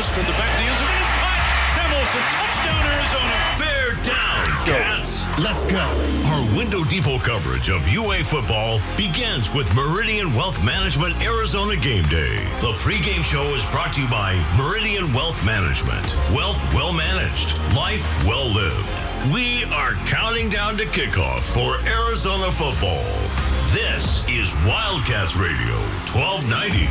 throws toward the back of the end zone. It's caught. Sam Olsen, touchdown, Arizona. Bear down, Cats. Let's go. Our Window Depot coverage of UA football begins with Meridian Wealth Management Arizona Game Day. The pregame show is brought to you by Meridian Wealth Management. Wealth well managed, life well lived. We are counting down to kickoff for Arizona football. This is Wildcats Radio 1290.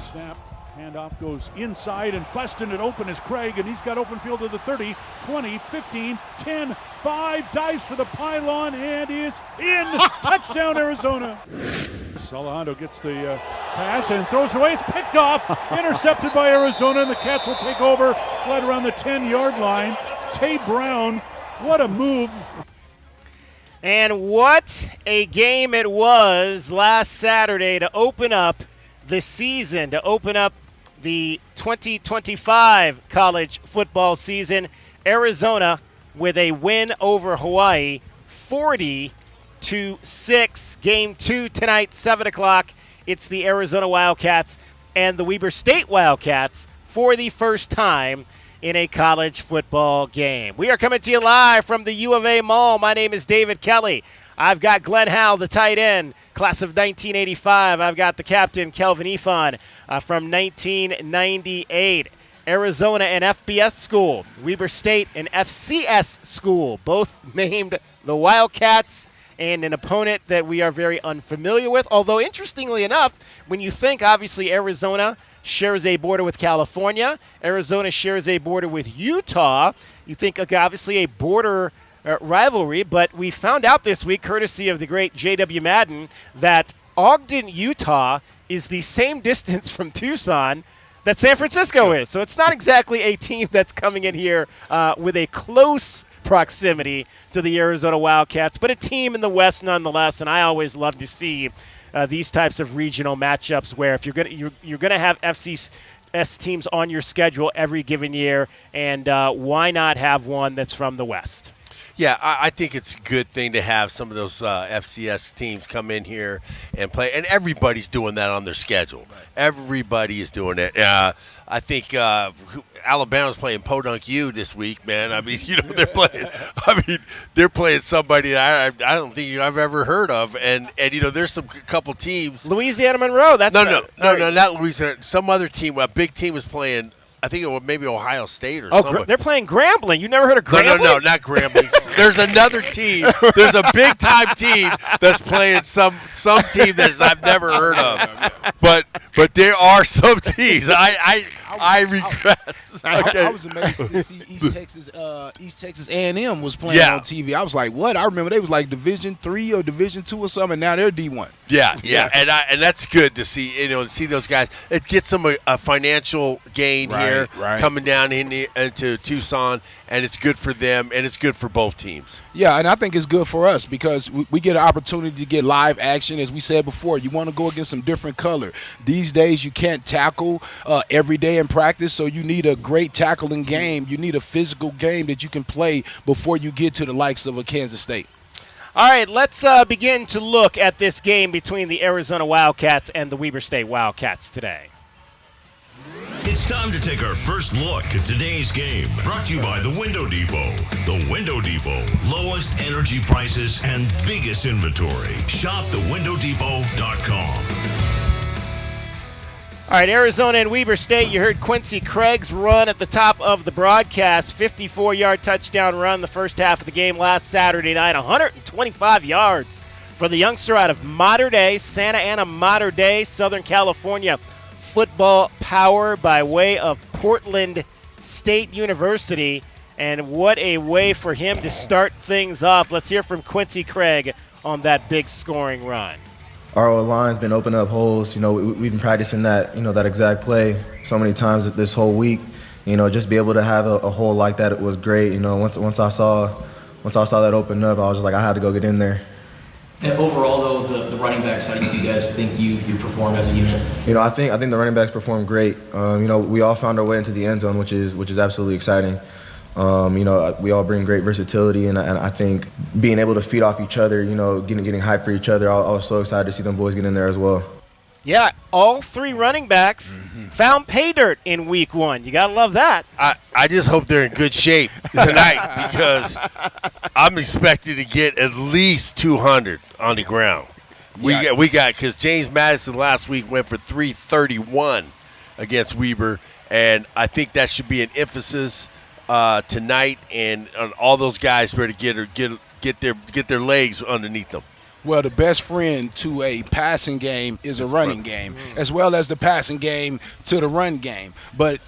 Snap, handoff goes inside, and Queston it open is Craig, and he's got open field to the 30, 20, 15, 10, 5, dives for the pylon, and is in. Touchdown, Arizona. Salahando gets the pass and throws it away. It's picked off, intercepted by Arizona, and the Cats will take over right around the 10-yard line. Tay Brown, what a move. And what a game it was last Saturday to open up the season, to open up the 2025 college football season. Arizona with a win over Hawaii, 40-6. Game 2 tonight, 7 o'clock. It's the Arizona Wildcats and the Weber State Wildcats for the first time in a college football game. We are coming to you live from the U of A Mall. My name is David Kelly. I've got Glenn Howell, the tight end, class of 1985. I've got the captain, Kelvin Eafon, from 1998. Arizona, an FBS school. Weber State, an FCS school. Both named the Wildcats, and an opponent that we are very unfamiliar with. Although, interestingly enough, when you think, obviously, Arizona shares a border with California. Arizona shares a border with Utah. You think, obviously, a border rivalry, but we found out this week, courtesy of the great J.W. Madden, that Ogden, Utah is the same distance from Tucson that San Francisco is. So it's not exactly a team that's coming in here with a close proximity to the Arizona Wildcats, but a team in the West nonetheless, and I always love to see these types of regional matchups where if you're gonna have FCS teams on your schedule every given year, and why not have one that's from the West? Yeah, I think it's a good thing to have some of those FCS teams come in here and play, and everybody's doing that on their schedule. Right. Everybody is doing it. I think Alabama's playing Podunk U this week, man. I mean, they're playing. They're playing somebody that I don't think I've ever heard of, and there's some couple teams. Louisiana Monroe. That's no, not Louisiana. Some other team. A big team is playing. I think it was maybe Ohio State or something. They're playing Grambling. You never heard of Grambling? No, not Grambling. There's another team. There's a big-time team that's playing some team that I've never heard of. But there are some teams. I regress. Okay. I was amazed to see East Texas A&M was playing on TV. I was like, what? I remember they was like Division III or Division II or something, and now they're D1. Yeah. And that's good to see, to see those guys. It gets them a financial gain here coming down into Tucson, and it's good for them, and it's good for both teams. Yeah, and I think it's good for us because we get an opportunity to get live action. As we said before, you want to go against some different color. These days you can't tackle every day in practice, so you need a great tackling game. You need a physical game that you can play before you get to the likes of a Kansas State. All right, let's begin to look at this game between the Arizona Wildcats and the Weber State Wildcats today. It's time to take our first look at today's game. Brought to you by the Window Depot. The Window Depot. Lowest energy prices and biggest inventory. Shop thewindowdepot.com. All right, Arizona and Weber State. You heard Quincy Craig's run at the top of the broadcast. 54-yard touchdown run the first half of the game last Saturday night. 125 yards for the youngster out of Santa Ana Mater Dei, Southern California. Football power by way of Portland State University, and what a way for him to start things off. Let's hear from Quincy Craig on that big scoring run. Our line's been opening up holes. We've been practicing that, that exact play so many times this whole week. Just be able to have a hole like that, it was great. Once I saw that open up, I was just like, I had to go get in there. And overall, though, the running backs, how do you guys think you performed as a unit? I think the running backs performed great. We all found our way into the end zone, which is absolutely exciting. We all bring great versatility, and I think being able to feed off each other, getting hyped for each other, I was so excited to see them boys get in there as well. Yeah, all 3 running backs found pay dirt in week 1. You got to love that. I just hope they're in good shape tonight because I'm expected to get at least 200 on the ground. We got because James Madison last week went for 331 against Weber, and I think that should be an emphasis tonight, and all those guys better get their legs underneath them. Well, the best friend to a passing game is a running game, as well as the passing game to the run game. But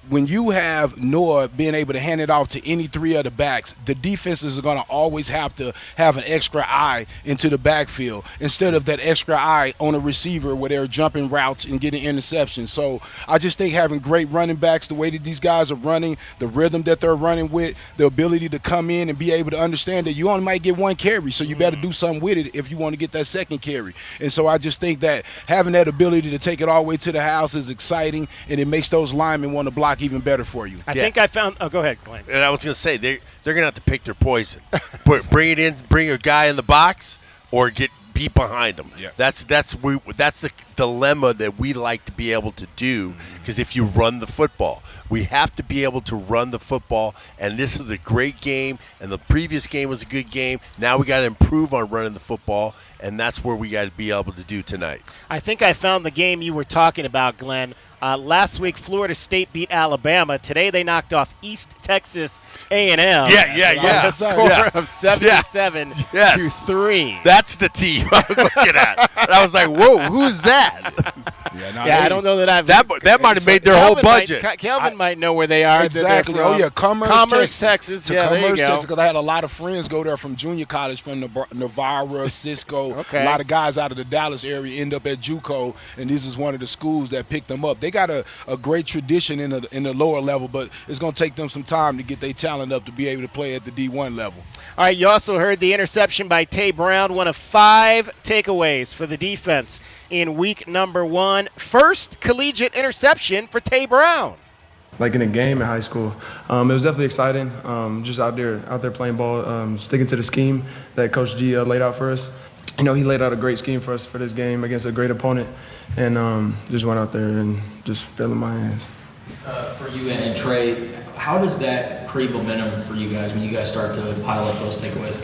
when you have Noah being able to hand it off to any 3 of the backs, the defenses are going to always have to have an extra eye into the backfield instead of that extra eye on a receiver where they're jumping routes and getting interceptions. So I just think having great running backs, the way that these guys are running, the rhythm that they're running with, the ability to come in and be able to understand that you only might get 1 carry, so you better do something with it if you want to get that 2nd carry. And so I just think that having that ability to take it all the way to the house is exciting, and it makes those linemen want to block even better for you. I think I found – go ahead, Glenn. And I was going to say, they're going to have to pick their poison. Bring a guy in the box or get beat behind them. Yeah. That's the dilemma that we like to be able to do, because if you run the football, we have to be able to run the football, and this is a great game, and the previous game was a good game. Now we got to improve on running the football, and that's where we got to be able to do tonight. I think I found the game you were talking about, Glenn. Last week, Florida State beat Alabama. Today, they knocked off East Texas A&M. Yeah. A score of 77 to 3. That's the team I was looking at. And I was like, whoa, who's that? I don't know that I've. That might have made their whole budget. Kelvin might know where they are. Exactly. Commerce, Texas. Yeah, there you go. Because I had a lot of friends go there from junior college, from Navarra, Cisco. Okay. A lot of guys out of the Dallas area end up at JUCO, and this is one of the schools that picked them up. They got a great tradition in the lower level, but it's going to take them some time to get their talent up to be able to play at the D1 level. All right, you also heard the interception by Tay Brown, one of 5 takeaways for the defense in week number 1. First collegiate interception for Tay Brown. Like in a game in high school, it was definitely exciting. Just out there playing ball, sticking to the scheme that Coach G laid out for us. He laid out a great scheme for us for this game against a great opponent, and just went out there and just fell in my hands. For you and Trey, how does that create momentum for you guys when you guys start to pile up those takeaways?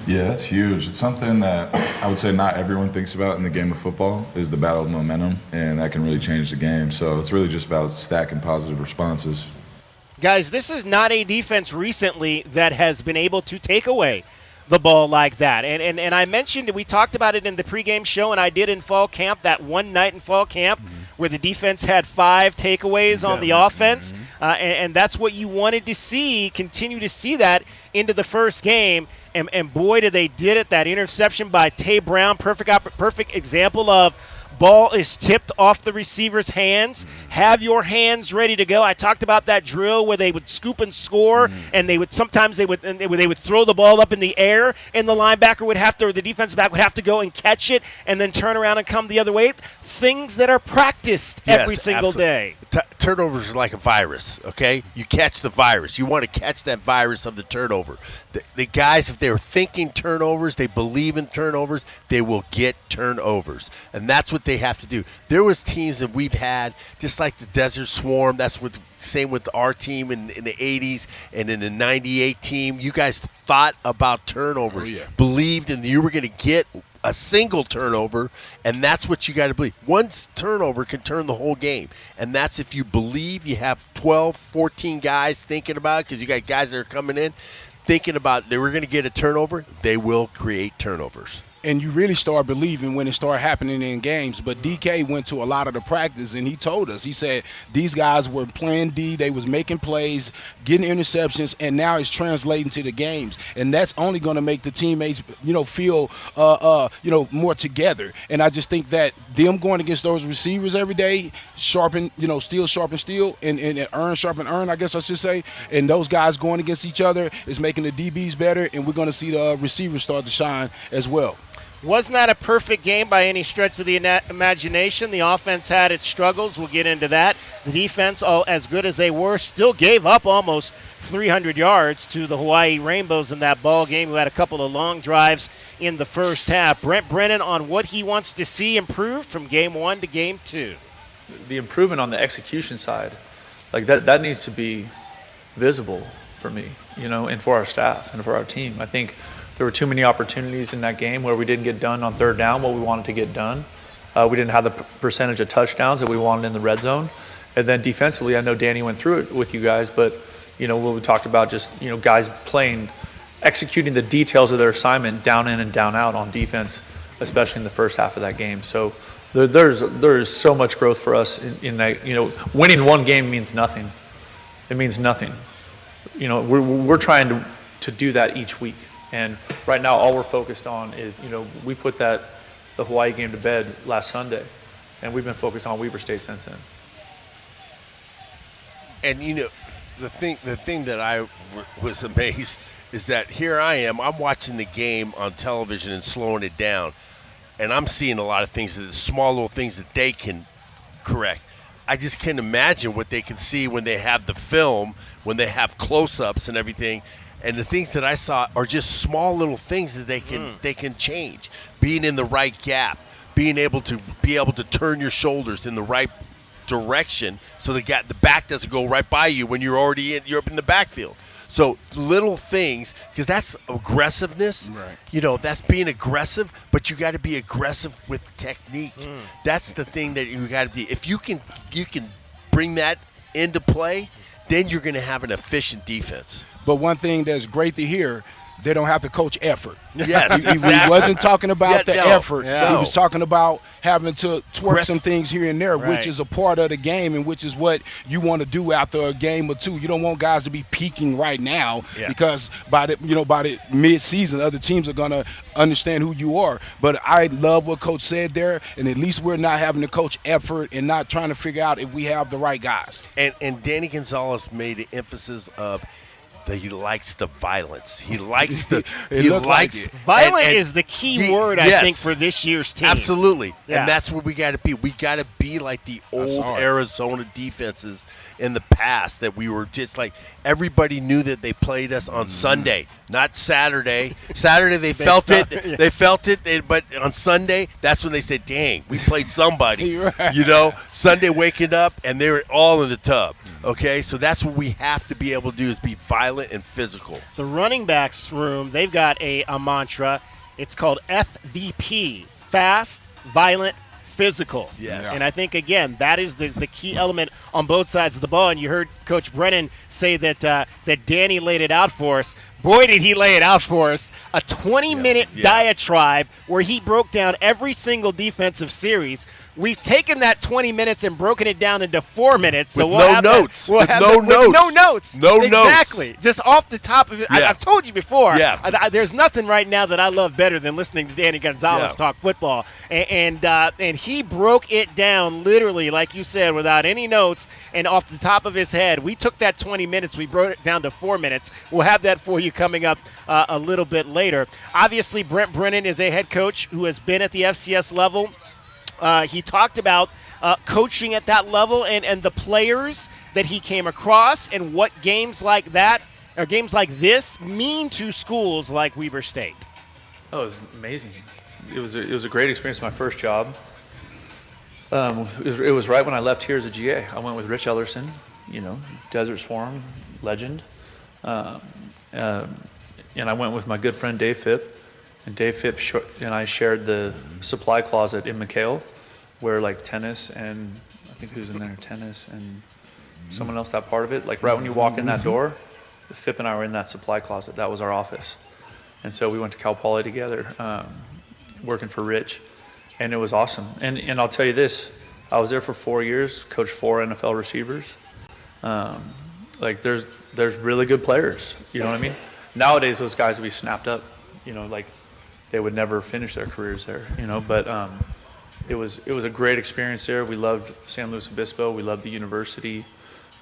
Yeah, that's huge. It's something that I would say not everyone thinks about in the game of football, is the battle of momentum, and that can really change the game. So it's really just about stacking positive responses. Guys, this is not a defense recently that has been able to take away the ball like that. And I mentioned, we talked about it in the pregame show, and I did in fall camp, that one night in fall camp where the defense had 5 takeaways on the offense. And that's what you wanted to see, continue to see that into the first game. And boy, did they did it. That interception by Tay Brown, perfect example of ball is tipped off the receiver's hands. Have your hands ready to go. I talked about that drill where they would scoop and score, and they would sometimes they would throw the ball up in the air, and the linebacker would have to, or the defensive back would have to go and catch it, and then turn around and come the other way. Things that are practiced every single day. Turnovers are like a virus, okay? You catch the virus. You want to catch that virus of the turnover. The guys, if they're thinking turnovers, they believe in turnovers, they will get turnovers. And that's what they have to do. There was teams that we've had, just like the Desert Swarm, that's what same with our team in the 80s and in the 98 team. You guys thought about turnovers, believed in you were going to get a single turnover, and that's what you got to believe. One turnover can turn the whole game, and that's if you believe you have 12, 14 guys thinking about it, because you got guys that are coming in thinking about they were going to get a turnover, they will create turnovers. And you really start believing when it started happening in games. But DK went to a lot of the practice, and he told us, he said these guys were playing D, they was making plays, getting interceptions, and now it's translating to the games. And that's only going to make the teammates, feel, more together. And I just think that them going against those receivers every day, sharpen, steel sharpen steel, and earn sharpen earn, I guess I should say. And those guys going against each other is making the DBs better, and we're going to see the receivers start to shine as well. Was not a perfect game by any stretch of the imagination. The offense had its struggles. We'll get into that. The defense, all as good as they were, still gave up almost 300 yards to the Hawaii Rainbows in that ball game, who had a couple of long drives in the first half. Brent Brennan on what he wants to see improved from game 1 to game 2. The improvement on the execution side, like that needs to be visible for me, and for our staff and for our team. I think there were too many opportunities in that game where we didn't get done on third down what we wanted to get done. We didn't have the percentage of touchdowns that we wanted in the red zone. And then defensively, I know Danny went through it with you guys, but when we talked about just guys executing the details of their assignment down in and down out on defense, especially in the first half of that game. So there's so much growth for us in that. Winning one game means nothing. It means nothing. We're trying to do that each week. And right now, all we're focused on is, we put the Hawaii game to bed last Sunday, and we've been focused on Weber State since then. And the thing that I was amazed is that here I am, I'm watching the game on television and slowing it down, and I'm seeing a lot of things, small little things that they can correct. I just can't imagine what they can see when they have the film, when they have close-ups and everything. And the things that I saw are just small little things that they can change. Being in the right gap, being able to turn your shoulders in the right direction so the back doesn't go right by you when you're up in the backfield. So little things, because that's aggressiveness. Right. That's being aggressive, but you got to be aggressive with technique. That's the thing that you got to be. If you can bring that into play, then you're going to have an efficient defense. But one thing that's great to hear, they don't have to coach effort. Yes, exactly. He wasn't talking about effort. Yeah. He was talking about having to twerk some things here and there, which is a part of the game and which is what you want to do after a game or two. You don't want guys to be peaking right now because by the mid-season, other teams are going to understand who you are. But I love what Coach said there, and at least we're not having to coach effort and not trying to figure out if we have the right guys. And Danny Gonzalez made an emphasis of that he likes the violence. He likes the violent is the key word, I think, for this year's team. Absolutely. Yeah. And that's where we got to be. We got to be like the old Arizona defenses in the past, that we were just like, everybody knew that they played us on Sunday, not Saturday. Saturday they felt it, but on Sunday, that's when they said, dang, we played somebody. Sunday waking up and they were all in the tub. Okay, so that's what we have to be able to do, is be violent and physical. The running backs room, they've got a mantra. It's called FVP, fast, violent, physical. Yes. And I think, again, that is the key element on both sides of the ball. And you heard Coach Brennan say that Danny laid it out for us. Boy, did he lay it out for us. A 20-minute diatribe where he broke down every single defensive series. We've taken that 20 minutes and broken it down into 4 minutes. So with no notes. With no notes. Exactly. Just off the top of it. Yeah. I've told you before. Yeah. There's nothing right now that I love better than listening to Danny Gonzalez talk football. And he broke it down literally, like you said, without any notes and off the top of his head. We took that 20 minutes. We broke it down to 4 minutes. We'll have that for you coming up a little bit later. Obviously, Brent Brennan is a head coach who has been at the FCS level. He talked about coaching at that level and the players that he came across and what games like that or games like this mean to schools like Weber State. Oh, it was amazing. It was a great experience. My first job. It was right when I left here as a GA. I went with Rich Ellerson, Deserts Forum legend, and I went with my good friend Dave Phipp. And Dave Phipp and I shared the supply closet in McHale, where like tennis and I think who's in there, tennis and someone else, that part of it. Like right when you walk in that door, Phipp and I were in that supply closet. That was our office. And so we went to Cal Poly together, working for Rich, and it was awesome. And I'll tell you this, I was there for 4 years, coached 4 NFL receivers. Like there's really good players, you know what I mean? Nowadays those guys would be snapped up, like they would never finish their careers there, but it was a great experience there. We loved San Luis Obispo. We loved the university.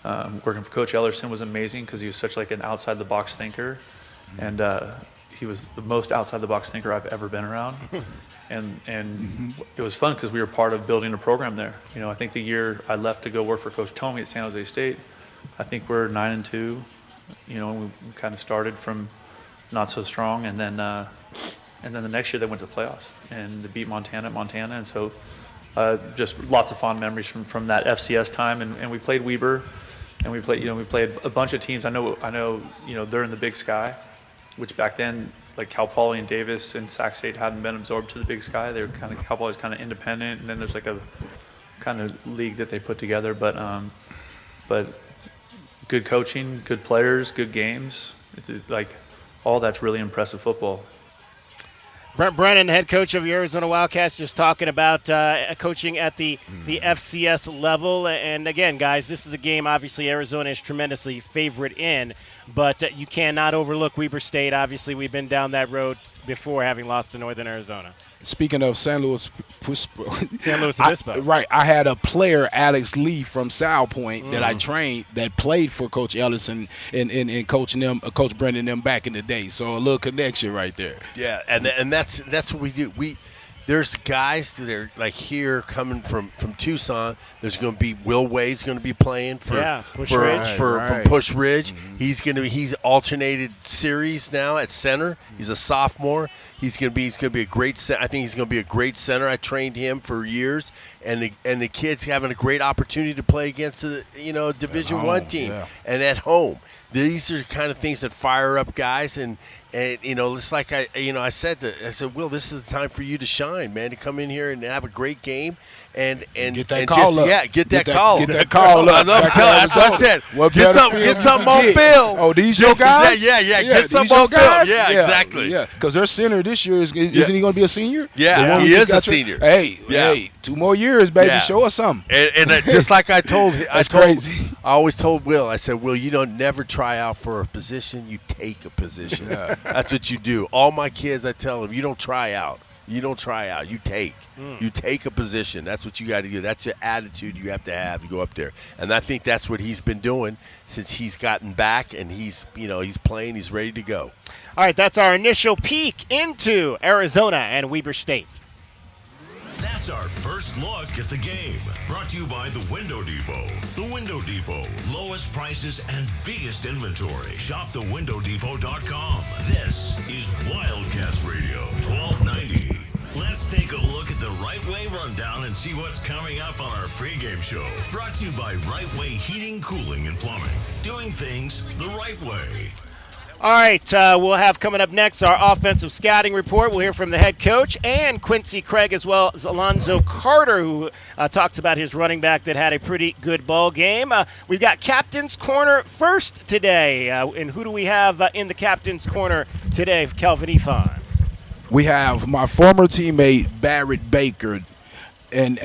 Working for Coach Ellerson was amazing because he was such like an outside the box thinker, and he was the most outside the box thinker I've ever been around. And it was fun because we were part of building a program there. I think the year I left to go work for Coach Tomey at San Jose State, I think we're 9-2. And we kind of started from not so strong, and then And then the next year they went to the playoffs and they beat Montana, and so just lots of fond memories from that FCS time. And we played Weber, and we played a bunch of teams. I know, they're in the Big Sky, which back then, like Cal Poly and Davis and Sac State hadn't been absorbed to the Big Sky. They were Cal Poly's kind of independent, and then there's like a kind of league that they put together. But good coaching, good players, good games. It's like all that's really impressive football. Brent Brennan, head coach of the Arizona Wildcats, just talking about coaching at the FCS level. And again, guys, this is a game obviously Arizona is tremendously favorite in, but you cannot overlook Weber State. Obviously, we've been down that road before, having lost to Northern Arizona. Speaking of San Luis Obispo. Right. I had a player, Alex Lee from South Point, that I trained that played for Coach Ellis and coaching them, Coach Brendan them back in the day. So a little connection right there. Yeah, and that's what we do. There's guys that are like here coming from Tucson. There's going to be Will Way's going to be playing from Pusch Ridge. He's alternated series now at center. He's a sophomore. He's going to be a great center. I think he's going to be a great center. I trained him for years, and the kid's having a great opportunity to play against a Division I team and at home. These are the kind of things that fire up guys, and it's like I said, Will, this is the time for you to shine, man, to come in here and have a great game and get that call up. Yeah, get that call. Get that call up. That's what I said. Get something on film. Oh, these your guys? Yeah. Get something on film. Yeah, exactly. Yeah, because their center this year isn't he going to be a senior? Yeah, he is a senior. Hey, 2 more years, baby. Yeah. Show us something. And just like I crazy. I always told Will. I said, Will, you don't never try out for a position. You take a position. That's what you do. All my kids, I tell them, you don't try out. You don't try out. You take. You take a position. That's what you got to do. That's the attitude you have to go up there. And I think that's what he's been doing since he's gotten back, and he's playing. He's ready to go. All right, that's our initial peek into Arizona and Weber State. That's our first look at the game. Brought to you by the Window Depot. The Window Depot. Lowest prices and biggest inventory. Shop thewindow.depot.com. This is Wildcats Radio 1290. Let's take a look at the Right Way Rundown and see what's coming up on our pregame show. Brought to you by Right Way Heating, Cooling, and Plumbing. Doing things the right way. All right, we'll have coming up next our offensive scouting report. We'll hear from the head coach and Quincy Craig, as well as Alonzo Carter, who talks about his running back that had a pretty good ball game. We've got Captain's Corner first today. And who do we have in the Captain's Corner today, Kelvin Eafon? We have my former teammate, Barrett Baker. And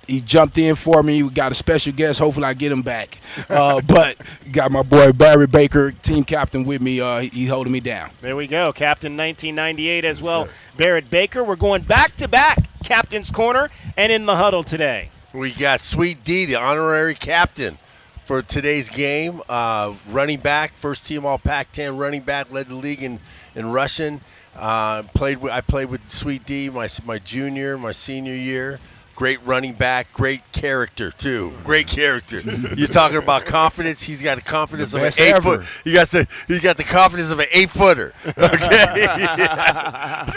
he jumped in for me. We got a special guest. Hopefully I get him back. But got my boy Barrett Baker, team captain, with me. He's holding me down. There we go. Captain 1998 as well. Sir. Barrett Baker. We're going back-to-back Captain's Corner and in the huddle today. We got Sweet D, the honorary captain for today's game. Running back, first team all Pac-10 running back, led the league in rushing. I played with Sweet D my junior, my senior year. Great running back, great character too. Great character. You're talking about confidence. He's got the confidence of an 8-foot. He's got the confidence of an 8-footer. Okay.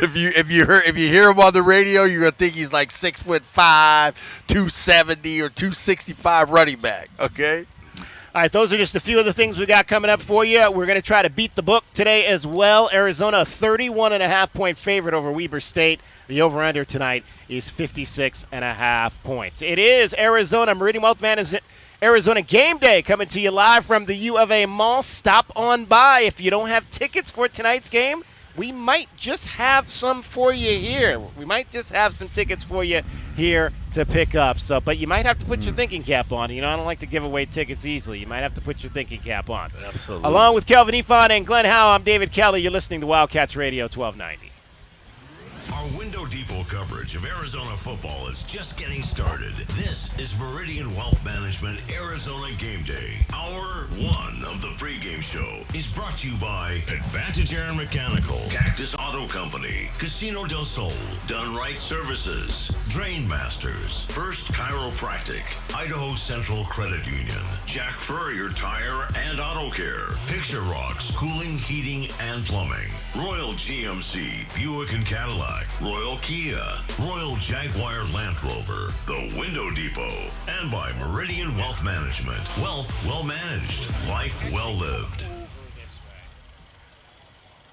If you hear him on the radio, you're gonna think he's like 6'5", 270 or 265 running back. Okay. All right, those are just a few of the things we got coming up for you. We're going to try to beat the book today as well. Arizona, a 31.5-point favorite over Weber State. The over-under tonight is 56.5 points. It is Arizona. Meridian Wealth Management Arizona Game Day coming to you live from the U of A Mall. Stop on by. If you don't have tickets for tonight's game, we might just have some for you here. We might just have some tickets for you here to pick up. But you might have to put your thinking cap on. I don't like to give away tickets easily. You might have to put your thinking cap on. Absolutely. Along with Kelvin Eafon and Glenn Howell, I'm David Kelly. You're listening to Wildcats Radio 1290. Our Window Depot coverage of Arizona football is just getting started. This is Meridian Wealth Management Arizona Game Day. Hour 1 of the pregame show is brought to you by Advantage Air and Mechanical, Cactus Auto Company, Casino del Sol, Done Right Services, Drain Masters, First Chiropractic, Idaho Central Credit Union, Jack Furrier Tire and Auto Care, Picture Rocks Cooling, Heating, and Plumbing, Royal GMC, Buick and Cadillac, Royal Kia, Royal Jaguar Land Rover, The Window Depot, and by Meridian Wealth Management. Wealth well managed, life well lived.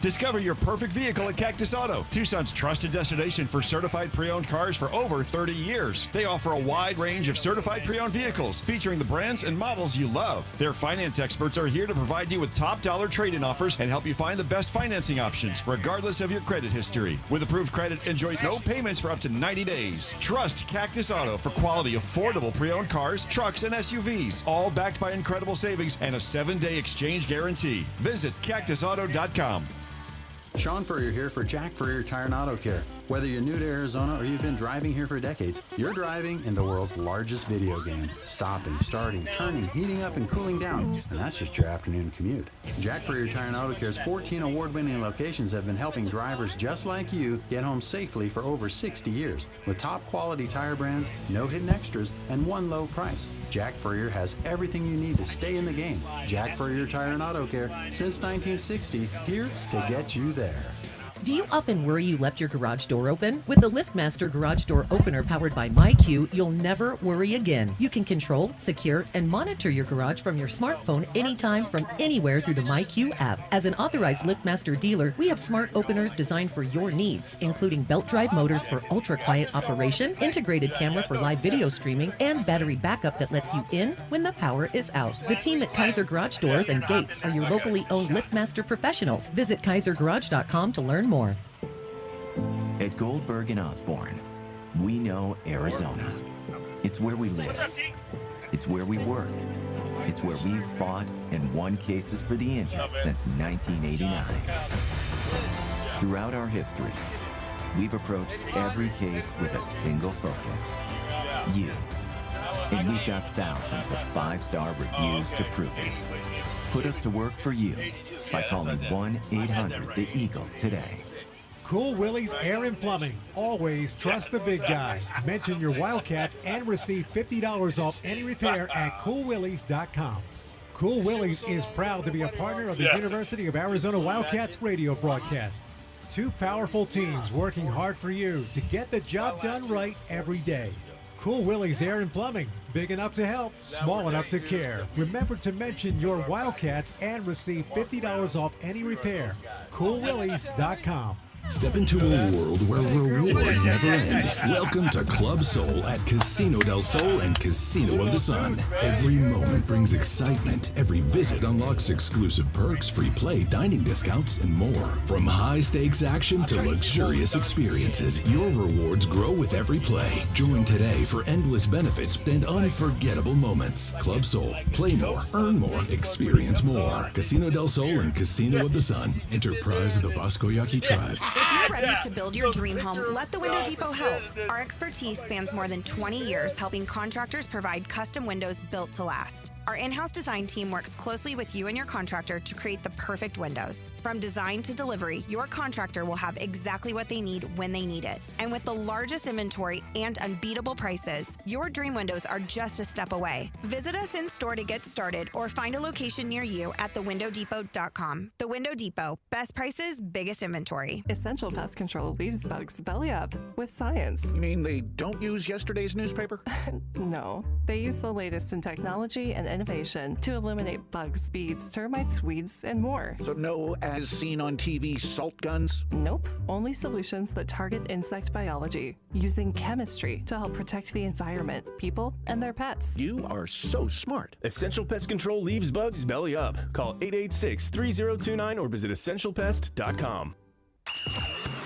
Discover your perfect vehicle at Cactus Auto, Tucson's trusted destination for certified pre-owned cars for over 30 years. They offer a wide range of certified pre-owned vehicles featuring the brands and models you love. Their finance experts are here to provide you with top dollar trade-in offers and help you find the best financing options, regardless of your credit history. With approved credit, enjoy no payments for up to 90 days. Trust Cactus Auto for quality, affordable pre-owned cars, trucks, and SUVs, all backed by incredible savings and a 7-day exchange guarantee. Visit cactusauto.com. Sean Furrier here for Jack Furrier Tire and Auto Care. Whether you're new to Arizona or you've been driving here for decades, you're driving in the world's largest video game. Stopping, starting, turning, heating up, and cooling down. And that's just your afternoon commute. Jack Furrier Tire and Auto Care's 14 award-winning locations have been helping drivers just like you get home safely for over 60 years. With top quality tire brands, no hidden extras, and one low price. Jack Furrier has everything you need to stay in the game. Jack Furrier Tire and Auto Care, since 1960, here to get you there. Do you often worry you left your garage door open? With the LiftMaster Garage Door Opener powered by MyQ, you'll never worry again. You can control, secure, and monitor your garage from your smartphone anytime from anywhere through the MyQ app. As an authorized LiftMaster dealer, we have smart openers designed for your needs, including belt drive motors for ultra-quiet operation, integrated camera for live video streaming, and battery backup that lets you in when the power is out. The team at Kaiser Garage Doors and Gates are your locally owned LiftMaster professionals. Visit KaiserGarage.com to learn more. At Goldberg and Osborne, we know Arizona. It's where we live. It's where we work. It's where we've fought and won cases for the injured since 1989. Throughout our history, we've approached every case with a single focus: you. And we've got thousands of 5-star reviews to prove it. Put us to work for you by calling 1-800-THE-EAGLE today. Cool Willie's Air and Plumbing. Always trust the big guy. Mention your Wildcats and receive $50 off any repair at coolwillies.com. Cool Willie's is proud to be a partner of the University of Arizona Wildcats radio broadcast. Two powerful teams working hard for you to get the job done right every day. Cool Willie's Air and Plumbing. Big enough to help, small enough to care. Remember to mention your Wildcats and receive $50 off any repair. coolwillies.com. Step into a world where rewards never end. Welcome to Club Soul at Casino del Sol and Casino of the Sun. Every moment brings excitement. Every visit unlocks exclusive perks, free play, dining discounts, and more. From high-stakes action to luxurious experiences, your rewards grow with every play. Join today for endless benefits and unforgettable moments. Club Soul. Play more, earn more, experience more. Casino del Sol and Casino of the Sun. Enterprise of the Bosco Yaqui Tribe. If you're ready to build your dream home, let the Window Depot help. Our expertise spans more than 20 years helping contractors provide custom windows built to last. Our in-house design team works closely with you and your contractor to create the perfect windows. From design to delivery, your contractor will have exactly what they need when they need it. And with the largest inventory and unbeatable prices, your dream windows are just a step away. Visit us in store to get started or find a location near you at thewindowdepot.com. The Window Depot. Best prices, biggest inventory. Essential Pest Control leaves bugs belly up with science. You mean they don't use yesterday's newspaper? No. They use the latest in technology and innovation to eliminate bugs, bees, termites, weeds, and more. So no as seen on TV salt guns? Nope. Only solutions that target insect biology, using chemistry to help protect the environment, people, and their pets. You are so smart. Essential Pest Control leaves bugs belly up. Call 886-3029 or visit essentialpest.com.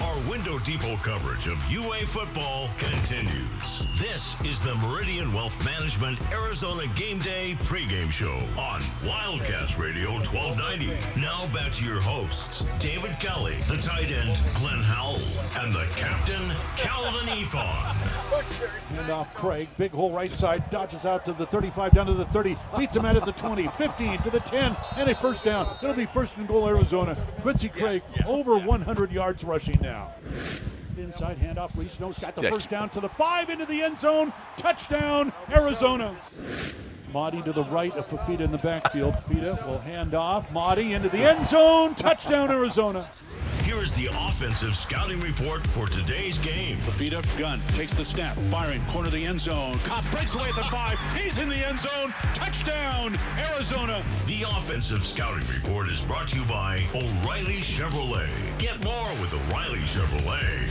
Are Window Depot coverage of UA football continues. This is the Meridian Wealth Management Arizona Game Day pregame show on Wildcats Radio 1290. Now back to your hosts, David Kelly, the tight end Glenn Howell, and the captain, Kelvin Eafon. Hand off Craig, big hole right side, dodges out to the 35, down to the 30, beats him out at the 20, 15 to the 10, and a first down. It'll be first and goal, Arizona. Quincy Craig over 100 yards rushing now. Inside handoff, Reese Snow's got the first down to the 5, into the end zone. Touchdown, Arizona. Mahdi to the right of Fafita in the backfield. Fafita will hand off. Mahdi into the end zone. Touchdown, Arizona. Here is the offensive scouting report for today's game. Fafita, gun, takes the snap, firing, corner of the end zone. Kopp breaks away at the 5. He's in the end zone. Touchdown, Arizona. The offensive scouting report is brought to you by O'Reilly Chevrolet. Get more with O'Reilly Chevrolet.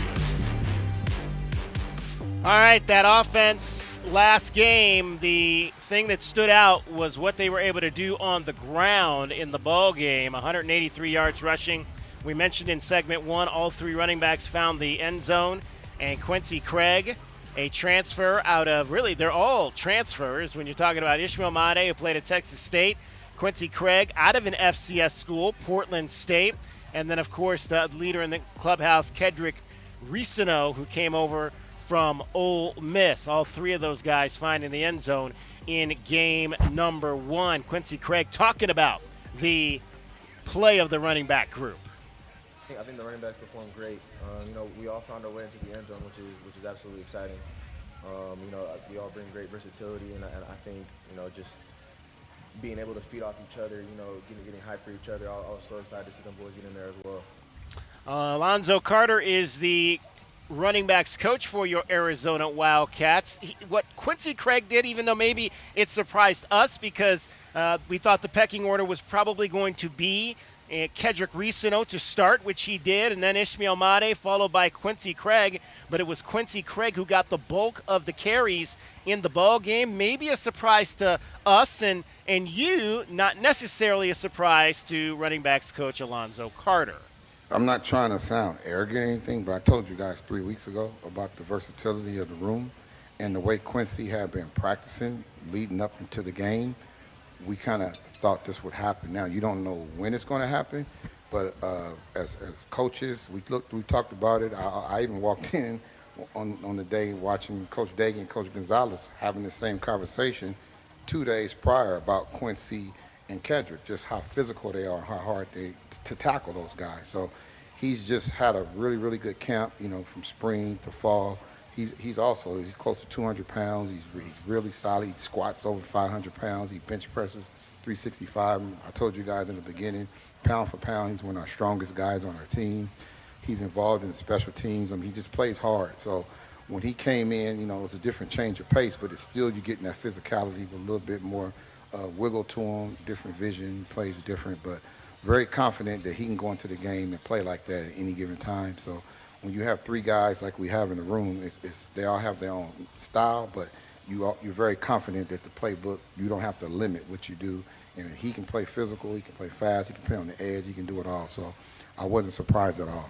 All right, that offense last game, the thing that stood out was what they were able to do on the ground in the ball game. 183 yards rushing. We mentioned in segment 1, all 3 running backs found the end zone. And Quincy Craig, a transfer out of, really, they're all transfers when you're talking about Ishmael Mahdi, who played at Texas State. Quincy Craig out of an FCS school, Portland State. And then, of course, the leader in the clubhouse, Kedrick Risino, who came over from Ole Miss. All 3 of those guys finding the end zone in game number 1. Quincy Craig talking about the play of the running back group. I think the running backs performed great. We all found our way into the end zone, which is absolutely exciting. We all bring great versatility, and I think just being able to feed off each other, getting hyped for each other. I was so excited to see them boys get in there as well. Alonzo Carter is the running backs coach for your Arizona Wildcats. What Quincy Craig did, even though maybe it surprised us because we thought the pecking order was probably going to be Kedrick Risino to start, which he did, and then Ishmael Mahdi, followed by Quincy Craig. But it was Quincy Craig who got the bulk of the carries in the ball game. Maybe a surprise to us and you, not necessarily a surprise to running backs coach Alonzo Carter. I'm not trying to sound arrogant or anything, but I told you guys 3 weeks ago about the versatility of the room and the way Quincy had been practicing leading up into the game. We kind of thought this would happen. Now, you don't know when it's going to happen, but as coaches, we talked about it. I even walked in on the day watching Coach Daggy and Coach Gonzalez having the same conversation 2 days prior about Quincy and Kedrick, just how physical they are, how hard to tackle those guys. So he's just had a really, really good camp, from spring to fall. He's close to 200 pounds. He's really solid. He squats over 500 pounds. He bench presses 365. I told you guys in the beginning, pound for pound, he's one of our strongest guys on our team. He's involved in the special teams. He just plays hard. So when he came in, it was a different change of pace, but it's still you're getting that physicality with a little bit more wiggle to him, different vision. He plays different, but very confident that he can go into the game and play like that at any given time. So when you have 3 guys like we have in the room, they all have their own style, but you're very confident that the playbook, you don't have to limit what you do. And he can play physical, he can play fast, he can play on the edge, he can do it all. So I wasn't surprised at all.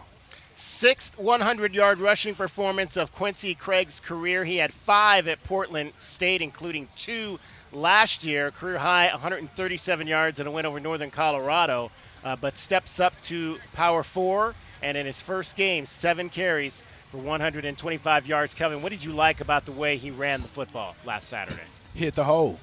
6th 100-yard rushing performance of Quincy Craig's career. He had 5 at Portland State, including 2 last year. Career high 137 yards and a win over Northern Colorado, but steps up to Power 4. And in his first game, 7 carries for 125 yards. Kelvin, what did you like about the way he ran the football last Saturday? Hit the hole,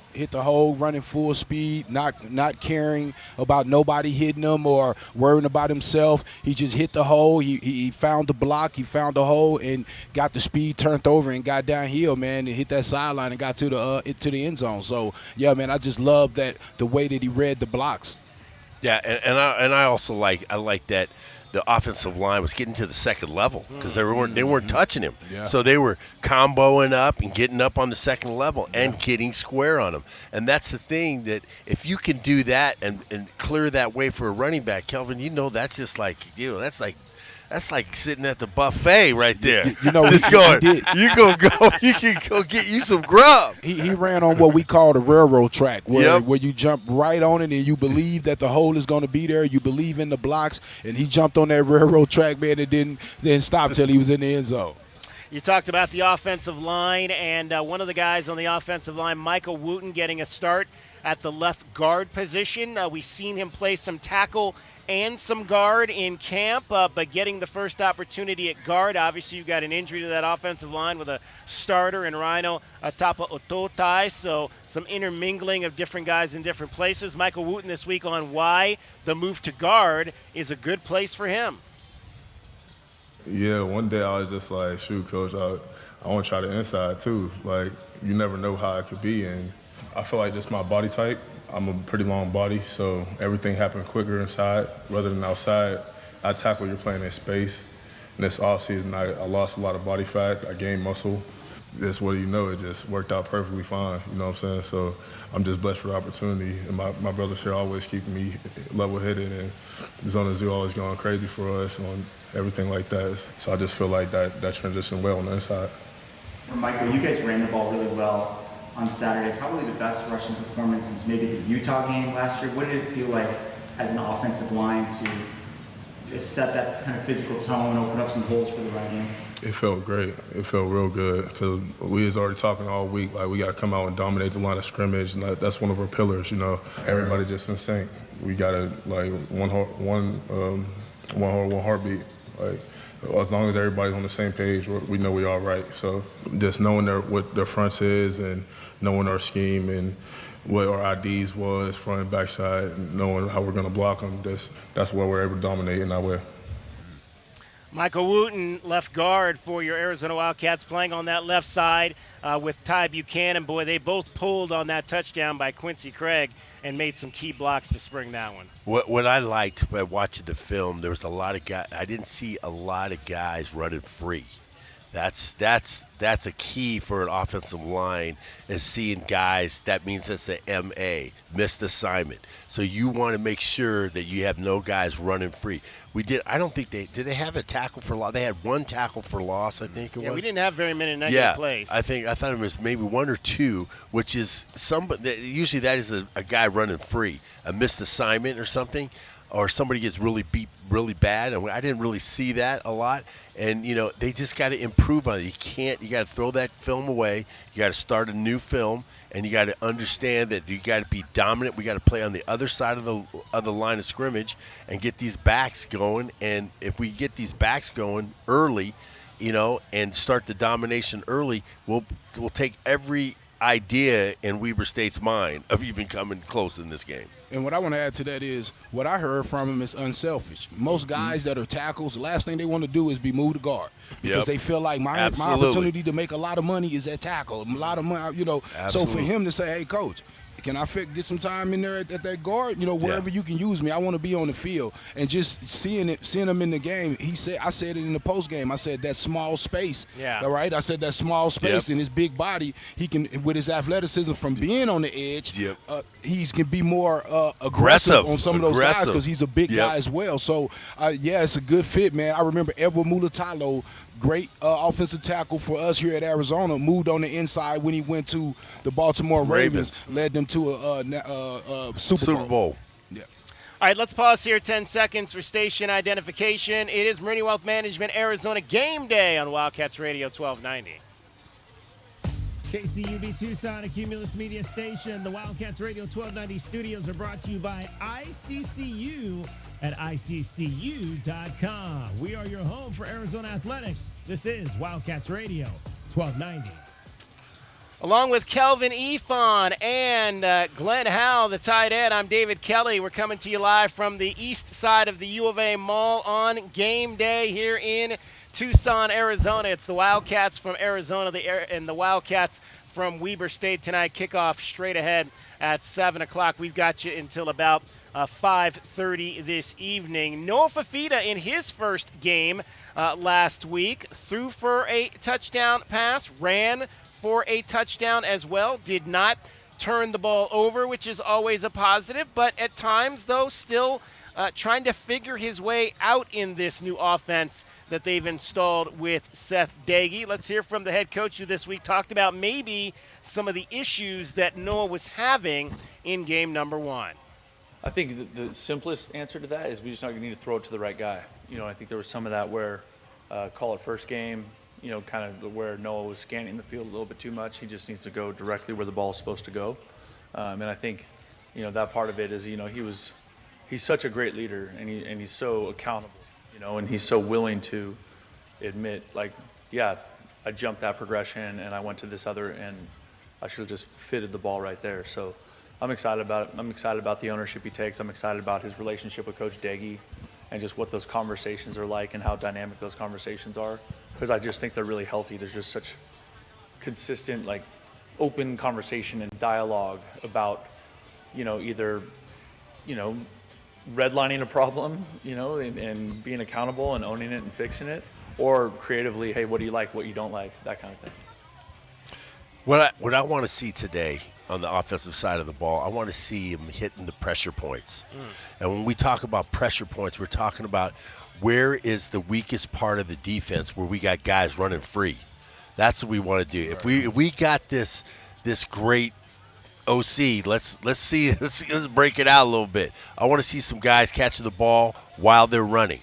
running full speed, not caring about nobody hitting him or worrying about himself. He just hit the hole. He found the block, he found the hole, and got the speed, turned over, and got downhill, man, and hit that sideline and got to the end zone. So yeah, man, I just love that the way that he read the blocks. Yeah, and I also like that the offensive line was getting to the second level because they weren't touching him. Yeah. So they were comboing up and getting up on the second level and getting square on him. And that's the thing, that if you can do that and clear that way for a running back, Kelvin, that's just like, That's like sitting at the buffet right there. You know, just going, you can go get you some grub. He ran on what we call the railroad track, where you jump right on it and you believe that the hole is going to be there. You believe in the blocks, and he jumped on that railroad track, man, and didn't stop till he was in the end zone. You talked about the offensive line, and one of the guys on the offensive line, Michael Wooten, getting a start at the left guard position. We've seen him play some tackle and some guard in camp, but getting the first opportunity at guard. Obviously, you got an injury to that offensive line with a starter and Rhino Atapa Ototai, so some intermingling of different guys in different places. Michael Wooten this week on why the move to guard is a good place for him. Yeah, one day I was just like, shoot, coach, I want to try the inside too. Like, you never know how it could be, and I feel like just my body type, I'm a pretty long body, so everything happened quicker inside rather than outside. I tackle, you're playing in space. And this offseason, I lost a lot of body fat. I gained muscle. Just what do you know, it just worked out perfectly fine, you know what I'm saying? So I'm just blessed for the opportunity. And my brothers here always keeping me level-headed, and Zona Zoo always going crazy for us on everything like that. So I just feel like that transitioned well on the inside. Michael, you guys ran the ball really well on Saturday, probably the best rushing performance since maybe the Utah game last year. What did it feel like as an offensive line to set that kind of physical tone, open up some holes for the run game? It felt great. It felt real good because we was already talking all week, like we got to come out and dominate the line of scrimmage, and that's one of our pillars, you know. Everybody just in sync. We got to, like, one heartbeat. Like, as long as everybody's on the same page, we know we're all right. So just knowing what their fronts is and knowing our scheme and what our IDs was, front and backside, and knowing how we're going to block them, that's where we're able to dominate in that way. Michael Wooten, left guard for your Arizona Wildcats, playing on that left side with Ty Buchanan. Boy, they both pulled on that touchdown by Quincy Craig and made some key blocks to spring that one. What I liked by watching the film, there was a lot of guys. I didn't see a lot of guys running free. That's a key for an offensive line, is seeing guys. That means that's an MA, missed assignment. So you want to make sure that you have no guys running free. I don't think did they have a tackle for loss? They had one tackle for loss, I think it was. Yeah, we didn't have very many negative plays. I thought it was maybe one or two, which is usually that is a guy running free, a missed assignment or something, or somebody gets really beat really bad. And I didn't really see that a lot. And, you know, they just got to improve on it. You got to throw that film away. You got to start a new film. And you got to understand that you got to be dominant. We got to play on the other side of the line of scrimmage and get these backs going. And if we get these backs going early, you know, and start the domination early, we'll take every idea in Weber State's mind of even coming close in this game. And what I want to add to that is what I heard from him is unselfish. Most guys that are tackles, the last thing they want to do is be moved to guard because they feel like my opportunity to make a lot of money is at tackle. A lot of money, you know. Absolutely. So for him to say, hey, coach, can I get some time in there at that guard? You know, wherever you can use me, I want to be on the field. And just seeing him in the game, I said it in the post game. I said that small space. Yeah. All right. I said that small space in his big body, he can, with his athleticism from being on the edge, he can be more aggressive on some of those guys because he's a big guy as well. So it's a good fit, man. I remember Edward Mulatalo, great offensive tackle for us here at Arizona, moved on the inside when he went to the Baltimore Ravens. Led them to a Super Bowl. Yeah. All right, let's pause here 10 seconds for station identification. It is Meridian Wealth Management Arizona Game Day on Wildcats Radio 1290. KCUB Tucson, a Cumulus media station. The Wildcats Radio 1290 studios are brought to you by ICCU at ICCU.com. We are your home for Arizona athletics. This is Wildcats Radio 1290. Along with Kelvin Eafon and Glenn Howell, the tight end, I'm David Kelly. We're coming to you live from the east side of the U of A Mall on game day here in Tucson, Arizona. It's the Wildcats from Arizona and the Wildcats from Weber State tonight. Kickoff straight ahead at 7 o'clock. We've got you until about 5:30 this evening. Noah Fafita in his first game last week threw for a touchdown pass, ran for a touchdown as well, did not turn the ball over, which is always a positive, but at times, though, still trying to figure his way out in this new offense that they've installed with Seth Daggy. Let's hear from the head coach who this week talked about maybe some of the issues that Noah was having in game number 1. I think the simplest answer to that is we just not going to need to throw it to the right guy. I think there was some of that where, call it first game, kind of where Noah was scanning the field a little bit too much. He just needs to go directly where the ball is supposed to go. And I think, that part of it is, he's such a great leader and he's so accountable, and he's so willing to admit, like, yeah, I jumped that progression and I went to this other and I should have just fitted the ball right there. So I'm excited about it. I'm excited about the ownership he takes. I'm excited about his relationship with Coach Daggy and just what those conversations are like and how dynamic those conversations are, because I just think they're really healthy. There's just such consistent, like, open conversation and dialogue about, either, redlining a problem, and being accountable and owning it and fixing it, or creatively, hey, what do you like, what you don't like, that kind of thing. What I want to see today on the offensive side of the ball, I want to see him hitting the pressure points. And when we talk about pressure points, we're talking about where is the weakest part of the defense where we got guys running free. That's what we want to do. If we got this great OC, let's break it out a little bit. I want to see some guys catching the ball while they're running.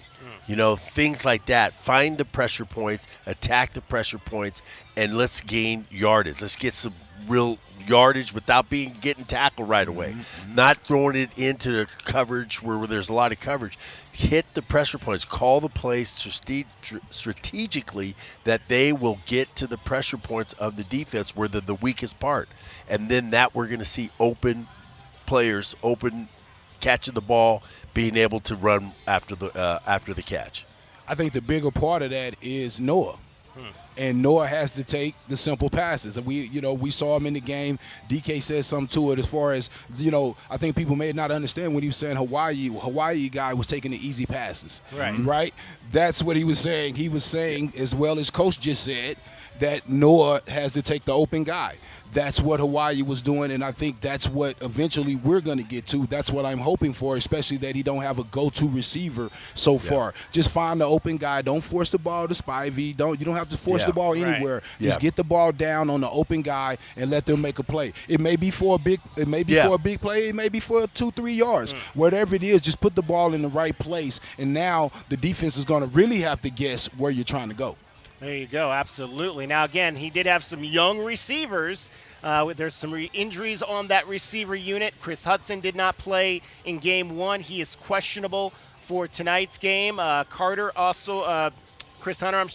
Things like that. Find the pressure points, attack the pressure points, and let's gain yardage. Let's get some real yardage without getting tackled right away. Not throwing it into the coverage where there's a lot of coverage. Hit the pressure points. Call the plays strategically that they will get to the pressure points of the defense where they're the weakest part. And then that we're going to see open players, open catching the ball, being able to run after the catch. I think the bigger part of that is Noah. And Noah has to take the simple passes. And we saw him in the game. DK said something to it as far as, I think people may not understand when he was saying Hawaii guy was taking the easy passes. Right? That's what he was saying. He was saying, as well as Coach just said, that Noah has to take the open guy. That's what Hawaii was doing, and I think that's what eventually we're going to get to. That's what I'm hoping for, especially that he don't have a go-to receiver so far. Just find the open guy. Don't force the ball to Spivey. You don't have to force the ball anywhere. Just get the ball down on the open guy and let them make a play. It may be for a big play. It may be for 2-3 yards. Whatever it is, just put the ball in the right place, and now the defense is going to really have to guess where you're trying to go. There you go, absolutely. Now, again, he did have some young receivers. There's some injuries on that receiver unit. Chris Hudson did not play in game 1. He is questionable for tonight's game. Carter also, Chris Hunter,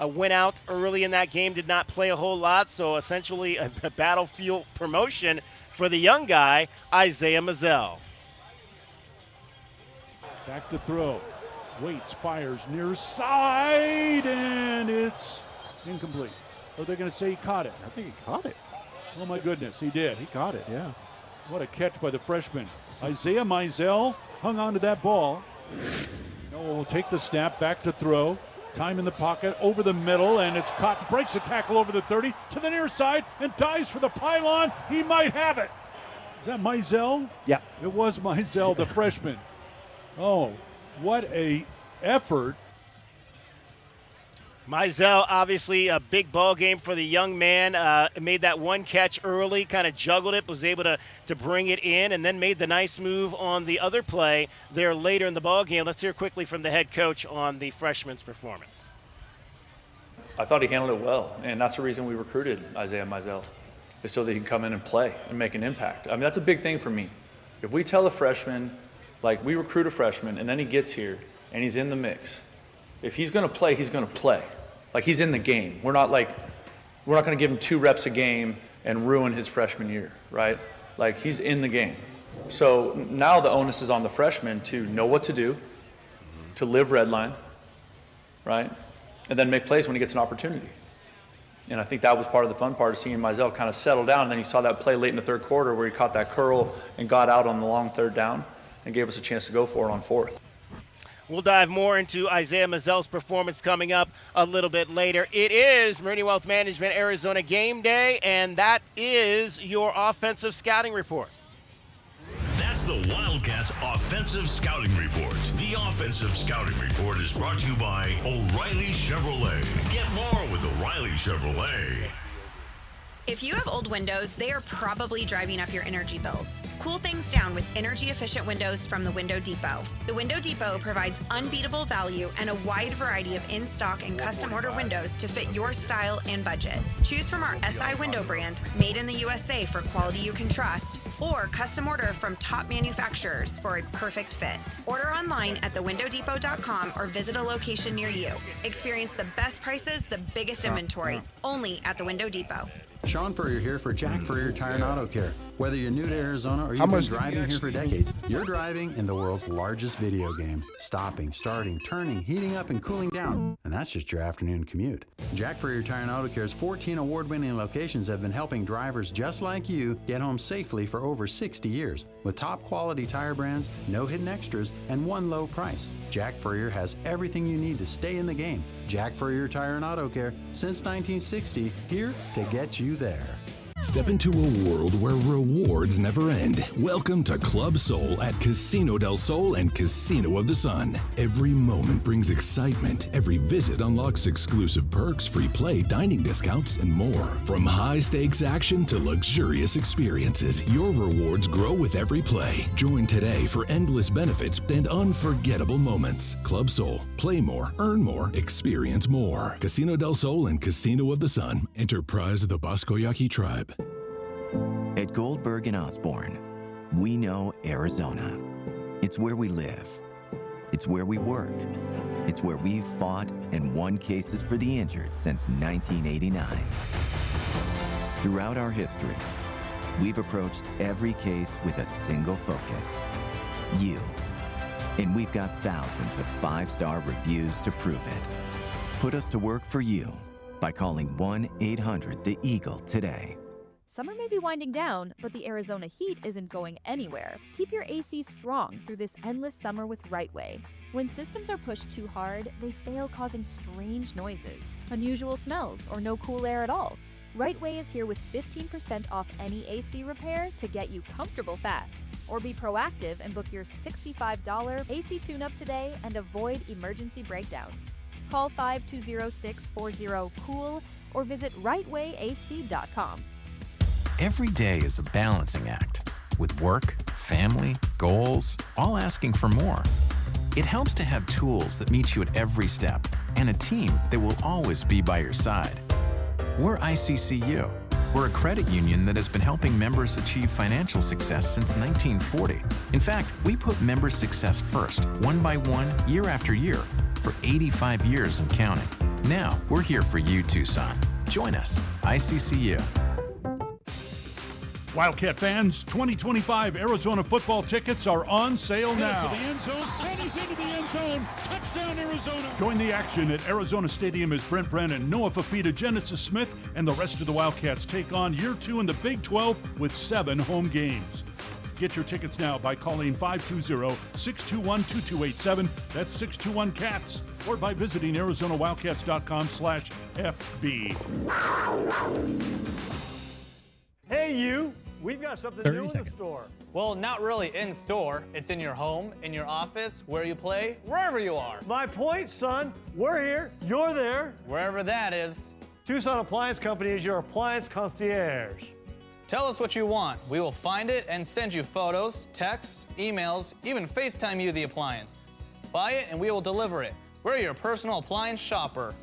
went out early in that game, did not play a whole lot. So essentially a battlefield promotion for the young guy, Isaiah Mazzell. Back to throw. Waits, fires near side, and it's incomplete. Are they going to say he caught it? I think he caught it. Oh, my goodness, he did. He caught it, yeah. What a catch by the freshman. Isaiah Mazzell hung on to that ball. Noah will take the snap, back to throw. Time in the pocket, over the middle, and it's caught. Breaks a tackle over the 30 to the near side and dives for the pylon. He might have it. Is that Mazzell? Yeah. It was Mazzell, the freshman. Oh, what a effort. Mazzell, obviously a big ball game for the young man. Made that one catch early, kind of juggled it, was able to bring it in, and then made the nice move on the other play there later in the ball game. Let's hear quickly from the head coach on the freshman's performance. I thought he handled it well, and that's the reason we recruited Isaiah Mazzell, is so that he can come in and play and make an impact. I mean, that's a big thing for me. If we tell a freshman, like, we recruit a freshman, and then he gets here, and he's in the mix. If he's going to play, he's going to play. Like, he's in the game. We're not going to give him 2 reps a game and ruin his freshman year, right? Like, he's in the game. So now the onus is on the freshman to know what to do, to live red line, right? And then make plays when he gets an opportunity. And I think that was part of the fun part of seeing Mazzell kind of settle down. And then you saw that play late in the third quarter where he caught that curl and got out on the long third down and gave us a chance to go for it on 4th. We'll dive more into Isaiah Mazzell's performance coming up a little bit later. It is Meridian Wealth Management Arizona Game Day, and that is your offensive scouting report. That's the Wildcats Offensive Scouting Report. The Offensive Scouting Report is brought to you by O'Reilly Chevrolet. Get more with O'Reilly Chevrolet. If you have old windows, they are probably driving up your energy bills. Cool things down with energy-efficient windows from the Window Depot. The Window Depot provides unbeatable value and a wide variety of in-stock and custom-order windows to fit your style and budget. Choose from our SI window brand, made in the USA for quality you can trust, or custom order from top manufacturers for a perfect fit. Order online at thewindowdepot.com or visit a location near you. Experience the best prices, the biggest inventory, only at the Window Depot. Sean Furrier here for Jack Furrier Tire and Auto Care. Whether you're new to Arizona or you've been driving here for decades, you're driving in the world's largest video game. Stopping, starting, turning, heating up, and cooling down. And that's just your afternoon commute. Jack Furrier Tire and Auto Care's 14 award-winning locations have been helping drivers just like you get home safely for over 60 years. With top quality tire brands, no hidden extras, and one low price, Jack Furrier has everything you need to stay in the game. Jack Furrier Tire and Auto Care, since 1960, here to get you there. Step into a world where rewards never end. Welcome to Club Soul at Casino del Sol and Casino of the Sun. Every moment brings excitement. Every visit unlocks exclusive perks, free play, dining discounts, and more. From high-stakes action to luxurious experiences, your rewards grow with every play. Join today for endless benefits and unforgettable moments. Club Soul. Play more, earn more, experience more. Casino del Sol and Casino of the Sun. Enterprise of the Bosco Yaqui Tribe. At Goldberg and Osborne, we know Arizona. It's where we live. It's where we work. It's where we've fought and won cases for the injured since 1989. Throughout our history, we've approached every case with a single focus: you. And we've got thousands of 5-star reviews to prove it. Put us to work for you by calling 1-800-THE-EAGLE today. Summer may be winding down, but the Arizona heat isn't going anywhere. Keep your AC strong through this endless summer with Rightway. When systems are pushed too hard, they fail, causing strange noises, unusual smells, or no cool air at all. Rightway is here with 15% off any AC repair to get you comfortable fast. Or be proactive and book your $65 AC tune-up today and avoid emergency breakdowns. Call 520-640-COOL or visit rightwayac.com. Every day is a balancing act, with work, family, goals, all asking for more. It helps to have tools that meet you at every step and a team that will always be by your side. We're ICCU. We're a credit union that has been helping members achieve financial success since 1940. In fact, we put member success first, one by one, year after year, for 85 years and counting. Now, we're here for you, Tucson. Join us, ICCU. Wildcat fans, 2025 Arizona football tickets are on sale now. For the end zone, and he's into the end zone. Touchdown, Arizona. Join the action at Arizona Stadium as Brent Brennan, Noah Fafita, Genesis Smith, and the rest of the Wildcats take on Year 2 in the Big 12 with 7 home games. Get your tickets now by calling 520-621-2287. That's 621-CATS. Or by visiting ArizonaWildcats.com/FB. Hey, you. We've got something new in the store. Well, not really in store. It's in your home, in your office, where you play, wherever you are. My point, son. We're here. You're there. Wherever that is. Tucson Appliance Company is your appliance concierge. Tell us what you want. We will find it and send you photos, texts, emails, even FaceTime you the appliance. Buy it and we will deliver it. We're your personal appliance shopper.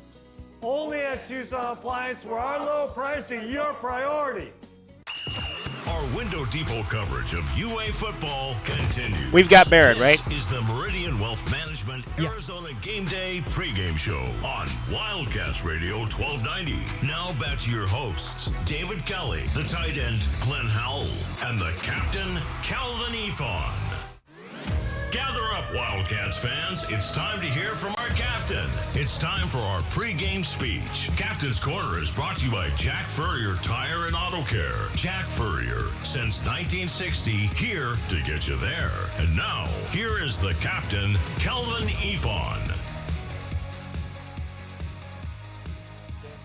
Only at Tucson Appliance, where our low pricing is your priority. Our Window Depot coverage of UA football continues. We've got Barrett, right? This is the Meridian Wealth Management Arizona Game Day pregame show on Wildcats Radio 1290. Now back to your hosts, David Kelly, the tight end, Glenn Howell, and the captain, Kelvin Eafon. Gather up, Wildcats fans. It's time to hear from our captain. It's time for our pregame speech. Captain's Corner is brought to you by Jack Furrier Tire and Auto Care. Jack Furrier, since 1960, here to get you there. And now, here is the captain, Kelvin Eafon.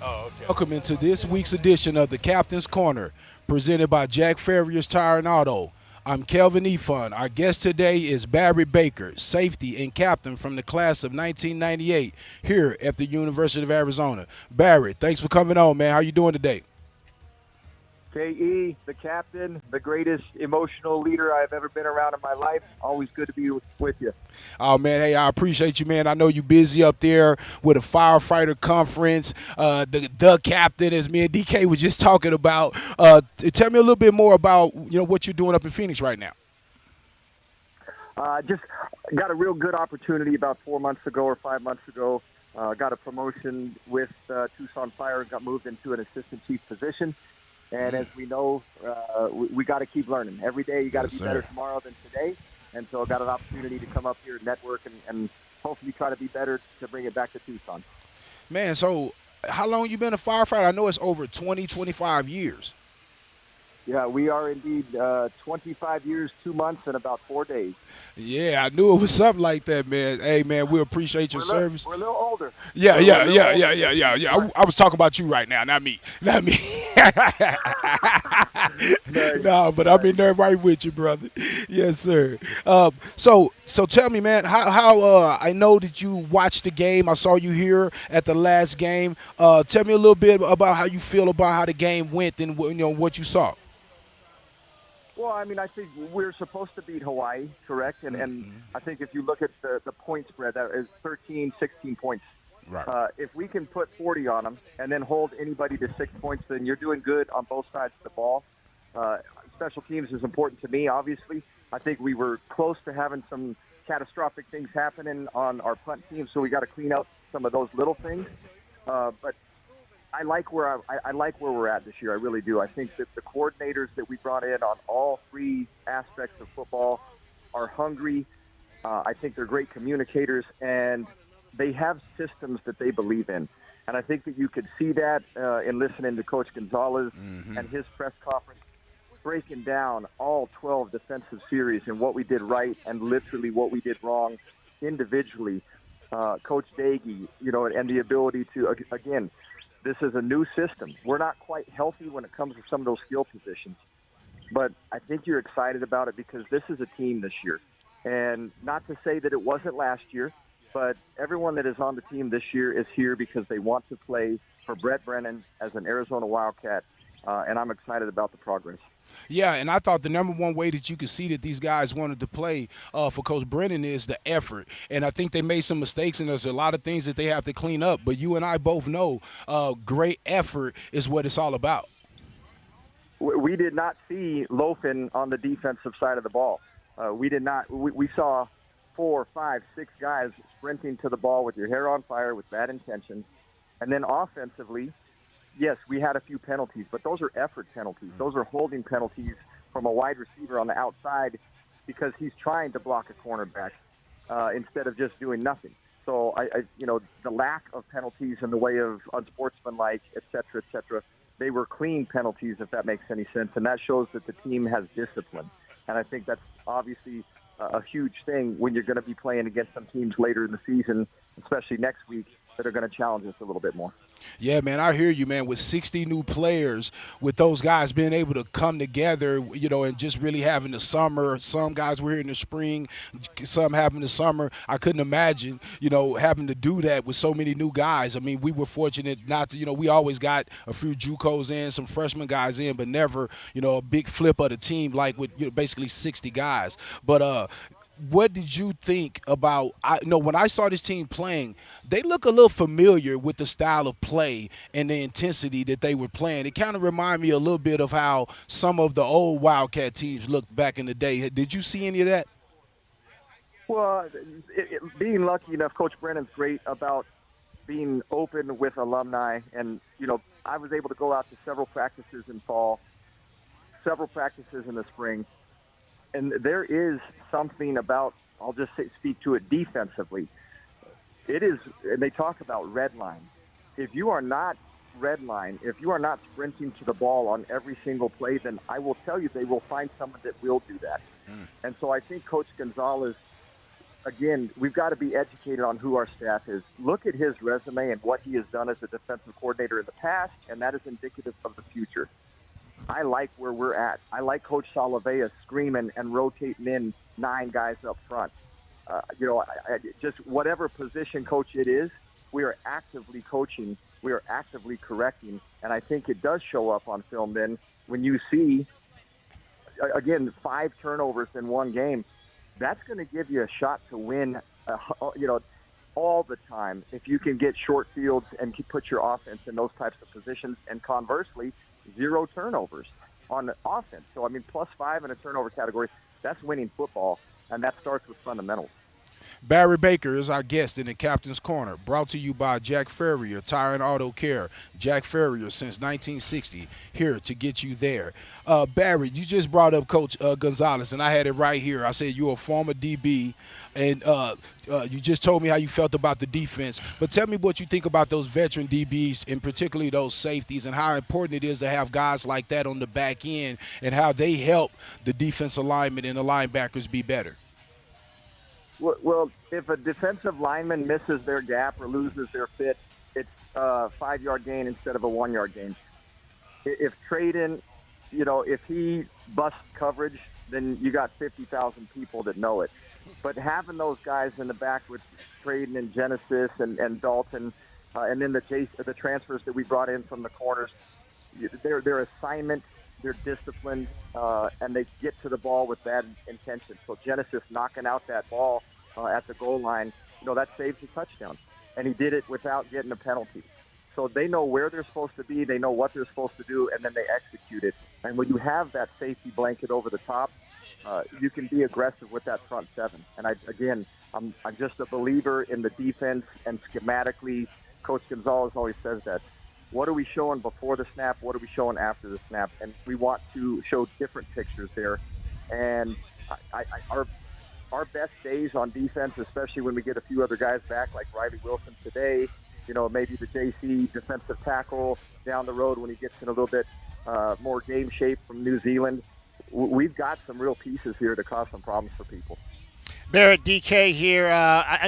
Oh, okay. Welcome into this week's edition of the Captain's Corner, presented by Jack Furrier's Tire and Auto. I'm Kelvin Eafon. Our guest today is Barrett Baker, safety and captain from the class of 1998 here at the University of Arizona. Barrett, thanks for coming on, man. How you doing today? KE, the captain, the greatest emotional leader I've ever been around in my life. Always good to be with you. Oh, man, hey, I appreciate you, man. I know you're busy up there with a firefighter conference. The captain, as me and DK was just talking about. Tell me a little bit more about, what you're doing up in Phoenix right now. Just got a real good opportunity about 4 months ago or 5 months ago. Got a promotion with Tucson Fire, got moved into an assistant chief position. And as we know, we got to keep learning. Every day you got to be better tomorrow than today. And so I got an opportunity to come up here and network and hopefully try to be better to bring it back to Tucson. Man, so how long you been a firefighter? I know it's over 20, 25 years. Yeah, we are indeed 25 years, 2 months, and about 4 days. Yeah, I knew it was something like that, man. Hey, man, we appreciate your service. We're a little older. Yeah. I was talking about you right now, not me. No, but I'm in there right with you, brother. Yes, sir. So tell me, man, how I know that you watched the game. I saw you here at the last game. Tell me a little bit about how you feel about how the game went and what you saw. Well, I mean, I think we're supposed to beat Hawaii, correct? And I think if you look at the point spread, that is 13, 16 points. Right. If we can put 40 on them and then hold anybody to 6 points, then you're doing good on both sides of the ball. Special teams is important to me, obviously. I think we were close to having some catastrophic things happening on our punt team, so we got to clean up some of those little things. But I like where we're at this year. I really do. I think that the coordinators that we brought in on all three aspects of football are hungry. I think they're great communicators, and they have systems that they believe in. And I think that you could see that in listening to Coach Gonzalez and his press conference, breaking down all 12 defensive series and what we did right and literally what we did wrong individually. Coach Daggy, and the ability to, again, this is a new system. We're not quite healthy when it comes to some of those skill positions. But I think you're excited about it because this is a team this year. And not to say that it wasn't last year, but everyone that is on the team this year is here because they want to play for Brett Brennan as an Arizona Wildcat. And I'm excited about the progress. Yeah, and I thought the number one way that you could see that these guys wanted to play for Coach Brennan is the effort. And I think they made some mistakes, and there's a lot of things that they have to clean up. But you and I both know great effort is what it's all about. We did not see loafing on the defensive side of the ball. We did not. We saw 4, 5, 6 guys sprinting to the ball with your hair on fire with bad intentions. And then offensively, yes, we had a few penalties, but those are effort penalties. Those are holding penalties from a wide receiver on the outside because he's trying to block a cornerback instead of just doing nothing. So, the lack of penalties in the way of unsportsmanlike, et cetera, they were clean penalties, if that makes any sense, and that shows that the team has discipline. And I think that's obviously a huge thing when you're going to be playing against some teams later in the season, especially next week, that are going to challenge us a little bit more. Yeah, man, I hear you, man. With 60 new players, with those guys being able to come together, and just really having the summer. Some guys were here in the spring, some having the summer. I couldn't imagine, having to do that with so many new guys. I mean, we were fortunate not to, we always got a few JUCOs in, some freshman guys in, but never, a big flip of the team like with basically 60 guys. But what did you think about, when I saw this team playing, they look a little familiar with the style of play and the intensity that they were playing. It kind of reminded me a little bit of how some of the old Wildcat teams looked back in the day. Did you see any of that? Well, being lucky enough, Coach Brennan's great about being open with alumni. And, I was able to go out to several practices in fall, several practices in the spring. And there is something about, I'll just speak to it defensively. It is, and they talk about red line. If you are not red line, if you are not sprinting to the ball on every single play, then I will tell you they will find someone that will do that. And so I think Coach Gonzalez, again, we've got to be educated on who our staff is. Look at his resume and what he has done as a defensive coordinator in the past, and that is indicative of the future. I like where we're at. I like Coach Salavea screaming and rotating in 9 guys up front. Just whatever position coach it is, we are actively coaching. We are actively correcting. And I think it does show up on film then when you see, again, 5 turnovers in one game. That's going to give you a shot to win, all the time if you can get short fields and put your offense in those types of positions. And conversely, 0 turnovers on offense. So, +5 in a turnover category, that's winning football, and that starts with fundamentals. Barrett Baker is our guest in the Captain's Corner, brought to you by Jack Farrier Tire and Auto Care. Jack Farrier since 1960, here to get you there. Barrett, you just brought up Coach Gonzalez, and I had it right here. I said you're a former DB, and you just told me how you felt about the defense. But tell me what you think about those veteran DBs, and particularly those safeties, and how important it is to have guys like that on the back end and how they help the defensive linemen and the linebackers be better. Well, if a defensive lineman misses their gap or loses their fit, it's a 5-yard gain instead of a 1-yard gain. If Traden, if he busts coverage, then you got 50,000 people that know it. But having those guys in the back with Traden and Genesis and Dalton, and then the transfers that we brought in from the corners, their assignment, they're disciplined, and they get to the ball with bad intention. So Genesis knocking out that ball at the goal line, that saves a touchdown. And he did it without getting a penalty. So they know where they're supposed to be, they know what they're supposed to do, and then they execute it. And when you have that safety blanket over the top, you can be aggressive with that front 7. And I'm just a believer in the defense, and schematically, Coach Gonzalez always says that. What are we showing before the snap? What are we showing after the snap? And we want to show different pictures there. And our best days on defense, especially when we get a few other guys back like Riley Wilson today, maybe the JC defensive tackle down the road when he gets in a little bit more game shape from New Zealand. We've got some real pieces here to cause some problems for people. Barrett, DK here. I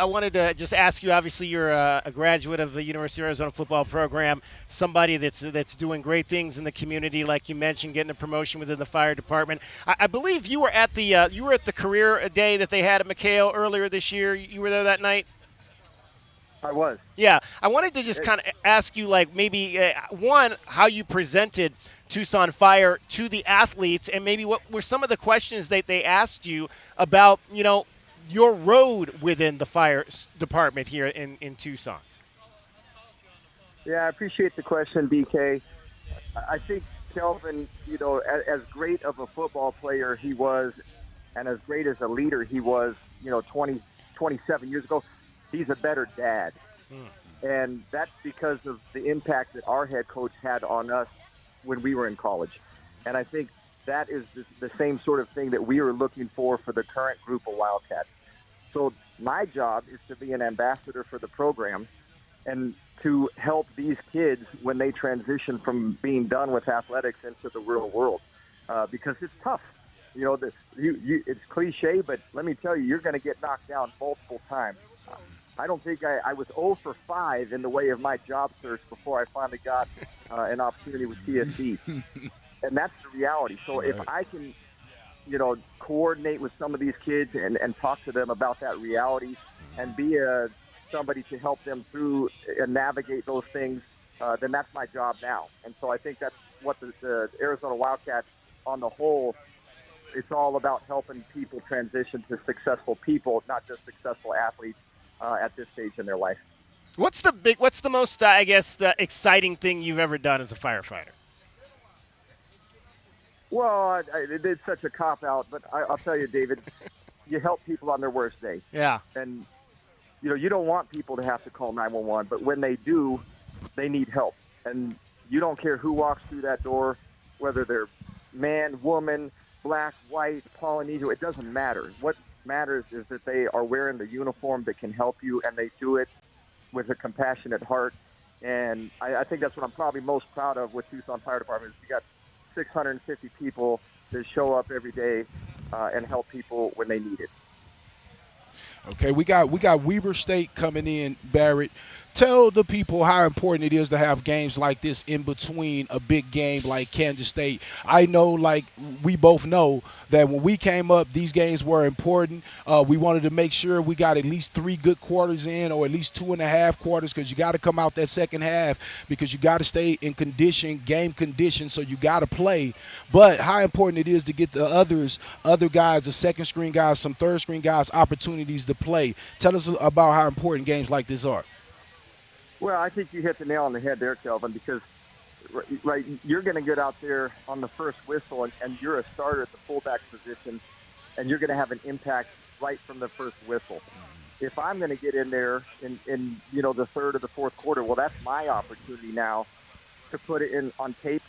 wanted to just ask you, obviously you're a graduate of the University of Arizona football program, somebody that's doing great things in the community, like you mentioned, getting a promotion within the fire department. I believe you were at the career day that they had at McHale earlier this year. You were there that night? I was. Yeah. I wanted to just kind of ask you, one, how you presented Tucson Fire to the athletes, and maybe what were some of the questions that they asked you about, your road within the fire department here in Tucson. Yeah, I appreciate the question, BK. I think Kelvin, as great of a football player he was, and as great as a leader he was, 27 years ago, he's a better dad. And that's because of the impact that our head coach had on us when we were in college. And I think that is the same sort of thing that we were looking for the current group of Wildcats. So my job is to be an ambassador for the program and to help these kids when they transition from being done with athletics into the real world, because it's tough. It's cliche, but let me tell you, you're going to get knocked down multiple times. I don't think I was 0 for 5 in the way of my job search before I finally got an opportunity with TSC. And that's the reality. So if I can, coordinate with some of these kids and talk to them about that reality and be somebody to help them through and navigate those things, then that's my job now. And so I think that's what the Arizona Wildcats on the whole, it's all about helping people transition to successful people, not just successful athletes. At this stage in their life. What's the most, exciting thing you've ever done as a firefighter? Well, it's such a cop-out, but I'll tell you, David, you help people on their worst day. Yeah. And, you don't want people to have to call 911, but when they do, they need help. And you don't care who walks through that door, whether they're man, woman, black, white, Polynesian, it doesn't matter. What matters is that they are wearing the uniform that can help you, and they do it with a compassionate heart. And I think that's what I'm probably most proud of with Tucson Fire Department. Is we got 650 people that show up every day and help people when they need it. Okay, we got Weber State coming in, Barrett. Tell the people how important it is to have games like this in between a big game like Kansas State. I know, like we both know, that when we came up, these games were important. We wanted to make sure we got at least 3 good quarters in, or at least 2.5 quarters, because you got to come out that second half, because you got to stay in condition, game condition, so you got to play. But how important it is to get the other guys, the second screen guys, some third screen guys, opportunities to play. Tell us about how important games like this are. Well, I think you hit the nail on the head there, Kelvin, because right, you're going to get out there on the first whistle, and you're a starter at the fullback position, and you're going to have an impact right from the first whistle. If I'm going to get in there in the third or the fourth quarter, well, that's my opportunity now to put it in on tape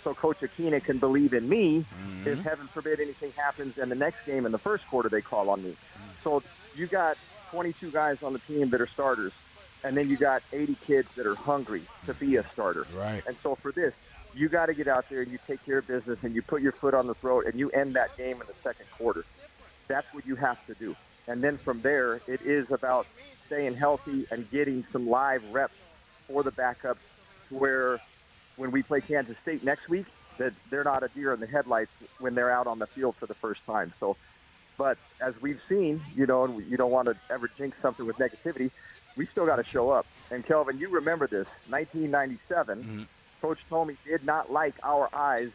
so Coach Akina can believe in me if, heaven forbid, anything happens in the next game in the first quarter they call on me. So you got 22 guys on the team that are starters. And then you got 80 kids that are hungry to be a starter. Right. And so for this, you got to get out there and you take care of business and you put your foot on the throat and you end that game in the second quarter. That's what you have to do. And then from there, it is about staying healthy and getting some live reps for the backups, where when we play Kansas State next week, that they're not a deer in the headlights when they're out on the field for the first time. So, but as we've seen, and you don't want to ever jinx something with negativity, we still got to show up. And, Kelvin, you remember this. 1997, Coach Tomey did not like our eyes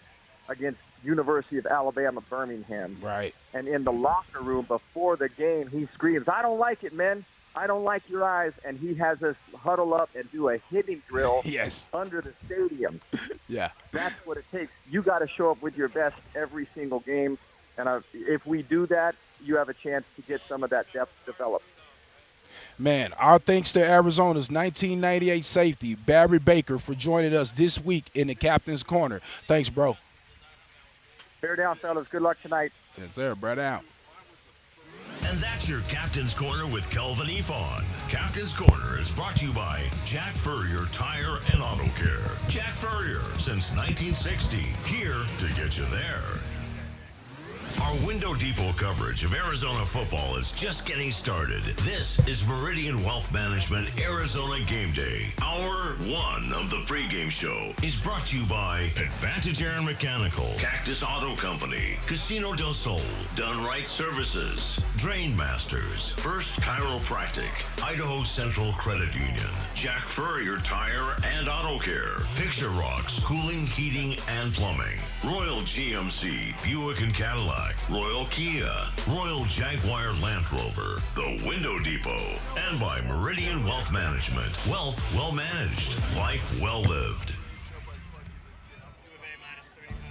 against University of Alabama, Birmingham. Right. And in the locker room before the game, he screams, "I don't like it, man. I don't like your eyes." And he has us huddle up and do a hitting drill under the stadium. Yeah. That's what it takes. You got to show up with your best every single game. And if we do that, you have a chance to get some of that depth developed. Man, our thanks to Arizona's 1998 safety, Barrett Baker, for joining us this week in the Captain's Corner. Thanks, bro. Bear down, fellas. Good luck tonight. Yes, sir. Bear down. And that's your Captain's Corner with Kelvin Eafon. Captain's Corner is brought to you by Jack Furrier Tire and Auto Care. Jack Furrier, since 1960, here to get you there. Our Window Depot coverage of Arizona football is just getting started. This is Meridian Wealth Management Arizona Game Day. Hour 1 of the pregame show is brought to you by Advantage Air and Mechanical, Cactus Auto Company, Casino del Sol, Done Right Services, Drain Masters, First Chiropractic, Idaho Central Credit Union, Jack Furrier Tire and Auto Care, Picture Rocks Cooling, Heating, and Plumbing, Royal GMC, Buick and Cadillac, Royal Kia, Royal Jaguar Land Rover, The Window Depot, and by Meridian Wealth Management. Wealth well managed, life well lived.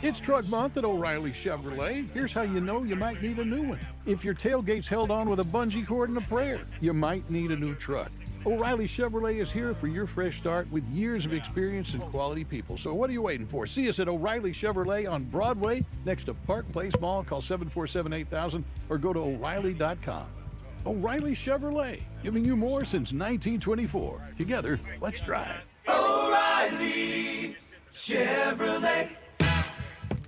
It's Truck Month at O'Reilly Chevrolet. Here's how you know you might need a new one. If your tailgate's held on with a bungee cord and a prayer, you might need a new truck. O'Reilly Chevrolet is here for your fresh start with years of experience and quality people. So what are you waiting for? See us at O'Reilly Chevrolet on Broadway next to Park Place Mall. Call 747-8000 or go to O'Reilly.com. O'Reilly Chevrolet, giving you more since 1924. Together, let's drive. O'Reilly Chevrolet.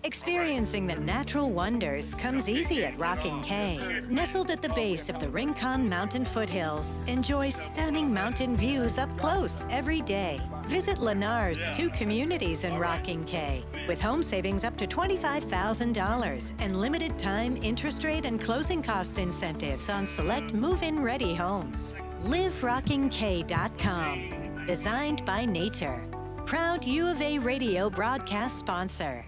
Experiencing the natural wonders comes easy at Rocking K. Nestled at the base of the Rincon Mountain foothills, enjoy stunning mountain views up close every day. Visit Lennar's 2 communities in Rocking K, with home savings up to $25,000 and limited time interest rate and closing cost incentives on select move-in ready homes. LiveRockingK.com. Designed by nature. Proud U of A radio broadcast sponsor.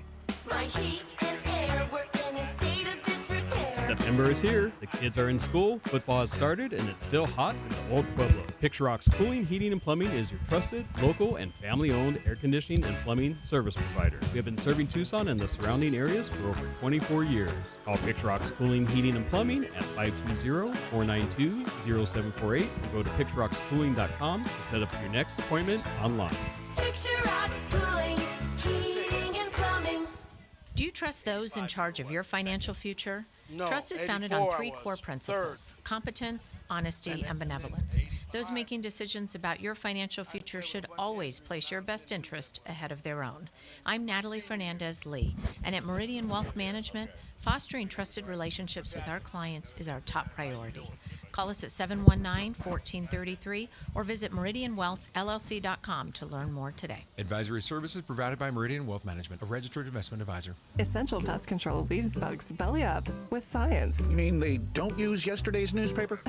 My heat and air work in a state of disrepair. September is here, the kids are in school, football has started, and it's still hot in the old Pueblo. Picture Rock's Cooling, Heating, and Plumbing is your trusted, local, and family-owned air conditioning and plumbing service provider. We have been serving Tucson and the surrounding areas for over 24 years. Call Picture Rock's Cooling, Heating, and Plumbing at 520-492-0748 and go to picturerockscooling.com to set up your next appointment online. Picture Rock's Cooling, Heating, and Plumbing. Do you trust those in charge of your financial future? No, Trust is founded on 3 core principles: competence, honesty, and benevolence. Those making decisions about your financial future should always place your best interest ahead of their own. I'm Natalie Fernandez-Lee, and at Meridian Wealth Management, fostering trusted relationships with our clients is our top priority. Call us at 719-1433 or visit meridianwealthllc.com to learn more today. Advisory services provided by Meridian Wealth Management, a registered investment advisor. Essential Pest Control leaves bugs belly up with science. You mean they don't use yesterday's newspaper?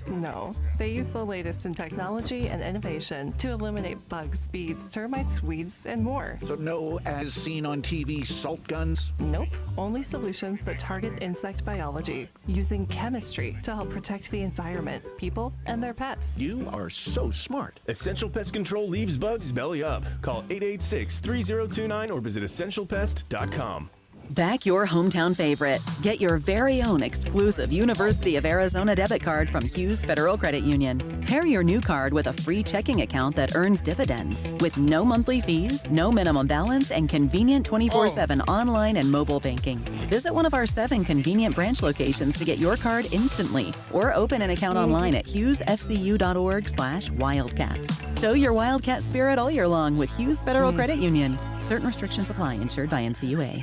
No, they use the latest in technology and innovation to eliminate bugs, bees, termites, weeds, and more. So no, as seen on TV, salt guns? Nope, only solutions that target insect biology, using chemistry to help protect the environment, people, and their pets. You are so smart. Essential Pest Control leaves bugs belly up. Call 886-3029 or visit essentialpest.com. Back your hometown favorite. Get your very own exclusive University of Arizona debit card from Hughes Federal Credit Union. Pair your new card with a free checking account that earns dividends with no monthly fees, no minimum balance, and convenient 24/7 online and mobile banking. Visit one of our 7 convenient branch locations to get your card instantly or open an account online at hughesfcu.org/wildcats. Show your Wildcat spirit all year long with Hughes Federal Credit Union. Certain restrictions apply. Insured by NCUA.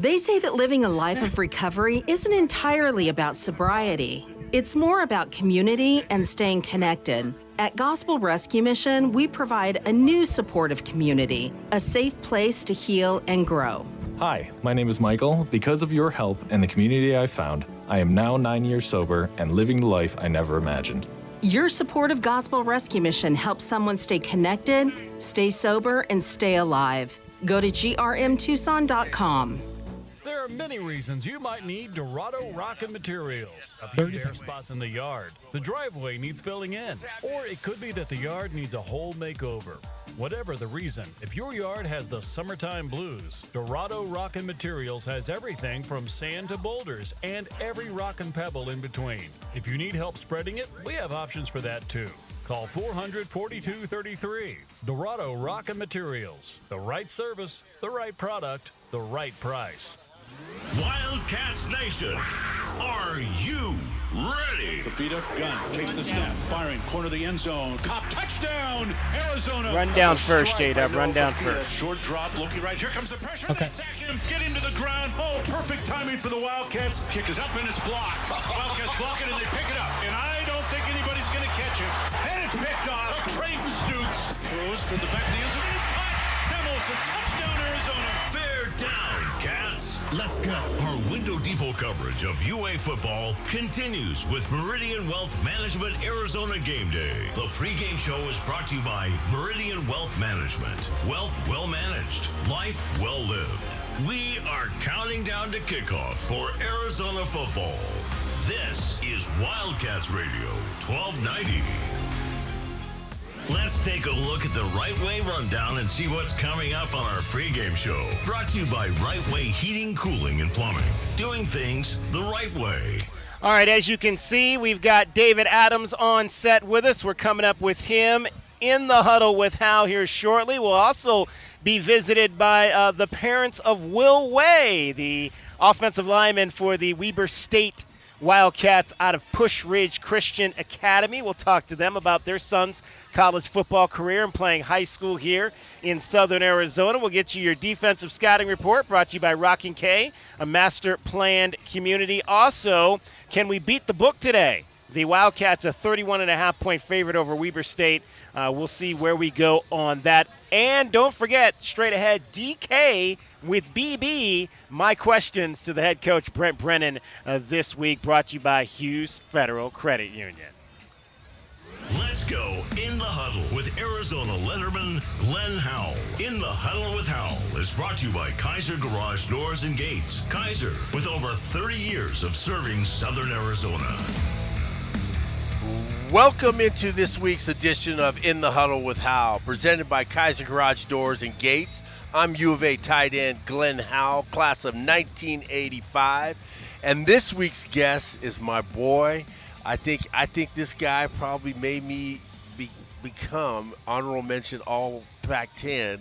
They say that living a life of recovery isn't entirely about sobriety. It's more about community and staying connected. At Gospel Rescue Mission, we provide a new supportive community, a safe place to heal and grow. Hi, my name is Michael. Because of your help and the community I found, I am now 9 years sober and living the life I never imagined. Your support of Gospel Rescue Mission helps someone stay connected, stay sober, and stay alive. Go to grmtucson.com. There are many reasons you might need Dorado Rock Materials. A few bare spots in the yard. The driveway needs filling in. Or it could be that the yard needs a whole makeover. Whatever the reason, if your yard has the summertime blues, Dorado Rock Materials has everything from sand to boulders and every rock and pebble in between. If you need help spreading it, we have options for that too. Call 400-4233. Dorado Rock and Materials. The right service, the right product, the right price. Wildcats Nation, are you ready? The feet up, gun, takes the snap, firing, corner of the end zone, cop, touchdown, Arizona. Run down first, J-Dub, run down first. Short drop, looking right, here comes the pressure, Okay. they sack him, get into the ground, oh, perfect timing for the Wildcats. Kick is up and it's blocked. Wildcats block it and they pick it up, and I don't think anybody's going to catch it. And it's picked off, Trayton Stukes throws to the back of the end zone, it's caught. Samuelson, touchdown, Arizona. Bear down, Cats. Let's go. Our Window Depot coverage of UA football continues with Meridian Wealth Management Arizona Game Day. The pregame show is brought to you by Meridian Wealth Management. Wealth well managed, life well lived. We are counting down to kickoff for Arizona football. This is Wildcats Radio 1290. Let's take a look at the Right Way Rundown and see what's coming up on our pregame show. Brought to you by Right Way Heating, Cooling, and Plumbing. Doing things the right way. All right, as you can see, we've got David Adams on set with us. We're coming up with him in the huddle with Hal here shortly. We'll also be visited by the parents of Will Way, the offensive lineman for the Weber State Wildcats out of Pusch Ridge Christian Academy. We'll talk to them about their son's college football career and playing high school here in southern Arizona. We'll get you your defensive scouting report brought to you by Rockin' K, a master planned community. Also, can we beat the book today? The Wildcats a 31.5-point favorite over Weber State. We'll see where we go on that. And don't forget, straight ahead, DK with BB, my questions to the head coach, Brent Brennan, this week, brought to you by Hughes Federal Credit Union. Let's go in the huddle with Arizona letterman Glenn Howell. In the Huddle with Howell is brought to you by Kaiser Garage Doors and Gates. Kaiser, with over 30 years of serving southern Arizona. Welcome into this week's edition of In the Huddle with Howell, presented by Kaiser Garage Doors and Gates. I'm U of A tight end Glenn Howell, class of 1985. And this week's guest is my boy. I think this guy probably made me become honorable mention all Pac-10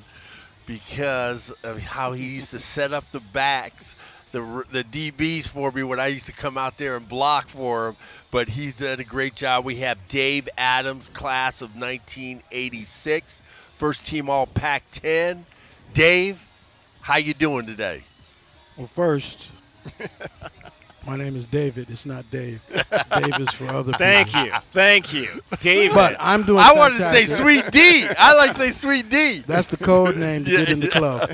because of how he used to set up the backs, the DBs for me when I used to come out there and block for him. But he's done a great job. We have Dave Adams, class of 1986, first team all Pac-10. Dave, how you doing today? Well, first, My name is David. It's not Dave. Dave is for other people. Thank you, David. But I'm doing. I wanted to say fantastic. Sweet D. I like to say Sweet D. That's the code name to get in the club.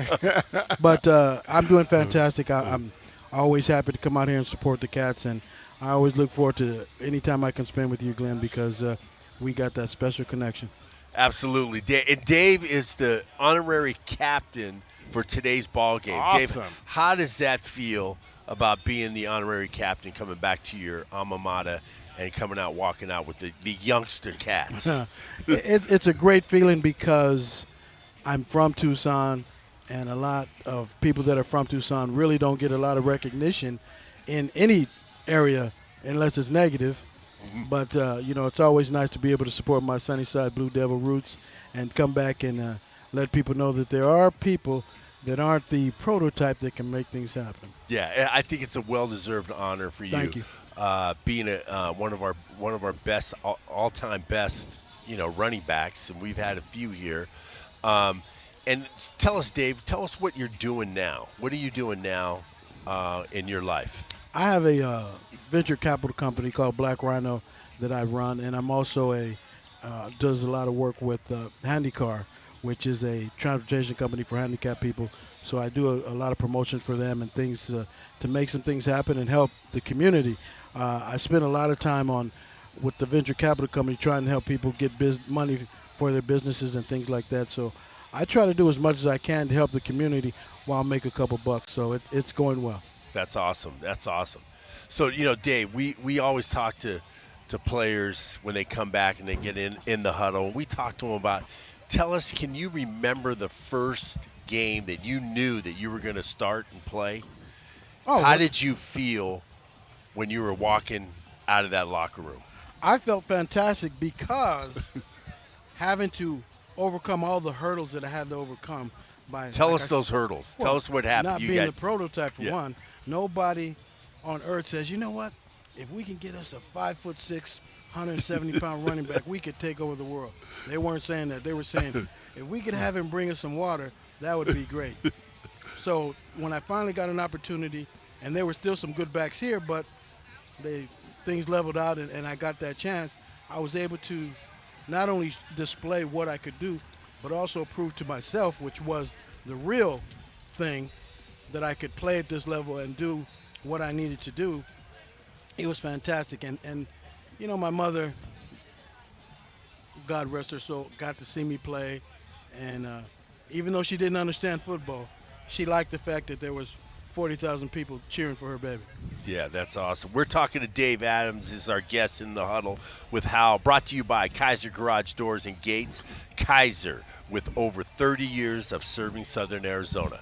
But I'm doing fantastic. I'm always happy to come out here and support the Cats, and I always look forward to any time I can spend with you, Glenn, because we got that special connection. Absolutely. And Dave is the honorary captain for today's ball game. Awesome. Dave, how does that feel about being the honorary captain, coming back to your alma mater and walking out with the youngster Cats? It's a great feeling because I'm from Tucson, and a lot of people that are from Tucson really don't get a lot of recognition in any area unless it's negative. But, it's always nice to be able to support my Sunnyside Blue Devil roots and come back and let people know that there are people that aren't the prototype that can make things happen. Yeah, I think it's a well-deserved honor for you. Thank you. Being one of our best, all-time best, running backs, and we've had a few here. And tell us, Dave, what you're doing now. What are you doing now in your life? I have a venture capital company called Black Rhino that I run, and I'm also does a lot of work with Handicar, which is a transportation company for handicapped people. So I do a lot of promotion for them and things to make some things happen and help the community. I spend a lot of time with the venture capital company trying to help people get money for their businesses and things like that. So I try to do as much as I can to help the community while I make a couple bucks. So it's going well. That's awesome. So, Dave, we always talk to players when they come back and they get in the huddle. And we talk to them about, tell us, can you remember the first game that you knew that you were going to start and play? How did you feel when you were walking out of that locker room? I felt fantastic because having to overcome all the hurdles that I had to overcome. Tell us those hurdles. Tell us what happened. Not being the prototype for one. Nobody on earth says, you know what? If we can get us a 5'6", 170-pound running back, we could take over the world. They weren't saying that. They were saying, if we could have him bring us some water, that would be great. So when I finally got an opportunity, and there were still some good backs here, but things leveled out and I got that chance, I was able to not only display what I could do, but also prove to myself, which was the real thing, that I could play at this level and do what I needed to do. It was fantastic. And my mother, God rest her soul, got to see me play. And even though she didn't understand football, she liked the fact that there was 40,000 people cheering for her baby. Yeah, that's awesome. We're talking to Dave Adams, is our guest in the huddle with Howell, brought to you by Kaiser Garage Doors and Gates. Kaiser, with over 30 years of serving Southern Arizona.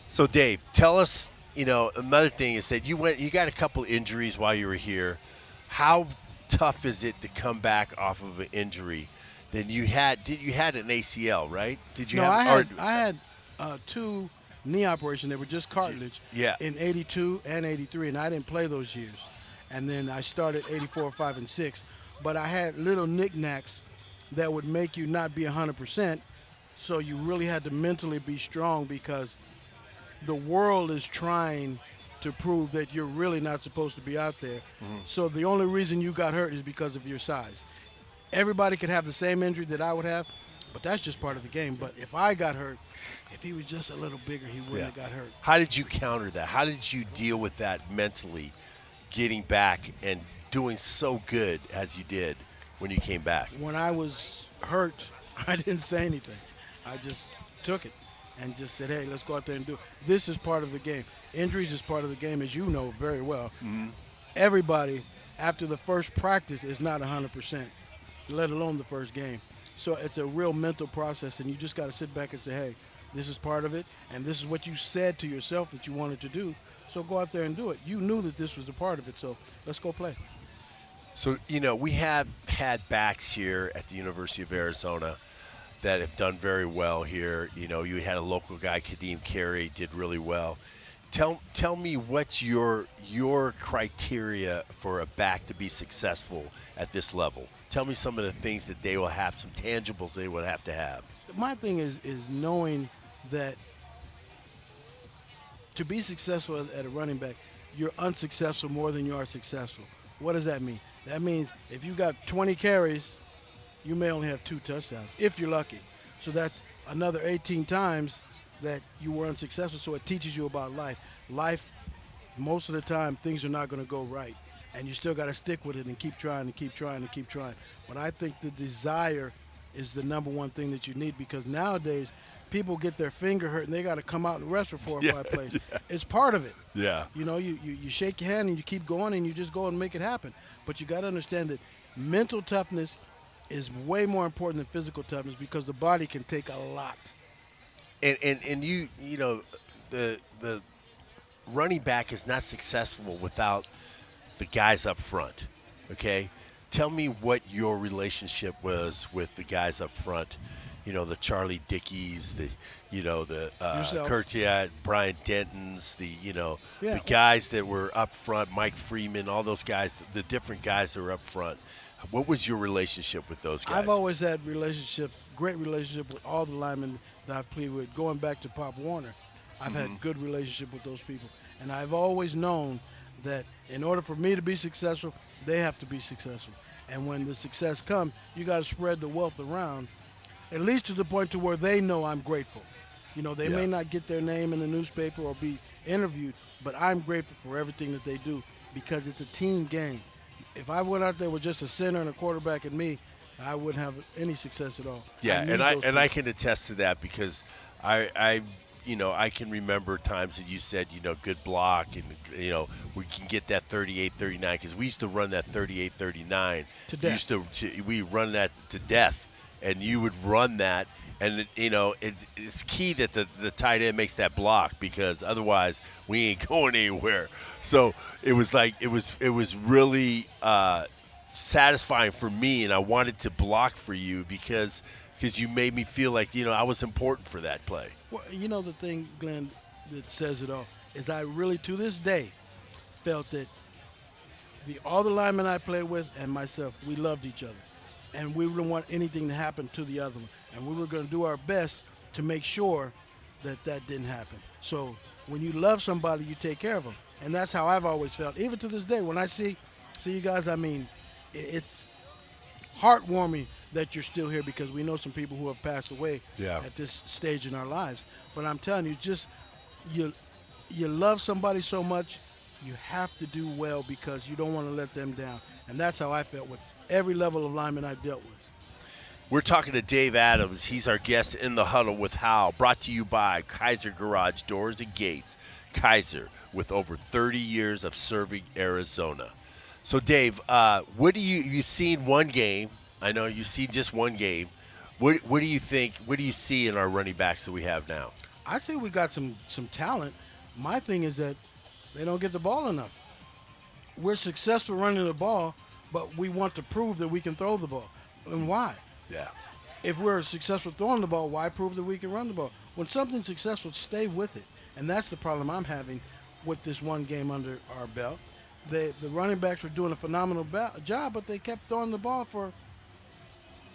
So, Dave, tell us, another thing is that you got a couple injuries while you were here. How tough is it to come back off of an injury? Then you had an ACL, right? I had 2 knee operations. They were just cartilage. Yeah. In 82 and 83, and I didn't play those years. And then I started 84, 5, and 6. But I had little knickknacks that would make you not be 100%. So you really had to mentally be strong because the world is trying to prove that you're really not supposed to be out there. Mm-hmm. So the only reason you got hurt is because of your size. Everybody could have the same injury that I would have, but that's just part of the game. But if I got hurt, if he was just a little bigger, he wouldn't have got hurt. How did you counter that? How did you deal with that mentally, getting back and doing so good as you did when you came back? When I was hurt, I didn't say anything. I just took it and just said, hey, let's go out there and do it. This is part of the game. Injuries is part of the game, as you know very well. Mm-hmm. Everybody, after the first practice, is not 100%, let alone the first game. So it's a real mental process, and you just got to sit back and say, hey, this is part of it, and this is what you said to yourself that you wanted to do, so go out there and do it. You knew that this was a part of it, so let's go play. So, we have had backs here at the University of Arizona that have done very well here. You had a local guy, Kadeem Carey, did really well. Tell me what's your criteria for a back to be successful at this level. Tell me some of the things that they will have, some tangibles they would have to have. My thing is knowing that to be successful at a running back, you're unsuccessful more than you are successful. What does that mean? That means if you got 20 carries, you may only have 2 touchdowns, if you're lucky. So that's another 18 times that you were unsuccessful. So it teaches you about life. Life, most of the time, things are not going to go right. And you still got to stick with it and keep trying and keep trying and keep trying. But I think the desire is the number one thing that you need, because nowadays people get their finger hurt and they got to come out and rest for 4 or 5 plays. It's part of it. Yeah. You know, you shake your hand and you keep going and you just go and make it happen. But you got to understand that mental toughness is way more important than physical toughness, because the body can take a lot. And you know, the running back is not successful without the guys up front. Okay? Tell me what your relationship was with the guys up front. You know, the Charlie Dickies, the Kurt, Brian Denton's, the guys that were up front, Mike Freeman, all those guys, the different guys that were up front. What was your relationship with those guys? I've always had great relationship with all the linemen that I've played with. Going back to Pop Warner, I've had good relationship with those people. And I've always known that in order for me to be successful, they have to be successful. And when the success comes, you got to spread the wealth around, at least to the point to where they know I'm grateful. You know, they may not get their name in the newspaper or be interviewed, but I'm grateful for everything that they do, because it's a team game. If I went out there with just a center and a quarterback and me, I wouldn't have any success at all. Yeah, I can attest to that, because I can remember times that you said, good block, and, we can get that 38-39, because we used to run that 38-39. To death. We run that to death, and you would run that, and, it's key that the tight end makes that block, because otherwise we ain't going anywhere. So it was really satisfying for me, and I wanted to block for you because you made me feel like, I was important for that play. Well, the thing, Glenn, that says it all is I really, to this day, felt that all the linemen I played with and myself, we loved each other. And we didn't want anything to happen to the other one. And we were going to do our best to make sure that didn't happen. So when you love somebody, you take care of them. And that's how I've always felt. Even to this day, when I see you guys, I mean, it's heartwarming that you're still here, because we know some people who have passed away at this stage in our lives. But I'm telling you, just you love somebody so much, you have to do well, because you don't want to let them down. And that's how I felt with every level of lineman I've dealt with. We're talking to Dave Adams. He's our guest in the Huddle with Howell, brought to you by Kaiser Garage Doors and Gates. Kaiser, with over 30 years of serving Arizona. So, Dave, what do you've seen one game? I know you've seen just one game. What do you think? What do you see in our running backs that we have now? I see we got some talent. My thing is that they don't get the ball enough. We're successful running the ball, but we want to prove that we can throw the ball. And why? Yeah. If we're successful throwing the ball, why prove that we can run the ball? When something's successful, stay with it. And that's the problem I'm having with this one game under our belt. The running backs were doing a phenomenal job, but they kept throwing the ball for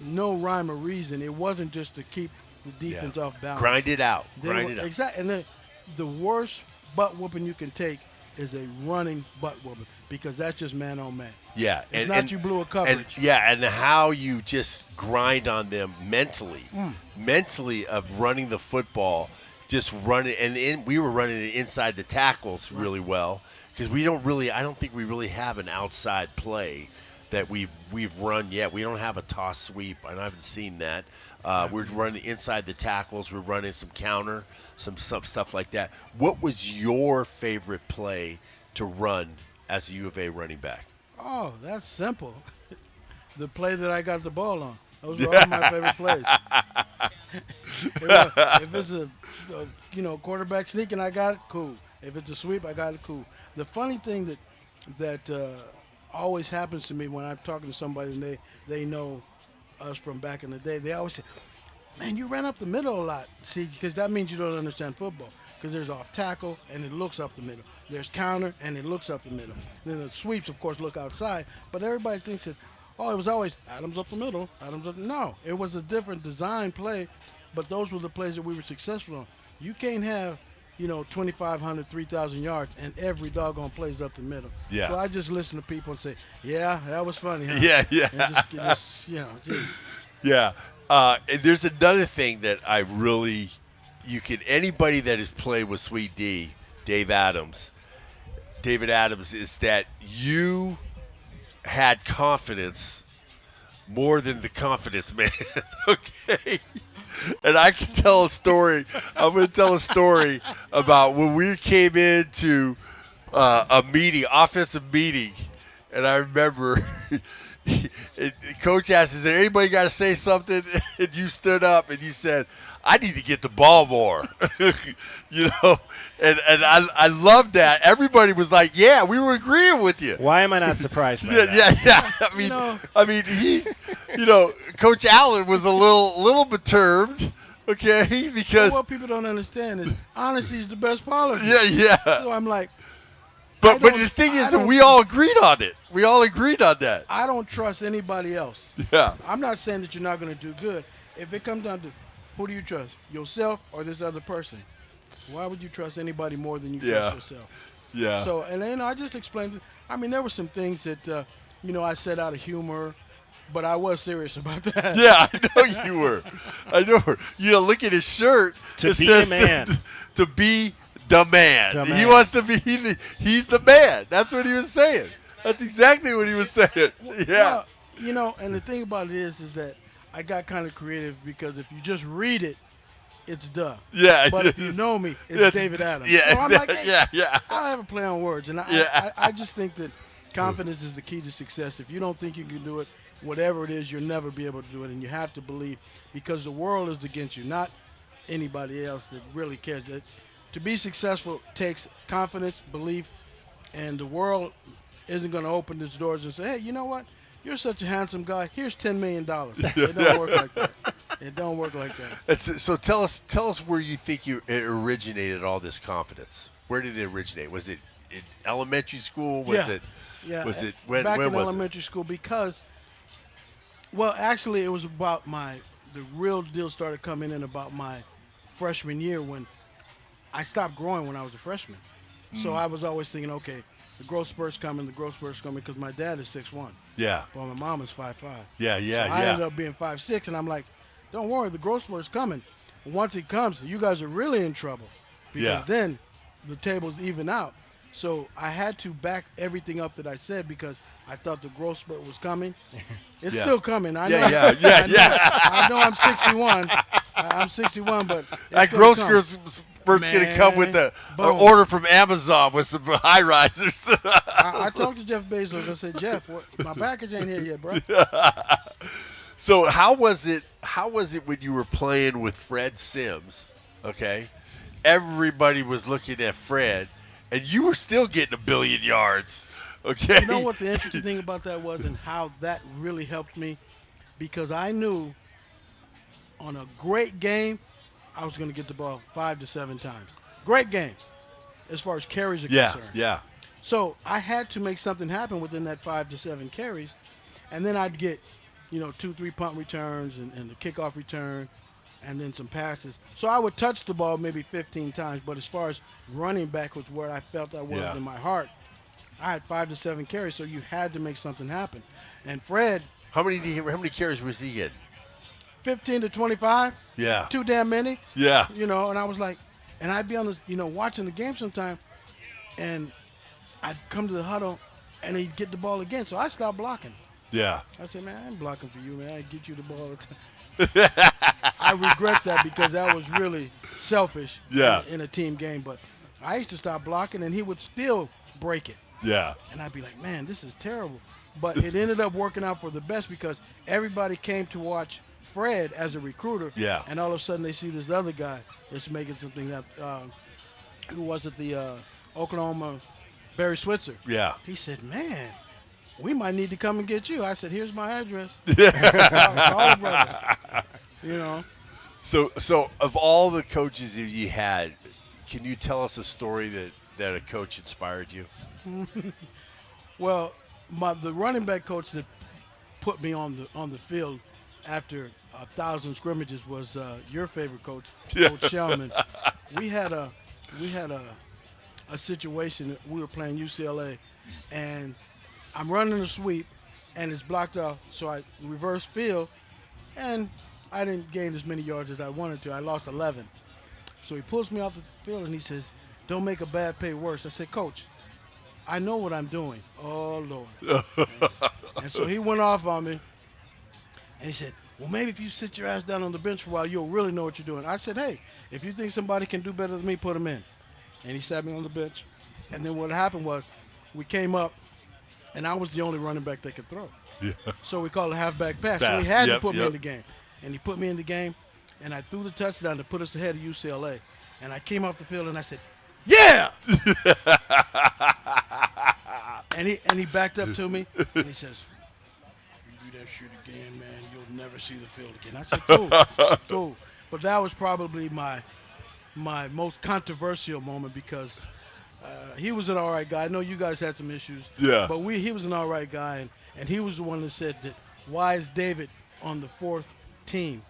no rhyme or reason. It wasn't just to keep the defense off balance. Grind it out. Exactly. And the worst butt whooping you can take is a running butt whooping, because that's just man on man. Yeah. It's not you blew a coverage. And how you just grind on them mentally of running the football, just running. And we were running it inside the tackles really well, because I don't think we really have an outside play that we've run yet. We don't have a toss sweep. I haven't seen that. We're running inside the tackles. We're running some counter, some stuff like that. What was your favorite play to run as a U of A running back? Oh, that's simple. The play that I got the ball on. Those were all my favorite plays. If it's a quarterback sneaking, I got it, cool. If it's a sweep, I got it, cool. The funny thing that always happens to me when I'm talking to somebody and they know us from back in the day, they always say, man, you ran up the middle a lot. See, because that means you don't understand football. Because there's off tackle, and it looks up the middle. There's counter, and it looks up the middle. Then the sweeps, of course, look outside. But everybody thinks that, it was always Adams up the middle, Adams up. No, it was a different design play, but those were the plays that we were successful on. You can't have 2,500, 3,000 yards, and every doggone plays up the middle. Yeah. So I just listen to people and say, yeah, that was funny, huh? Yeah, yeah. And just geez. Yeah. And there's another thing that I really – anybody that has played with Sweet D, David Adams, is that you had confidence more than the confidence man, okay? And I can tell a story. I'm going to tell a story about when we came into a meeting, offensive meeting, and I remember Coach asked, is there anybody got to say something? And you stood up and you said, I need to get the ball more, and I love that. Everybody was like, "Yeah, we were agreeing with you." Why am I not surprised by that? Yeah. I mean, he, Coach Allen was a little perturbed, okay, because what people don't understand is honesty is the best policy. Yeah. So I'm like, but the thing is, we all agreed on it. We all agreed on that. I don't trust anybody else. Yeah. I'm not saying that you're not going to do good. If it comes down to who do you trust, yourself or this other person? Why would you trust anybody more than you trust yourself? Yeah. So, and then I just explained. I mean, there were some things that, I said out of humor, but I was serious about that. Yeah, I know you were. Look at his shirt. To be the man. To be the man. The man. He wants to be. He's the man. That's what he was saying. That's exactly what he was saying. Yeah. Well, and the thing about it is that I got kind of creative because if you just read it, it's duh. Yeah. But if you know me, it's David Adams. Yeah. So I'm like, hey, yeah. I'll have a play on words. And I just think that confidence is the key to success. If you don't think you can do it, whatever it is, you'll never be able to do it. And you have to believe because the world is against you, not anybody else that really cares. To be successful takes confidence, belief, and the world isn't going to open its doors and say, hey, you know what? You're such a handsome guy. Here's $10 million. It don't work like that. It don't work like that. So tell us where you think it originated all this confidence. Where did it originate? Was it in elementary school? Was it? Was it when? Back when in was elementary school because, well, actually, it was about the real deal started coming in about my freshman year when I stopped growing when I was a freshman. So I was always thinking, okay, the growth spurt's coming because my dad is 6'1". Yeah. Well, my mom is 5'5". Yeah. So I ended up being 5'6", and I'm like, don't worry, the growth spurt's coming. Once it comes, you guys are really in trouble because then the tables even out. So I had to back everything up that I said because I thought the growth spurt was coming. It's still coming. I know. I know I'm 61. I'm 61, but that growth spurt's going to come with an order from Amazon with some high risers. I talked to Jeff Bezos. I said, Jeff, my package ain't here yet, bro. So how was it when you were playing with Fred Sims? Okay, everybody was looking at Fred, and you were still getting 1 billion yards. Okay. You know what the interesting thing about that was, and how that really helped me, because I knew on a great game, I was going to get the ball 5 to 7 times. Great game, as far as carries are concerned. Yeah. So I had to make something happen within that 5 to 7 carries, and then I'd get, 2-3 punt returns and the kickoff return, and then some passes. So I would touch the ball maybe 15 times, but as far as running back was where I felt I was in my heart, I had 5 to 7 carries, so you had to make something happen. And Fred, how many carries was he getting? 15 to 25. Yeah. Too damn many. Yeah. And I was like, and I'd be on the, watching the game sometime, and I'd come to the huddle, and he'd get the ball again. So I stopped blocking. Yeah. I said, man, I ain't blocking for you, man. I get you the ball all the time. I regret that because that was really selfish in a team game. But I used to stop blocking, and he would still break it. Yeah. And I'd be like, man, this is terrible. But it ended up working out for the best because everybody came to watch Fred as a recruiter. Yeah. And all of a sudden they see this other guy that's making something up. Who was it? The Oklahoma, Barry Switzer. Yeah. He said, man, we might need to come and get you. I said, here's my address. Call the brother. So of all the coaches that you had, can you tell us a story that a coach inspired you? Well, the running back coach that put me on the field after 1,000 scrimmages was your favorite coach, Coach Shellman. We had we had a situation. We were playing UCLA, and I'm running a sweep, and it's blocked off. So I reverse field, and I didn't gain as many yards as I wanted to. I lost 11. So he pulls me off the field, and he says, "Don't make a bad play worse." I said, "Coach, I know what I'm doing." Oh, Lord. And so he went off on me, and he said, "Well, maybe if you sit your ass down on the bench for a while, you'll really know what you're doing." I said, "Hey, if you think somebody can do better than me, put them in." And he sat me on the bench. And then what happened was we came up, and I was the only running back they could throw. Yeah. So we called a halfback pass. So he had to put me in the game. And he put me in the game, and I threw the touchdown to put us ahead of UCLA. And I came off the field, and I said, "Yeah!" and he backed up to me, and he says, "You do that shit again, man, you'll never see the field again." I said, "Cool, cool." But that was probably my most controversial moment because he was an all right guy. I know you guys had some issues. Yeah. But he was an all right guy, and he was the one that said that, "Why is David on the 4th team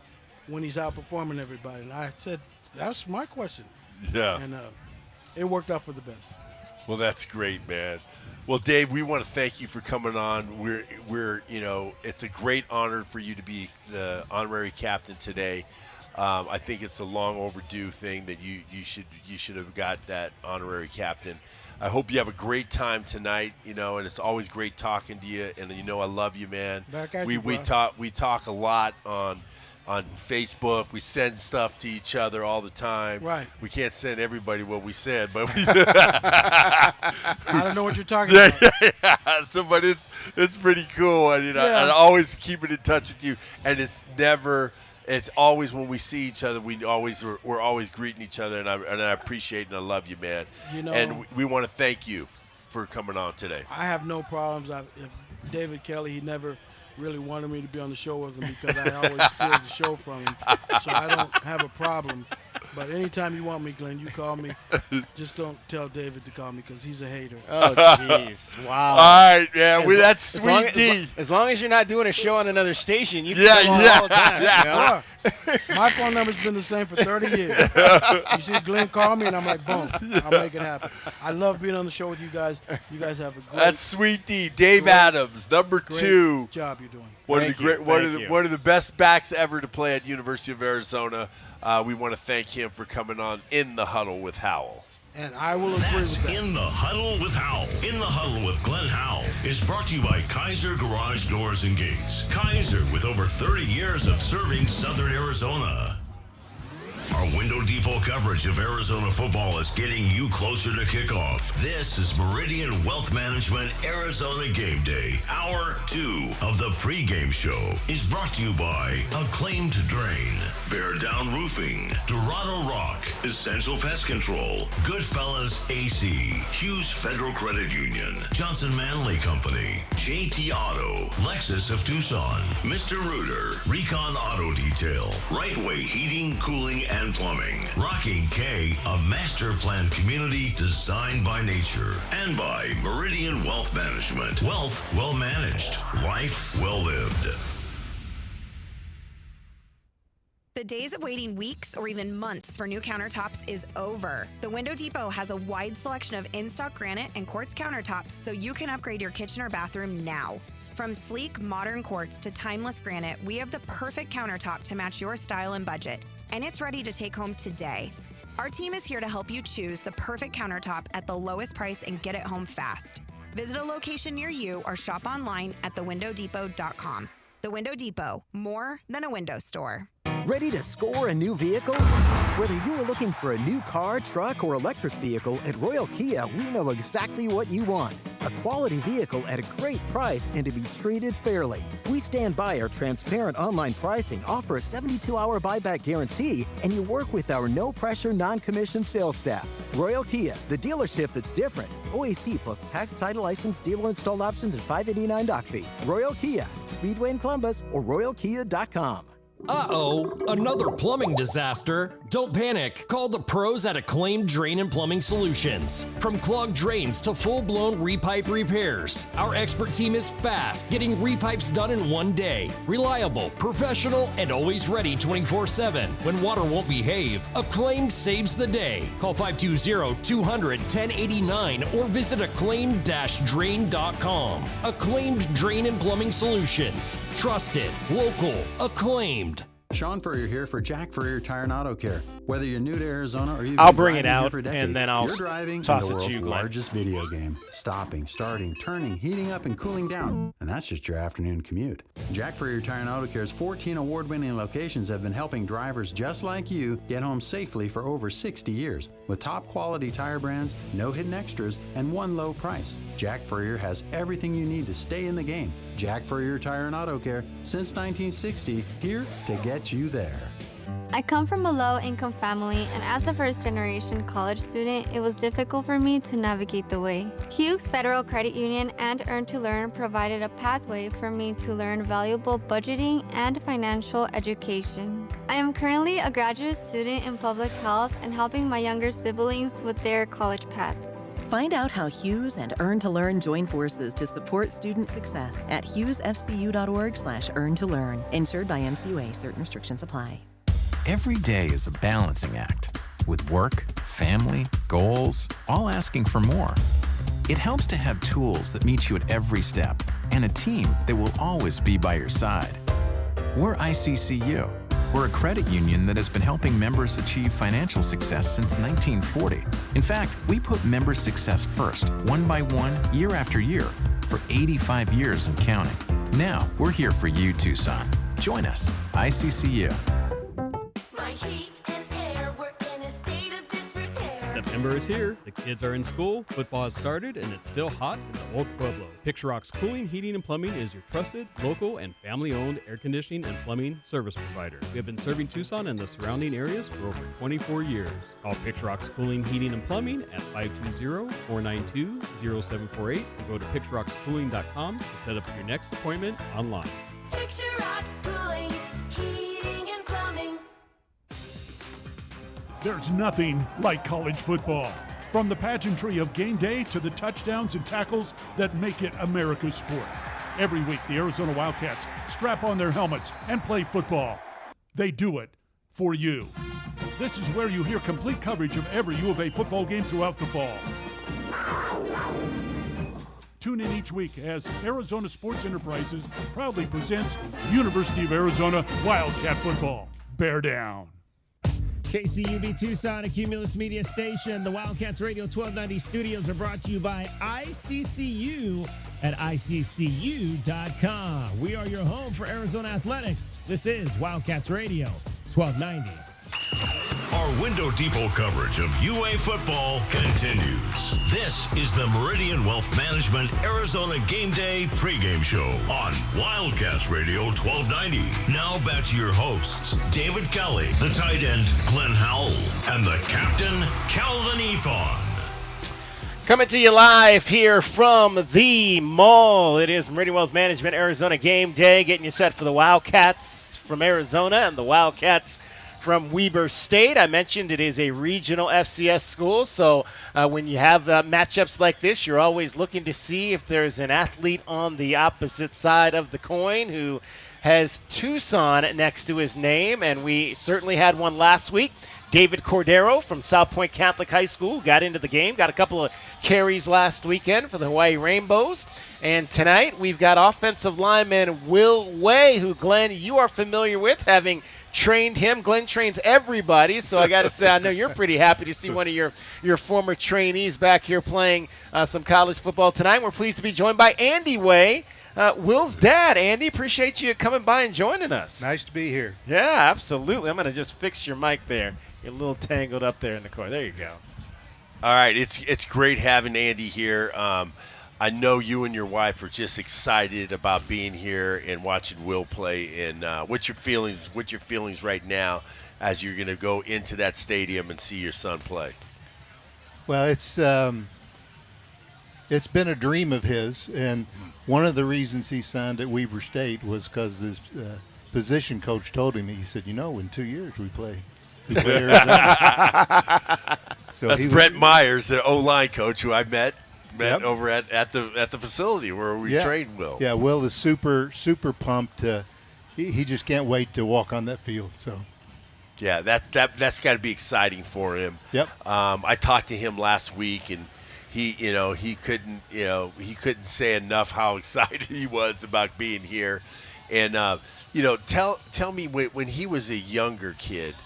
when he's outperforming everybody?" And I said, "That's my question." Yeah. And it worked out for the best. Well, that's great, man. Well, Dave, we want to thank you for coming on. We're it's a great honor for you to be the honorary captain today. I think it's a long overdue thing that you should have got that honorary captain. I hope you have a great time tonight, and it's always great talking to you, and I love you, man. Back at we you, bro. talk a lot on Facebook. We send stuff to each other all the time. Right. We can't send everybody what we said, but we I don't know what you're talking about. Yeah. So, but it's pretty cool. And I always keep in touch with you, and it's always when we see each other, we're always greeting each other, and I appreciate and I love you, man. And we want to thank you for coming on today. I have no problems. If David Kelly, he never really wanted me to be on the show with him because I always steal the show from him. So I don't have a problem. But anytime you want me, Glenn, you call me. Just don't tell David to call me because he's a hater. Oh, jeez. Wow. All right, yeah. That's sweet D. As long as you're not doing a show on another station, you can Yeah, call yeah, all the time. yeah. My phone number's been the same for 30 years. You see Glenn call me, and I'm like, boom, I'll make it happen. I love being on the show with you guys. You guys have a great That's sweet D. Dave Adams, number 2. job you're doing. One of the best backs ever to play at University of Arizona. We want to thank him for coming on In the Huddle with Howell. And I will agree with that. In the Huddle with Howell. In the Huddle with Glenn Howell is brought to you by Kaiser Garage Doors and Gates. Kaiser, with over 30 years of serving Southern Arizona. Our Window Depot coverage of Arizona football is getting you closer to kickoff. This is Meridian Wealth Management Arizona Game Day. Hour 2 of the pregame show is brought to you by Acclaimed Drain, Bear Down Roofing, Dorado Rock, Essential Pest Control, Goodfellas AC, Hughes Federal Credit Union, Johnson Manley Company, JT Auto, Lexus of Tucson, Mr. Rooter, Recon Auto Detail, Right Way Heating, Cooling, and Plumbing. Rocking K, a master plan community designed by nature. And by Meridian Wealth Management. Wealth well managed. Life well lived. The days of waiting weeks or even months for new countertops is over. The Window Depot has a wide selection of in-stock granite and quartz countertops so you can upgrade your kitchen or bathroom now. From sleek, modern quartz to timeless granite, we have the perfect countertop to match your style and budget. And it's ready to take home today. Our team is here to help you choose the perfect countertop at the lowest price and get it home fast. Visit a location near you or shop online at thewindowdepot.com. The Window Depot, more than a window store. Ready to score a new vehicle? Whether you are looking for a new car, truck, or electric vehicle, at Royal Kia, we know exactly what you want. A quality vehicle at a great price and to be treated fairly. We stand by our transparent online pricing, offer a 72-hour buyback guarantee, and you work with our no-pressure, non-commissioned sales staff. Royal Kia, the dealership that's different. OAC plus tax, title, license, dealer installed options, and $589 doc fee. Royal Kia, Speedway in Columbus, or royalkia.com. Uh-oh, another plumbing disaster. Don't panic. Call the pros at Acclaimed Drain and Plumbing Solutions. From clogged drains to full-blown repipe repairs, our expert team is fast, getting repipes done in one day. Reliable, professional, and always ready 24/7. When water won't behave, Acclaimed saves the day. Call 520-200-1089 or visit acclaimed-drain.com. Acclaimed Drain and Plumbing Solutions. Trusted, local, acclaimed. Sean Furrier here for Jack Furrier Tire and Auto Care. Whether you're new to Arizona or you've I'll been bring it driving here out, for decades, and then I'll you're driving toss in the it to world's you, Glenn. largest video game. Stopping, starting, turning, heating up, and cooling down. And that's just your afternoon commute. Jack Furrier Tire and Auto Care's 14 award-winning locations have been helping drivers just like you get home safely for over 60 years. With top quality tire brands, no hidden extras, and one low price. Jack Furrier has everything you need to stay in the game. Jack Furrier Tire and Auto Care, since 1960, here to get you there. I come from a low-income family, and as a first-generation college student, it was difficult for me to navigate the way. Hughes Federal Credit Union and Earn to Learn provided a pathway for me to learn valuable budgeting and financial education. I am currently a graduate student in public health and helping my younger siblings with their college paths. Find out how Hughes and Earn to Learn join forces to support student success at hughesfcu.org/earn-to-learn. Insured by NCUA. Certain restrictions apply. Every day is a balancing act, with work, family, goals, all asking for more. It helps to have tools that meet you at every step and a team that will always be by your side. We're ICCU. We're a credit union that has been helping members achieve financial success since 1940. In fact, we put member success first, one by one, year after year, for 85 years and counting. Now, we're here for you, Tucson. Join us, ICCU. September is here, the kids are in school, football has started, and it's still hot in the old Pueblo. Picture Rock's Cooling, Heating, and Plumbing is your trusted, local, and family-owned air conditioning and plumbing service provider. We have been serving Tucson and the surrounding areas for over 24 years. Call Picture Rock's Cooling, Heating, and Plumbing at 520-492-0748 or go to picturerockscooling.com to set up your next appointment online. Picture Rocks Cooling, Heating, and Plumbing. There's nothing like college football. From the pageantry of game day to the touchdowns and tackles that make it America's sport. Every week, the Arizona Wildcats strap on their helmets and play football. They do it for you. This is where you hear complete coverage of every U of A football game throughout the fall. Tune in each week as Arizona Sports Enterprises proudly presents University of Arizona Wildcat Football. Bear down. KCUB Tucson, a Cumulus media station. The Wildcats Radio 1290 studios are brought to you by ICCU at ICCU.com. We are your home for Arizona athletics. This is Wildcats Radio 1290. Our Window Depot coverage of UA football continues. This is the Meridian Wealth Management Arizona Game Day pregame show on Wildcats Radio 1290. Now back to your hosts, David Kelly, the tight end Glenn Howell, and the captain, Kelvin Eafon. Coming to you live here from the mall. It is Meridian Wealth Management Arizona Game Day, getting you set for the Wildcats from Arizona and the Wildcats from Weber State. I mentioned it is a regional FCS school, so when you have matchups like this, you're always looking to see if there's an athlete on the opposite side of the coin who has Tucson next to his name, and we certainly had one last week. David Cordero from South Point Catholic High School got into the game, got a couple of carries last weekend for the Hawaii Rainbows. And tonight we've got offensive lineman Will Way, who, Glenn, you are familiar with, having trained him. Glenn trains everybody, so I got to say, I know you're pretty happy to see one of your former trainees back here playing some college football tonight. We're pleased to be joined by Andy Way, Will's dad. Andy, appreciate you coming by and joining us. Nice to be here. Yeah, absolutely. I'm going to just fix your mic there. You're a little tangled up there in the corner. There you go. All right, it's great having Andy here. I know you and your wife are just excited about being here and watching Will play. And what's your feelings right now as you're going to go into that stadium and see your son play? Well, it's been a dream of his, and one of the reasons he signed at Weber State was because position coach told him, he said, in 2 years we play Arizona. So that's Brett Myers, the O-line coach who I met over at the facility where we trained Will. Yeah, Will is super pumped. He just can't wait to walk on that field. So. Yeah, that's got to be exciting for him. Yep. I talked to him last week, and he couldn't say enough how excited he was about being here. And tell me, when he was a younger kid,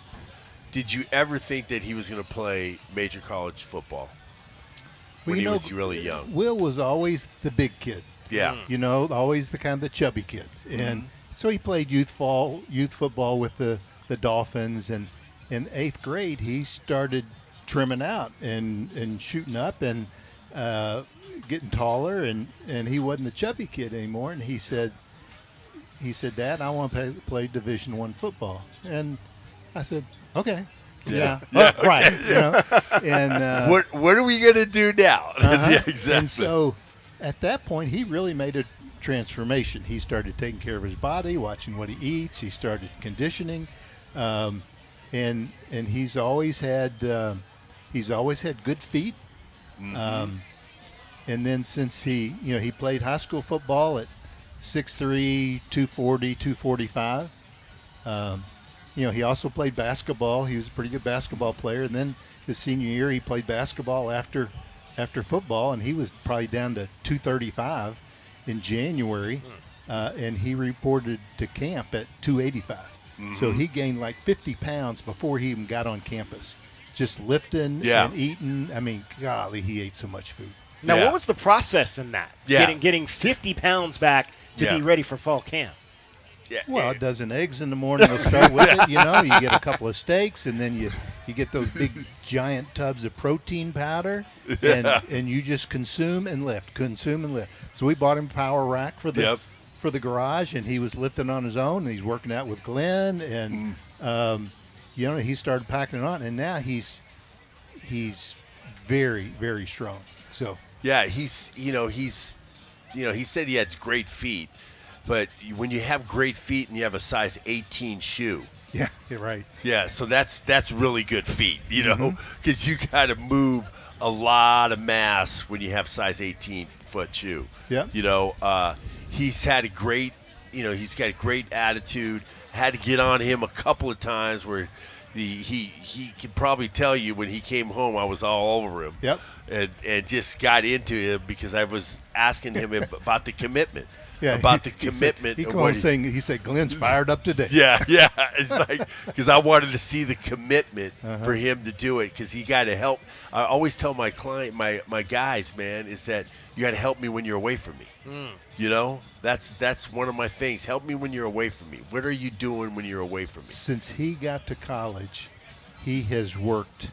did you ever think that he was going to play major college football when he was really young? Will was always the big kid. Yeah. Always the kind of the chubby kid, and so he played youth football with the Dolphins, and in 8th grade he started trimming out and shooting up and getting taller, and he wasn't the chubby kid anymore. And he said, Dad, I want to play Division I football. And I said, okay. Yeah. Right. And what are we gonna do now? Yeah, exactly. And so at that point he really made a transformation. He started taking care of his body, watching what he eats. He started conditioning. And he's always had good feet. Mm-hmm. And then since he played high school football at 6'3", 240, 245. He also played basketball. He was a pretty good basketball player. And then his senior year, he played basketball after football, and he was probably down to 235 in January, and he reported to camp at 285. Mm-hmm. So he gained like 50 pounds before he even got on campus, just lifting and eating. I mean, golly, he ate so much food. Now, what was the process in that? Yeah. Getting 50 pounds back to be ready for fall camp? Yeah. Well, a dozen eggs in the morning will start with it. You get a couple of steaks, and then you get those big giant tubs of protein powder, and you just consume and lift. So we bought him a power rack for the garage, and he was lifting on his own, and he's working out with Glenn, and he started packing it on, and now he's very, very strong. So he said he had great feet. But when you have great feet and you have a size 18 shoe. Yeah, you're right. Yeah, so that's really good feet, because you got to move a lot of mass when you have size 18-foot shoe. Yeah. He's had a great, he's got a great attitude. Had to get on him a couple of times where he can probably tell you when he came home I was all over him. Yep. And just got into him because I was asking him about the commitment. Yeah, about the commitment. He said, Glenn's fired up today. Yeah. It's like, because I wanted to see the commitment for him to do it, because he got to help. I always tell my client, my guys, man, is that you got to help me when you're away from me. That's one of my things. Help me when you're away from me. What are you doing when you're away from me? Since he got to college, he has worked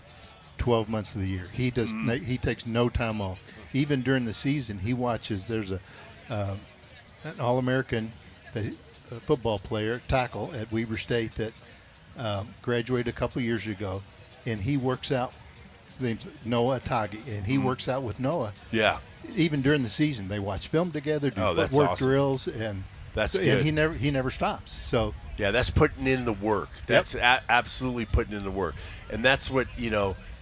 12 months of the year. He does. He takes no time off. Even during the season, he watches. There's an All-American football player, tackle at Weber State that graduated a couple years ago, and he works out. His name's Noah Atagi, and he works out with Noah. Yeah. Even during the season, they watch film together, do that's footwork awesome. drills, and that's good. And he never stops. So that's putting in the work. That's absolutely putting in the work, and that's what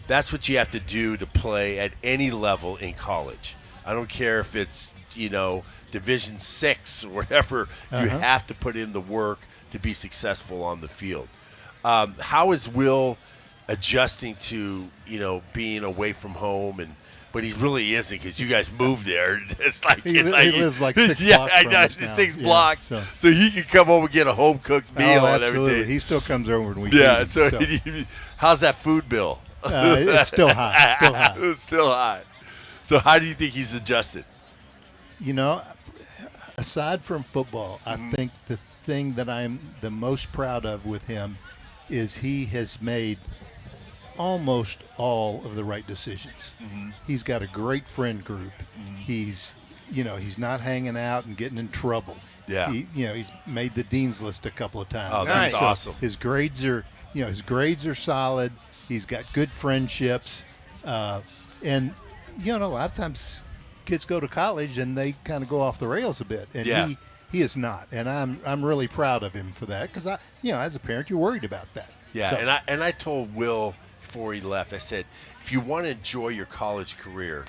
That's what you have to do to play at any level in college. I don't care if it's Division 6 or whatever. You have to put in the work to be successful on the field. How is Will adjusting to being away from home? But he really isn't, because you guys moved there. He lives like 6 blocks from us now. 6 blocks. So he can come over and get a home cooked meal and everything. He still comes over when we feed him. How's that food bill? It's still high. It's still high. So how do you think he's adjusted? Aside from football, I think the thing that I'm the most proud of with him is he has made almost all of the right decisions. He's got a great friend group. He's not hanging out and getting in trouble. Yeah. He's made the dean's list a couple of times. Oh, that's awesome. His grades are solid. He's got good friendships. And a lot of times kids go to college and they kind of go off the rails a bit. And He is not, and I'm really proud of him for that because as a parent, you're worried about that. Yeah, So- and I told Will before he left, I said, if you want to enjoy your college career,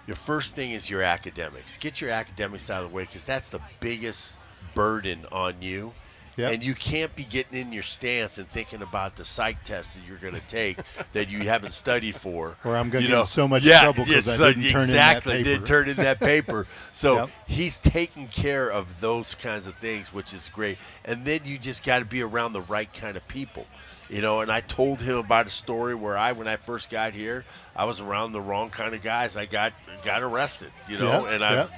your first thing is your academics. Get your academics out of the way because that's the biggest burden on you. Yep. And you can't be getting in your stance and thinking about the psych test that you're going to take that you haven't studied for. Or I'm going to You get know, in so much yeah, trouble because yes, I didn't turn in that exactly, paper. didn't turn in that paper. So Yep. he's taking care of those kinds of things, which is great. And then you just got to be around the right kind of people. And I told him about a story where when I first got here, I was around the wrong kind of guys. I got arrested,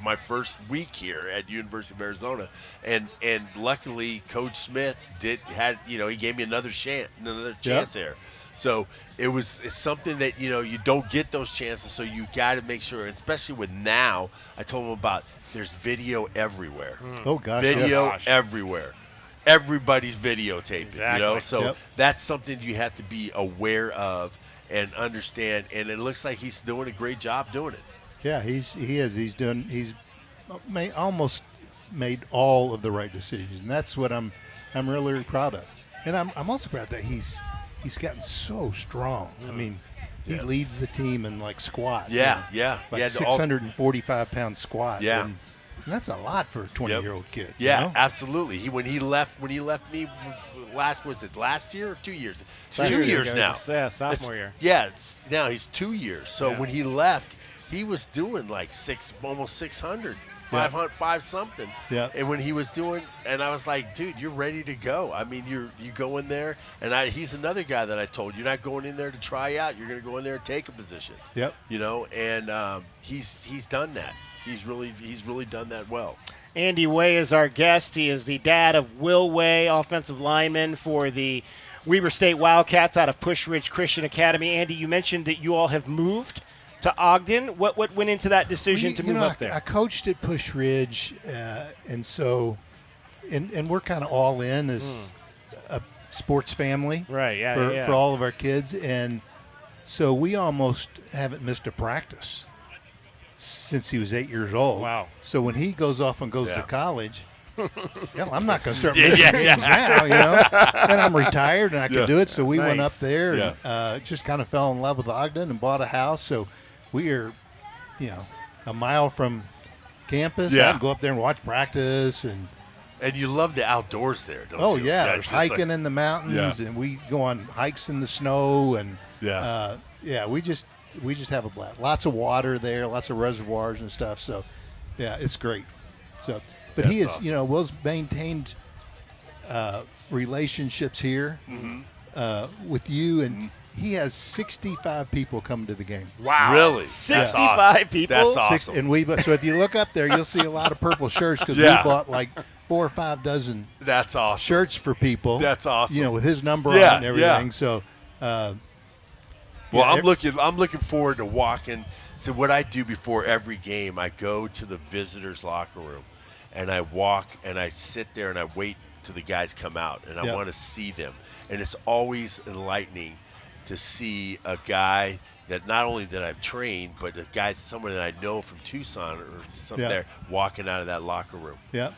my first week here at University of Arizona, and luckily Coach Smith he gave me another chance there. So it's something that you don't get those chances. So you got to make sure, especially with now. I told him about there's video everywhere. Oh gosh, video everywhere. Everybody's videotaping, Exactly. So that's something you have to be aware of and understand. And it looks like he's doing a great job doing it. Yeah, he's almost made all of the right decisions, and that's what I'm really proud of. And I'm also proud that he's gotten so strong. I mean, he leads the team in like squat. Yeah. Like 645-pound squat. Yeah. And that's a lot for a 20-year-old kid. Yeah, absolutely. When he left me last year or 2 years? 2 years now. Sophomore year. Yeah, now he's 2 years. So when he left, he was doing like almost 600, 500 something. Yeah. And when he was doing, and I was like, dude, you're ready to go. I mean, you go in there, and he's another guy that I told you're not going in there to try out. You're going to go in there and take a position. Yep. And he's done that. He's really done that well. Andy Way is our guest. He is the dad of Will Way, offensive lineman for the Weber State Wildcats out of Pusch Ridge Christian Academy. Andy, you mentioned that you all have moved to Ogden. What went into that decision to move up there? I coached at Pusch Ridge, and so we're kind of all in as a sports family, right? For all of our kids, and so we almost haven't missed a practice since he was 8 years old. Wow. So when he goes off and goes to college, I'm not going to start missing games now, And I'm retired and I can do it. So we went up there and just kind of fell in love with Ogden and bought a house. So we are, a mile from campus. I can go up there and watch practice. And you love the outdoors there, don't you? Oh, yeah. There's hiking in the mountains, and we go on hikes in the snow. And, we just have a blast. Lots of water there, lots of reservoirs and stuff. So, yeah, it's great. So, but he is, awesome. Will's maintained relationships here with you, and he has 65 people come to the game. Wow. Really? 65 people? That's awesome. So if you look up there, you'll see a lot of purple shirts because we bought like 4 or 5 dozen That's awesome. shirts for people. That's awesome. With his number on it and everything. Yeah. So, I'm looking forward to walking. So what I do before every game, I go to the visitors' locker room, and I walk and I sit there and I wait till the guys come out, and I want to see them. And it's always enlightening to see a guy that not only that I've trained, but someone that I know from Tucson or something there walking out of that locker room. Yeah.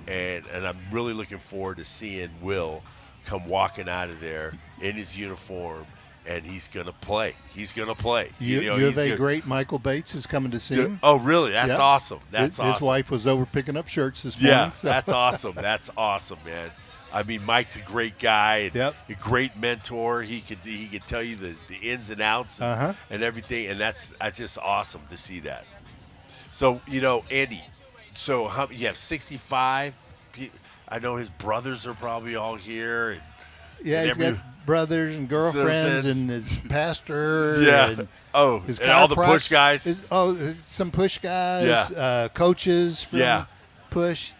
And I'm really looking forward to seeing Will come walking out of there in his uniform. And he's going to play. He's going to play. Great Michael Bates is coming to see him. Oh, really? That's awesome. His wife was over picking up shirts this morning. Yeah, that's awesome. That's awesome, man. I mean, Mike's a great guy, and a great mentor. He could tell you the ins and outs and everything, and that's just awesome to see that. So, Andy, you have 65. I know his brothers are probably all here. He's got brothers and girlfriends and his pastor. And his and all the Pusch guys. Some Pusch guys, coaches from Pusch.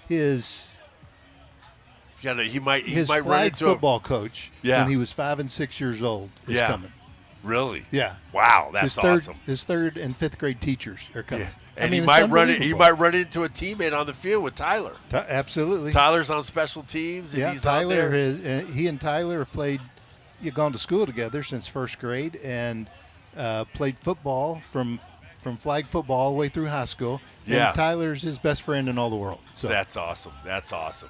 His flag run into football coach when he was 5 and 6 years old is coming. Really? Yeah. Wow, that's awesome. His 3rd and 5th grade teachers are coming. Yeah. And he might run into a teammate on the field with Tyler. Absolutely. Tyler's on special teams, and he's out there. He and Tyler have gone to school together since 1st grade and played football from from flag football all the way through high school. Yeah. And Tyler's his best friend in all the world. So That's awesome. That's awesome.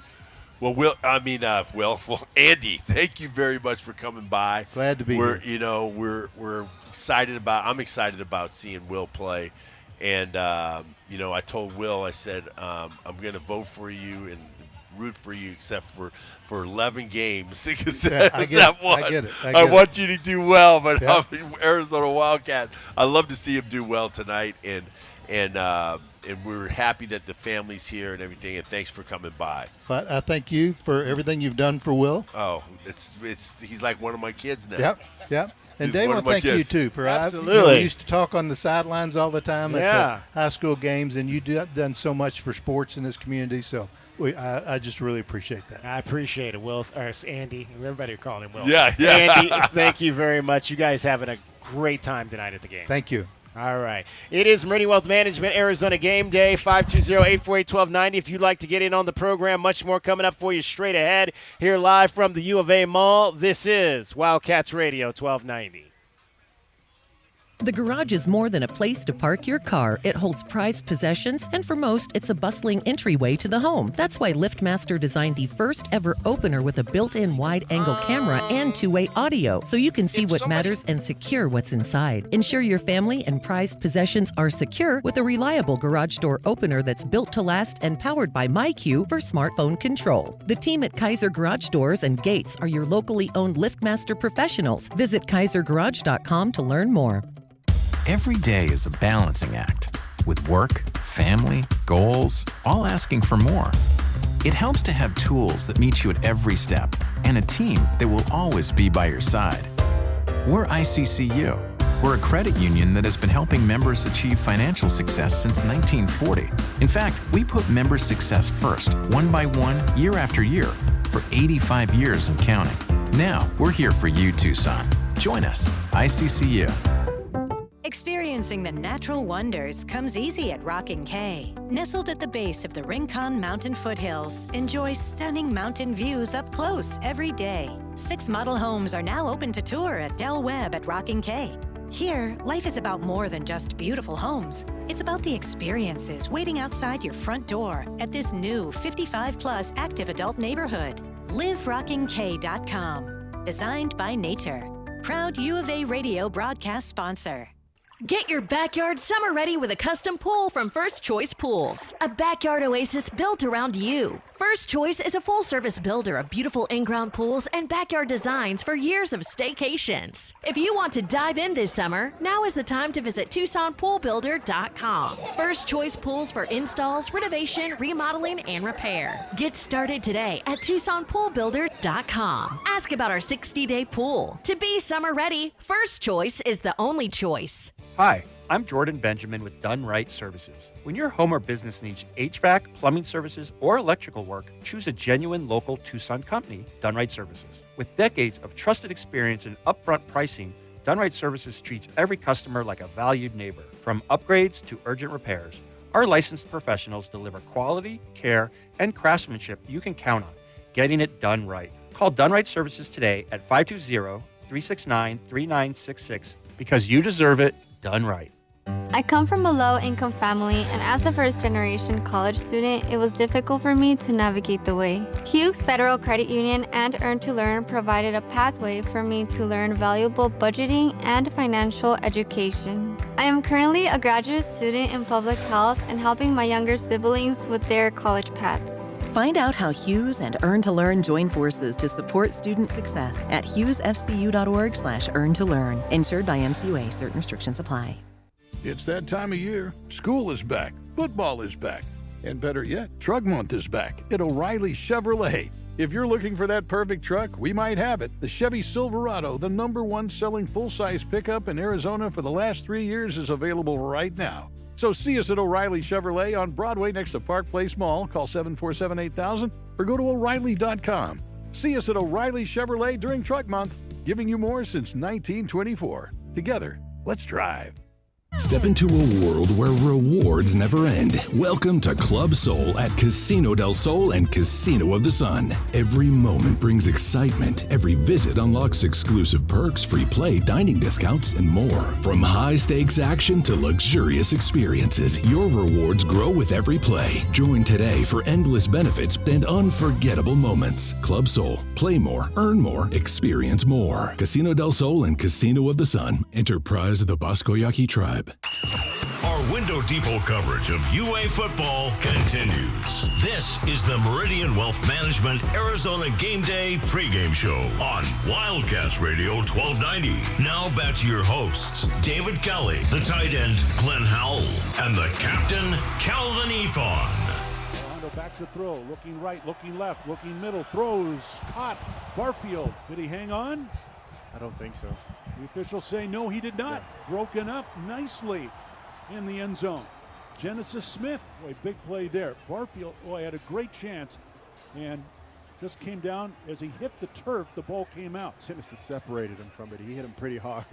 Well, Andy, thank you very much for coming by. Glad to be here. We're excited about. I'm excited about seeing Will play, and I told Will, I said I'm going to vote for you and root for you, except for 11 games. I get it. I want you to do well, but Yeah. Arizona Wildcats. I love to see him do well tonight, and we're happy that the family's here and everything. And thanks for coming by. But I thank you for everything you've done for Will. Oh, he's like one of my kids now. Yep. And He's Dave, I one of my thank you kids. too for Absolutely. we used to talk on the sidelines all the time at the high school games, and you've done so much for sports in this community. So I just really appreciate that. I appreciate it, Will, or Andy. Everybody calling him Will. Yeah. Andy, thank you very much. You guys having a great time tonight at the game. Thank you. All right. It is Meridian Wealth Management Arizona Game Day, 520-848-1290. If you'd like to get in on the program, much more coming up for you straight ahead. Here live from the U of A Mall, this is Wildcats Radio 1290. The garage is more than a place to park your car. It holds prized possessions, and for most, it's a bustling entryway to the home. That's why LiftMaster designed the first ever opener with a built-in wide-angle camera and two-way audio, so you can see what matters and secure what's inside. Ensure your family and prized possessions are secure with a reliable garage door opener that's built to last and powered by MyQ for smartphone control. The team at Kaiser Garage Doors and Gates are your locally owned LiftMaster professionals. Visit KaiserGarage.com to learn more. Every day is a balancing act, with work, family, goals, all asking for more. It helps to have tools that meet you at every step and a team that will always be by your side. We're ICCU. We're a credit union that has been helping members achieve financial success since 1940. In fact, we put member success first, one by one, year after year, for 85 years and counting. Now, we're here for you, Tucson. Join us, ICCU. Experiencing the natural wonders comes easy at Rockin' K. Nestled at the base of the Rincon Mountain foothills, enjoy stunning mountain views up close every day. 6 model homes are now open to tour at Del Webb at Rockin' K. Here, life is about more than just beautiful homes. It's about the experiences waiting outside your front door at this new 55-plus active adult neighborhood. LiveRockingK.com. Designed by nature. Proud U of A radio broadcast sponsor. Get your backyard summer ready with a custom pool from First Choice Pools. A backyard oasis built around you. First Choice is a full-service builder of beautiful in-ground pools and backyard designs for years of staycations. If you want to dive in this summer, now is the time to visit TucsonPoolBuilder.com. First Choice Pools for installs, renovation, remodeling, and repair. Get started today at TucsonPoolBuilder.com. Ask about our 60-day pool. To be summer ready, First Choice is the only choice. Hi, I'm Jordan Benjamin with Done Right Services. When your home or business needs HVAC, plumbing services, or electrical work, choose a genuine local Tucson company, Done Right Services. With decades of trusted experience and upfront pricing, Done Right Services treats every customer like a valued neighbor. From upgrades to urgent repairs, our licensed professionals deliver quality, care, and craftsmanship you can count on, getting it done right. Call Done Right Services today at 520-369-3966 because you deserve it done right. I come from a low-income family, and as a first-generation college student, it was difficult for me to navigate the way. Hughes Federal Credit Union and Earn to Learn provided a pathway for me to learn valuable budgeting and financial education. I am currently a graduate student in public health and helping my younger siblings with their college paths. Find out how Hughes and Earn to Learn join forces to support student success at hughesfcu.org/earn-to-learn. Insured by NCUA. Certain restrictions apply. It's that time of year. School is back. Football is back. And better yet, Truck Month is back at O'Reilly Chevrolet. If you're looking for that perfect truck, we might have it. The Chevy Silverado, the #1 selling full-size pickup in Arizona for the last 3 years, is available right now. So see us at O'Reilly Chevrolet on Broadway next to Park Place Mall. Call 747-8000 or go to O'Reilly.com. See us at O'Reilly Chevrolet during Truck Month, giving you more since 1924. Together, let's drive. Step into a world where rewards never end. Welcome to Club Soul at Casino del Sol and Casino of the Sun. Every moment brings excitement. Every visit unlocks exclusive perks, free play, dining discounts, and more. From high-stakes action to luxurious experiences, your rewards grow with every play. Join today for endless benefits and unforgettable moments. Club Soul. Play more, earn more, experience more. Casino del Sol and Casino of the Sun. Enterprise of the Boscoyaki Tribe. Our Window Depot coverage of UA football continues. This is the Meridian Wealth Management Arizona Game Day pregame show on Wildcats Radio 1290. Now back to your hosts, David Kelly, the tight end Glenn Howell, and the captain, Kelvin Eafon. Orlando back to throw, looking right, looking left, looking middle, throws, caught, Barfield. Did he hang on? I don't think so. The officials say no, he did not. Yeah. Broken up nicely in the end zone. Genesis Smith, boy, big play there. Barfield, boy, had a great chance and just came down as he hit the turf. The ball came out. Genesis separated him from it. He hit him pretty hard.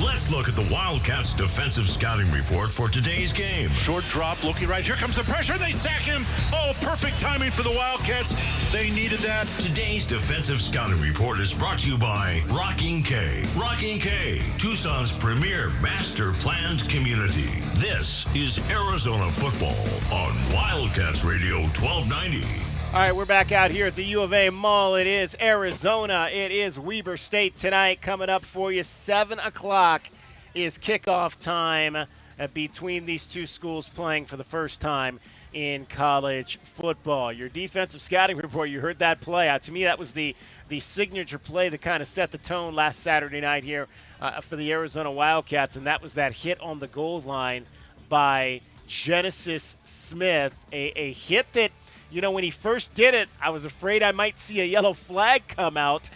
Let's look at the Wildcats defensive scouting report for today's game. Short drop, looking right. Here comes the pressure. They sack him. Oh, perfect timing for the Wildcats. They needed that. Today's defensive scouting report is brought to you by Rocking K. Rocking K, Tucson's premier master planned community. This is Arizona football on Wildcats Radio 1290. All right, we're back out here at the U of A Mall. It is Arizona. It is Weber State tonight. Coming up for you, 7 o'clock is kickoff time between these two schools playing for the first time in college football. Your defensive scouting report, you heard that play. To me, that was the signature play that kind of set the tone last Saturday night here for the Arizona Wildcats, and that was that hit on the goal line by Genesis Smith, a hit that, you know, when he first did it, I was afraid I might see a yellow flag come out,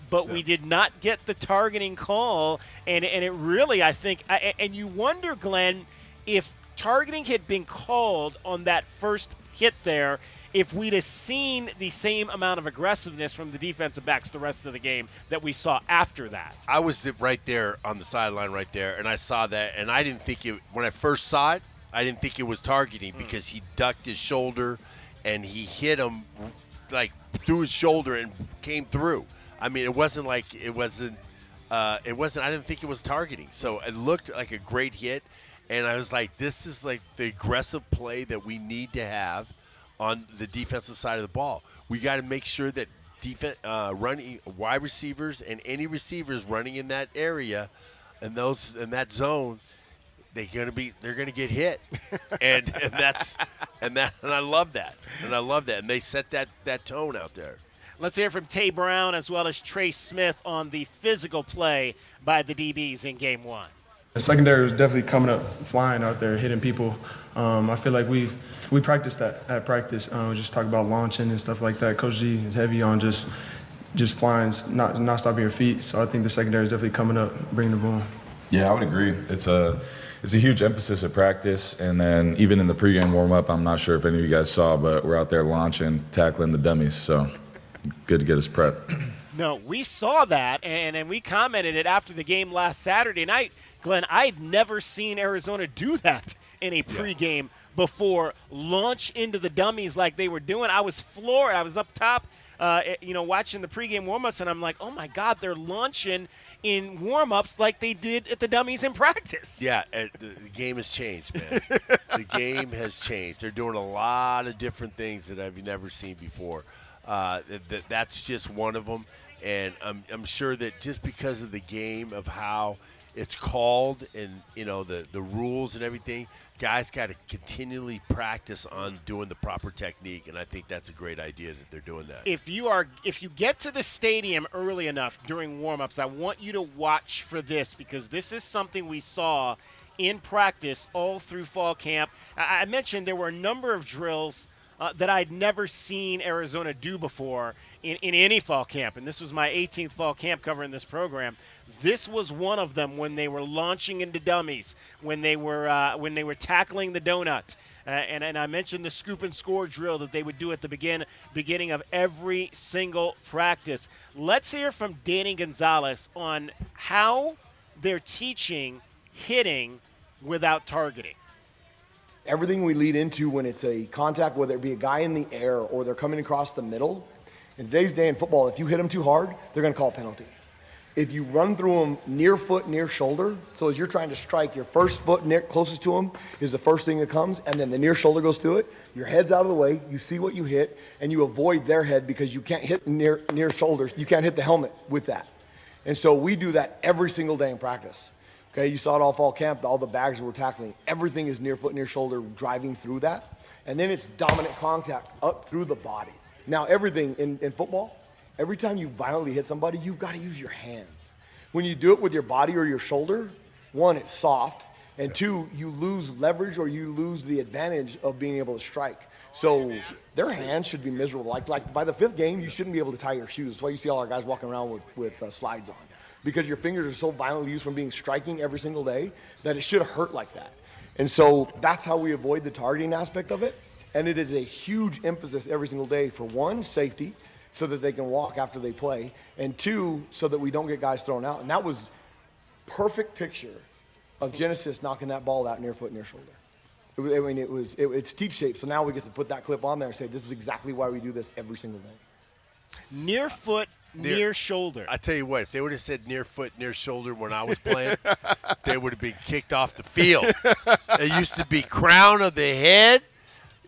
but we did not get the targeting call, and it really, I think, and you wonder, Glenn, if targeting had been called on that first hit there, if we'd have seen the same amount of aggressiveness from the defensive backs the rest of the game that we saw after that. I was right there on the sideline right there, and I saw that, and I didn't think it, when I first saw it, I didn't think it was targeting because he ducked his shoulder and he hit him like through his shoulder and came through. I mean, it wasn't I didn't think it was targeting. So it looked like a great hit. And I was like, this is like the aggressive play that we need to have on the defensive side of the ball. We got to make sure that running wide receivers and any receivers running in that area and those in that zone, they're gonna get hit, and I love that, and they set that tone out there. Let's hear from Tay Brown as well as Trace Smith on the physical play by the DBs in Game 1. The secondary was definitely coming up flying out there, hitting people. I feel like we practiced that at practice. We just talk about launching and stuff like that. Coach G is heavy on just flying, not stopping your feet. So I think the secondary is definitely coming up, bringing the ball. Yeah, I would agree. It's a huge emphasis at practice, and then even in the pregame warm-up, I'm not sure if any of you guys saw, but we're out there launching, tackling the dummies, so good to get us prepped. No, we saw that, and we commented it after the game last Saturday night. Glenn, I'd never seen Arizona do that in a pregame before, launch into the dummies like they were doing. I was floored. I was up top, watching the pregame warm-ups, and I'm like, oh, my God, they're launching in warm-ups like they did at the dummies in practice. Yeah, the game has changed, man. The game has changed. They're doing a lot of different things that I've never seen before. That's just one of them, and I'm sure that just because of the game of how it's called and, the rules and everything, guys got to continually practice on doing the proper technique, and I think that's a great idea that they're doing that. If you get to the stadium early enough during warm-ups, I want you to watch for this, because this is something we saw in practice all through fall camp. I mentioned there were a number of drills that I'd never seen Arizona do before in any fall camp, and this was my 18th fall camp covering this program. This was one of them when they were launching into dummies, when they were tackling the donut, and I mentioned the scoop and score drill that they would do at the beginning of every single practice. Let's hear from Danny Gonzalez on how they're teaching hitting without targeting? Everything we lead into when it's a contact, whether it be a guy in the air or they're coming across the middle, in today's day in football, if you hit them too hard, they're going to call a penalty. If you run through them near foot, near shoulder, so as you're trying to strike, your first foot near, closest to them is the first thing that comes, and then the near shoulder goes through it. Your head's out of the way, you see what you hit, and you avoid their head because you can't hit near shoulders. You can't hit the helmet with that. And so we do that every single day in practice. Okay, you saw it all fall camp, all the bags we're tackling. Everything is near foot, near shoulder, driving through that. And then it's dominant contact up through the body. Now, everything in football, every time you violently hit somebody, you've got to use your hands. When you do it with your body or your shoulder, one, it's soft, and two, you lose leverage or you lose the advantage of being able to strike. So their hands should be miserable. Like by the fifth game, you shouldn't be able to tie your shoes. That's why you see all our guys walking around with slides on. Because your fingers are so violently used from being striking every single day that it should hurt like that. And so that's how we avoid the targeting aspect of it. And it is a huge emphasis every single day for one, safety, so that they can walk after they play, and two, so that we don't get guys thrown out. And that was perfect picture of Genesis knocking that ball out near foot, near shoulder. It's teach shape, so now we get to put that clip on there and say this is exactly why we do this every single day. Near foot, near shoulder. I tell you what, if they would have said near foot, near shoulder when I was playing, they would have been kicked off the field. It used to be crown of the head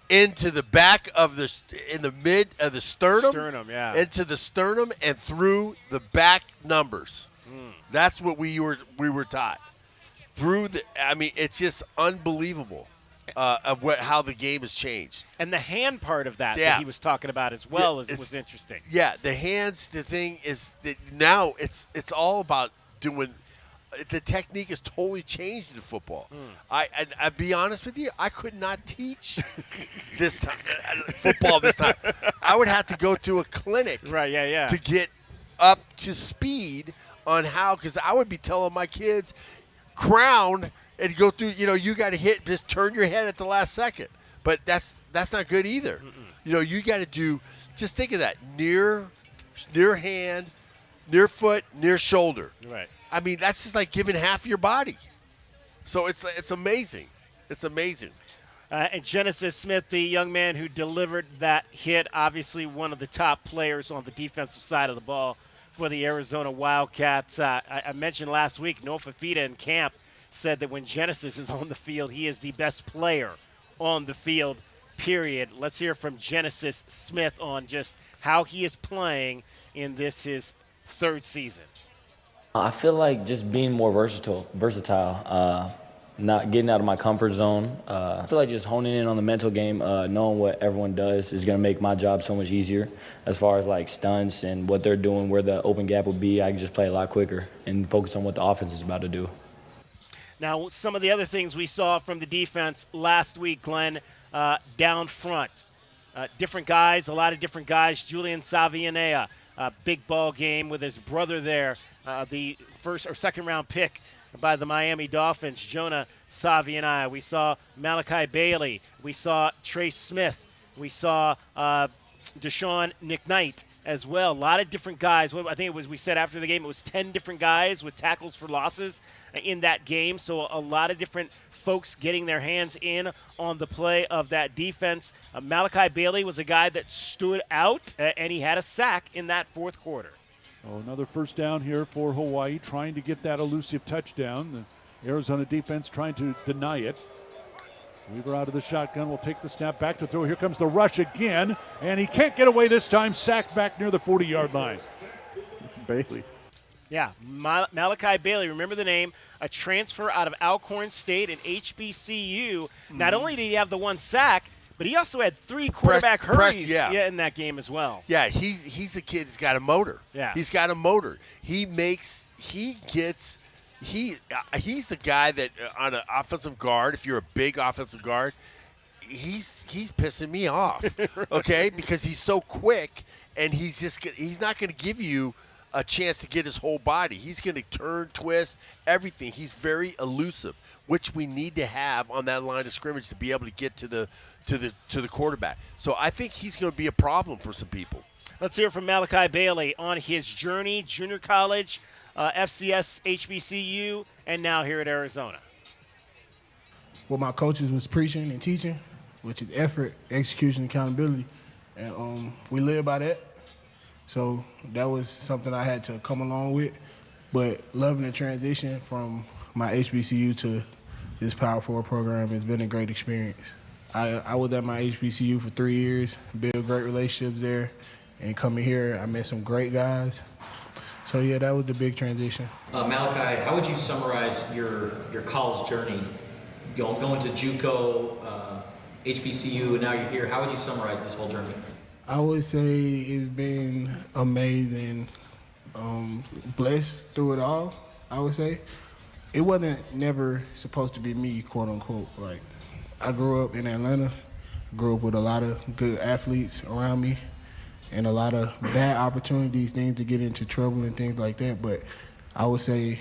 into the back of in the mid of the sternum. Sternum, yeah. Into the sternum and through the back numbers. That's what we were taught. It's just unbelievable. How the game has changed. And the hand part of that he was talking about as well was interesting. Yeah, the hands, the thing is that now it's all about doing – the technique has totally changed in football. I'd be honest with you, I could not teach this time, football this time. I would have to go to a clinic to get up to speed on how – because I would be telling my kids, crown – and go through, you got to hit, just turn your head at the last second. But that's not good either. You got to do, just think of that, near hand, near foot, near shoulder. Right. I mean, that's just like giving half your body. So it's amazing. It's amazing. And Genesis Smith, the young man who delivered that hit, obviously one of the top players on the defensive side of the ball for the Arizona Wildcats. I mentioned last week, Noah Fafita in camp said that when Genesis is on the field, he is the best player on the field, period. Let's hear from Genesis Smith on just how he is playing in his third season. I feel like just being more versatile, not getting out of my comfort zone. I feel like just honing in on the mental game, knowing what everyone does is going to make my job so much easier as far as like stunts and what they're doing, where the open gap would be. I can just play a lot quicker and focus on what the offense is about to do. Now, some of the other things we saw from the defense last week, Glenn, down front. Different guys, a lot of different guys. Julian Savianea, big ball game with his brother there. The first or second round pick by the Miami Dolphins, Jonah Savianea. We saw Malachi Bailey. We saw Trace Smith. We saw Deshaun McKnight as well. A lot of different guys. I think we said after the game, it was 10 different guys with tackles for losses in that game. So a lot of different folks getting their hands in on the play of that defense. Malachi Bailey was a guy that stood out, and he had a sack in that fourth quarter. Oh, another first down here for Hawaii, trying to get that elusive touchdown. The Arizona defense trying to deny it. Weaver out of the shotgun will take the snap back to throw. Here comes the rush again, and he can't get away this time. Sacked back near the 40-yard line. It's Bailey. Yeah, Malachi Bailey, remember the name, a transfer out of Alcorn State and HBCU. Not only did he have the one sack, but he also had 3 quarterback hurries in that game as well. Yeah, he's a kid who's got a motor. Yeah. He's got a motor. He's the guy that on an offensive guard, if you're a big offensive guard, he's pissing me off, okay? Because he's so quick, and he's not going to give you a chance to get his whole body. He's going to turn, twist, everything. He's very elusive, which we need to have on that line of scrimmage to be able to get to the quarterback. So I think he's going to be a problem for some people. Let's hear from Malachi Bailey on his journey, junior college, FCS, HBCU, and now here at Arizona. What my coaches was preaching and teaching, which is effort, execution, accountability, and we live by that. So that was something I had to come along with. But loving the transition from my HBCU to this Power 4 program has been a great experience. I was at my HBCU for 3 years, built great relationships there, and coming here, I met some great guys. So yeah, that was the big transition. Malachi, how would you summarize your college journey? Going to JUCO, HBCU, and now you're here. How would you summarize this whole journey? I would say it's been amazing, blessed through it all, I would say. It wasn't never supposed to be me, quote unquote. Like, I grew up in Atlanta, grew up with a lot of good athletes around me and a lot of bad opportunities, things to get into trouble and things like that. But I would say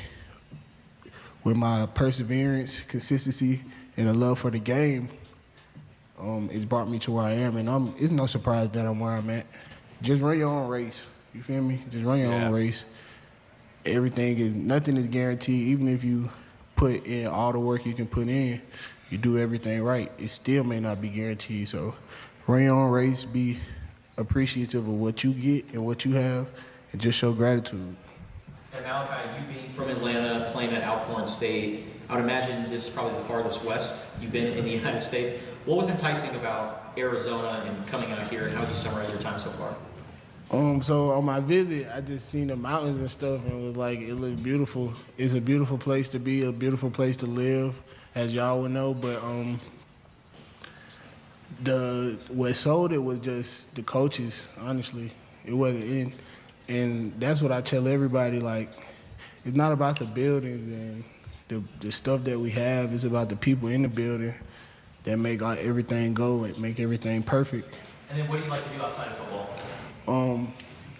with my perseverance, consistency, and a love for the game, it's brought me to where I am, and it's no surprise that I'm where I'm at. Just run your own race. You feel me? Just run your own race. Nothing is guaranteed. Even if you put in all the work you can put in, you do everything right, it still may not be guaranteed. So run your own race, be appreciative of what you get and what you have, and just show gratitude. And Malachi, you being from Atlanta, playing at Alcorn State, I would imagine this is probably the farthest west you've been in the United States. What was enticing about Arizona and coming out here, and how would you summarize your time so far? So on my visit, I just seen the mountains and stuff, and was like, it looked beautiful. It's a beautiful place to be, a beautiful place to live, as y'all would know. But what sold it was just the coaches. Honestly, it wasn't. And that's what I tell everybody. Like, it's not about the buildings and the stuff that we have. It's about the people in the building that make everything go and make everything perfect. And then what do you like to do outside of football?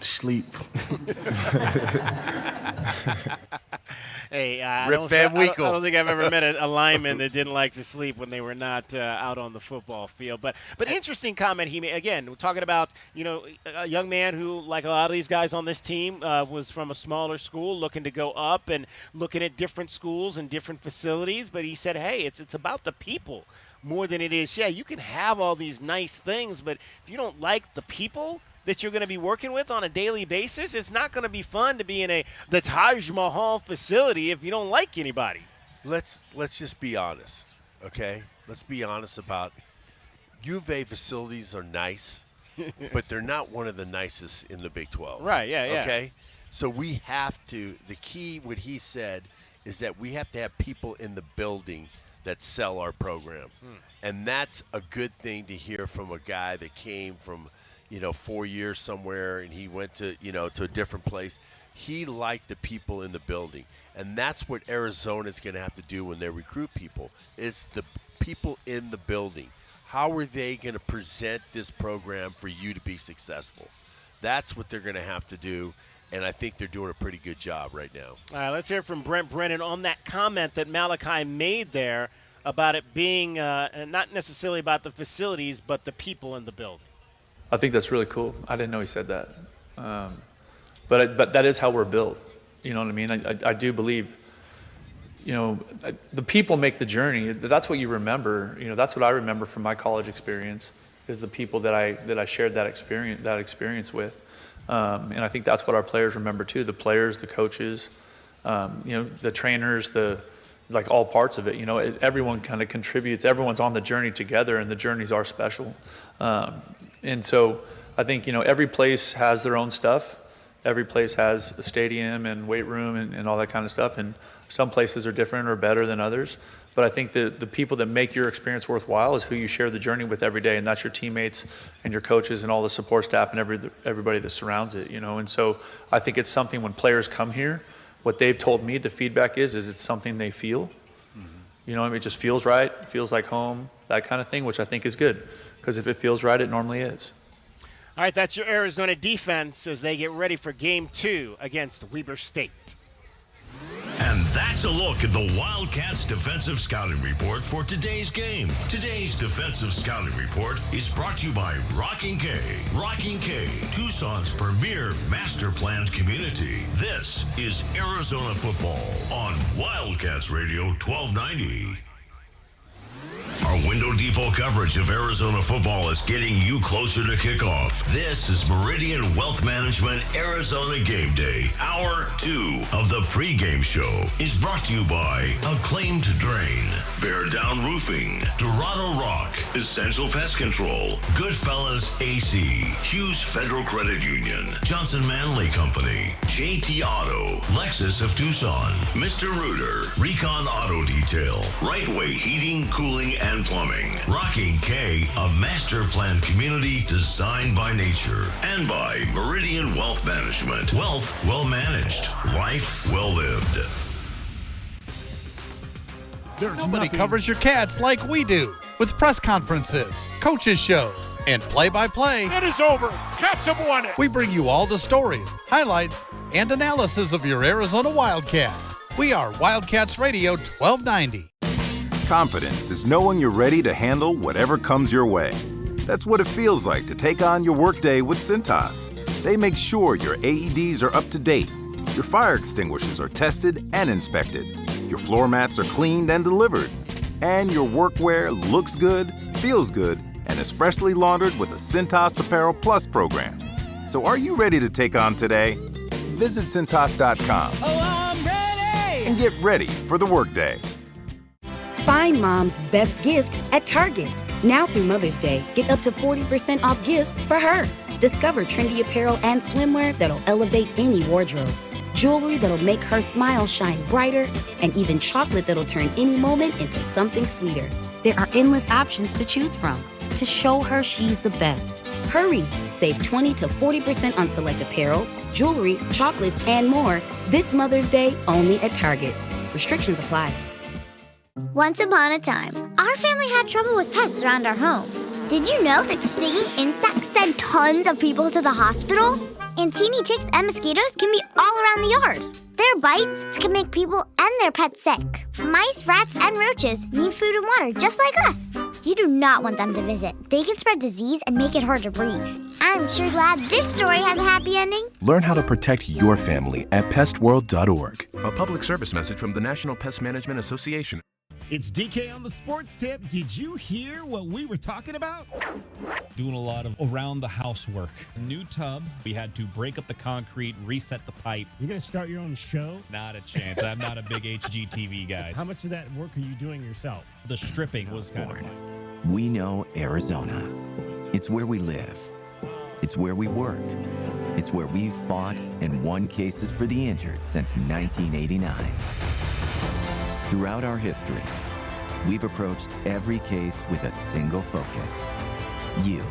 Sleep. Hey, I Rip don't Van Winkle. I don't think I've ever met a lineman that didn't like to sleep when they were not out on the football field. But interesting comment he made. Again, we're talking about, a young man who, like a lot of these guys on this team, was from a smaller school looking to go up and looking at different schools and different facilities. But he said, hey, it's about the people more than it is. Yeah, you can have all these nice things, but if you don't like the people that you're going to be working with on a daily basis, it's not going to be fun to be in the Taj Mahal facility if you don't like anybody. Let's just be honest, okay? Let's be honest about U of A facilities are nice, but they're not one of the nicest in the Big 12. Right, yeah. Okay? So we have to, the key, what he said, is that we have to have people in the building that sell our program. And that's a good thing to hear from a guy that came from 4 years somewhere, and he went to, to a different place. He liked the people in the building. And that's what Arizona's going to have to do when they recruit people, is the people in the building. How are they going to present this program for you to be successful? That's what they're going to have to do, and I think they're doing a pretty good job right now. All right, let's hear from Brent Brennan on that comment that Malachi made there about it being not necessarily about the facilities, but the people in the building. I think that's really cool. I didn't know he said that. But that is how we're built. You know what I mean? I do believe, the people make the journey. That's what you remember. That's what I remember from my college experience, is the people that I shared that experience with. And I think that's what our players remember too. The players, the coaches, the trainers, like all parts of it. Everyone kind of contributes. Everyone's on the journey together, and the journeys are special. And so I think, every place has their own stuff. Every place has a stadium and weight room and all that kind of stuff. And some places are different or better than others. But I think the people that make your experience worthwhile is who you share the journey with every day. And that's your teammates and your coaches and all the support staff and everybody that surrounds it, And so I think it's something when players come here, what they've told me, the feedback is it's something they feel. It just feels right, feels like home, that kind of thing, which I think is good. Because if it feels right, it normally is. All right, that's your Arizona defense as they get ready for Game 2 against Weber State. And And that's a look at the Wildcats defensive scouting report for today's game. Today's defensive scouting report is brought to you by Rocking K. Rocking K, Tucson's premier master planned community. This is Arizona football on Wildcats Radio 1290. Our Window Depot coverage of Arizona football is getting you closer to kickoff. This is Meridian Wealth Management Arizona Game Day. Hour 2 of the pregame show is brought to you by Acclaimed Drain, Bear Down Roofing, Dorado Rock, Essential Pest Control, Goodfellas AC, Hughes Federal Credit Union, Johnson Manley Company, JT Auto, Lexus of Tucson, Mr. Rooter, Recon Auto Detail, Right Way Heating, Cooling, and Plumbing. Rocking K, a master plan community designed by nature. And by Meridian Wealth Management. Wealth well managed. Life well lived. Nobody covers your Cats like we do. With press conferences, coaches shows, and play-by-play. It is over. Cats have won it. We bring you all the stories, highlights, and analysis of your Arizona Wildcats. We are Wildcats Radio 1290. Confidence is knowing you're ready to handle whatever comes your way. That's what it feels like to take on your workday with Cintas. They make sure your AEDs are up to date, your fire extinguishers are tested and inspected, your floor mats are cleaned and delivered, and your workwear looks good, feels good, and is freshly laundered with the Cintas Apparel Plus program. So are you ready to take on today? Visit Cintas.com and get ready for the workday. Find mom's best gift at Target. Now through Mother's Day, get up to 40% off gifts for her. Discover trendy apparel and swimwear that'll elevate any wardrobe. Jewelry that'll make her smile shine brighter, and even chocolate that'll turn any moment into something sweeter. There are endless options to choose from to show her she's the best. Hurry! Save 20 to 40% on select apparel, jewelry, chocolates, and more this Mother's Day only at Target. Restrictions apply. Once upon a time, our family had trouble with pests around our home. Did you know that stinging insects send tons of people to the hospital? And teeny ticks and mosquitoes can be all around the yard. Their bites can make people and their pets sick. Mice, rats, and roaches need food and water just like us. You do not want them to visit. They can spread disease and make it hard to breathe. I'm sure glad this story has a happy ending. Learn how to protect your family at pestworld.org. A public service message from the National Pest Management Association. It's DK on the Sports Tip. Did you hear what we were talking about? Doing a lot of around-the-house work. New tub. We had to break up the concrete, reset the pipe. You're going to start your own show? Not a chance. I'm not a big HGTV guy. How much of that work are you doing yourself? The stripping was kind of fun. We know Arizona. It's where we live. It's where we work. It's where we've fought and won cases for the injured since 1989. Throughout our history, we've approached every case with a single focus: you.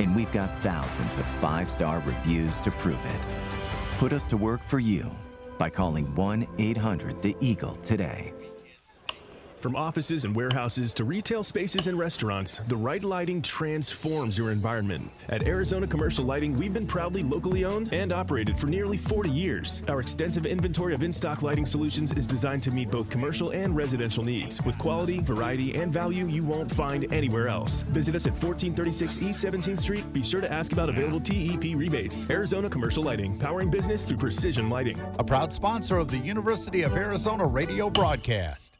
And we've got thousands of 5-star reviews to prove it. Put us to work for you by calling 1-800-THE-EAGLE today. From offices and warehouses to retail spaces and restaurants, the right lighting transforms your environment. At Arizona Commercial Lighting, we've been proudly locally owned and operated for nearly 40 years. Our extensive inventory of in-stock lighting solutions is designed to meet both commercial and residential needs, with quality, variety, and value you won't find anywhere else. Visit us at 1436 East 17th Street. Be sure to ask about available TEP rebates. Arizona Commercial Lighting, powering business through precision lighting. A proud sponsor of the University of Arizona radio broadcast.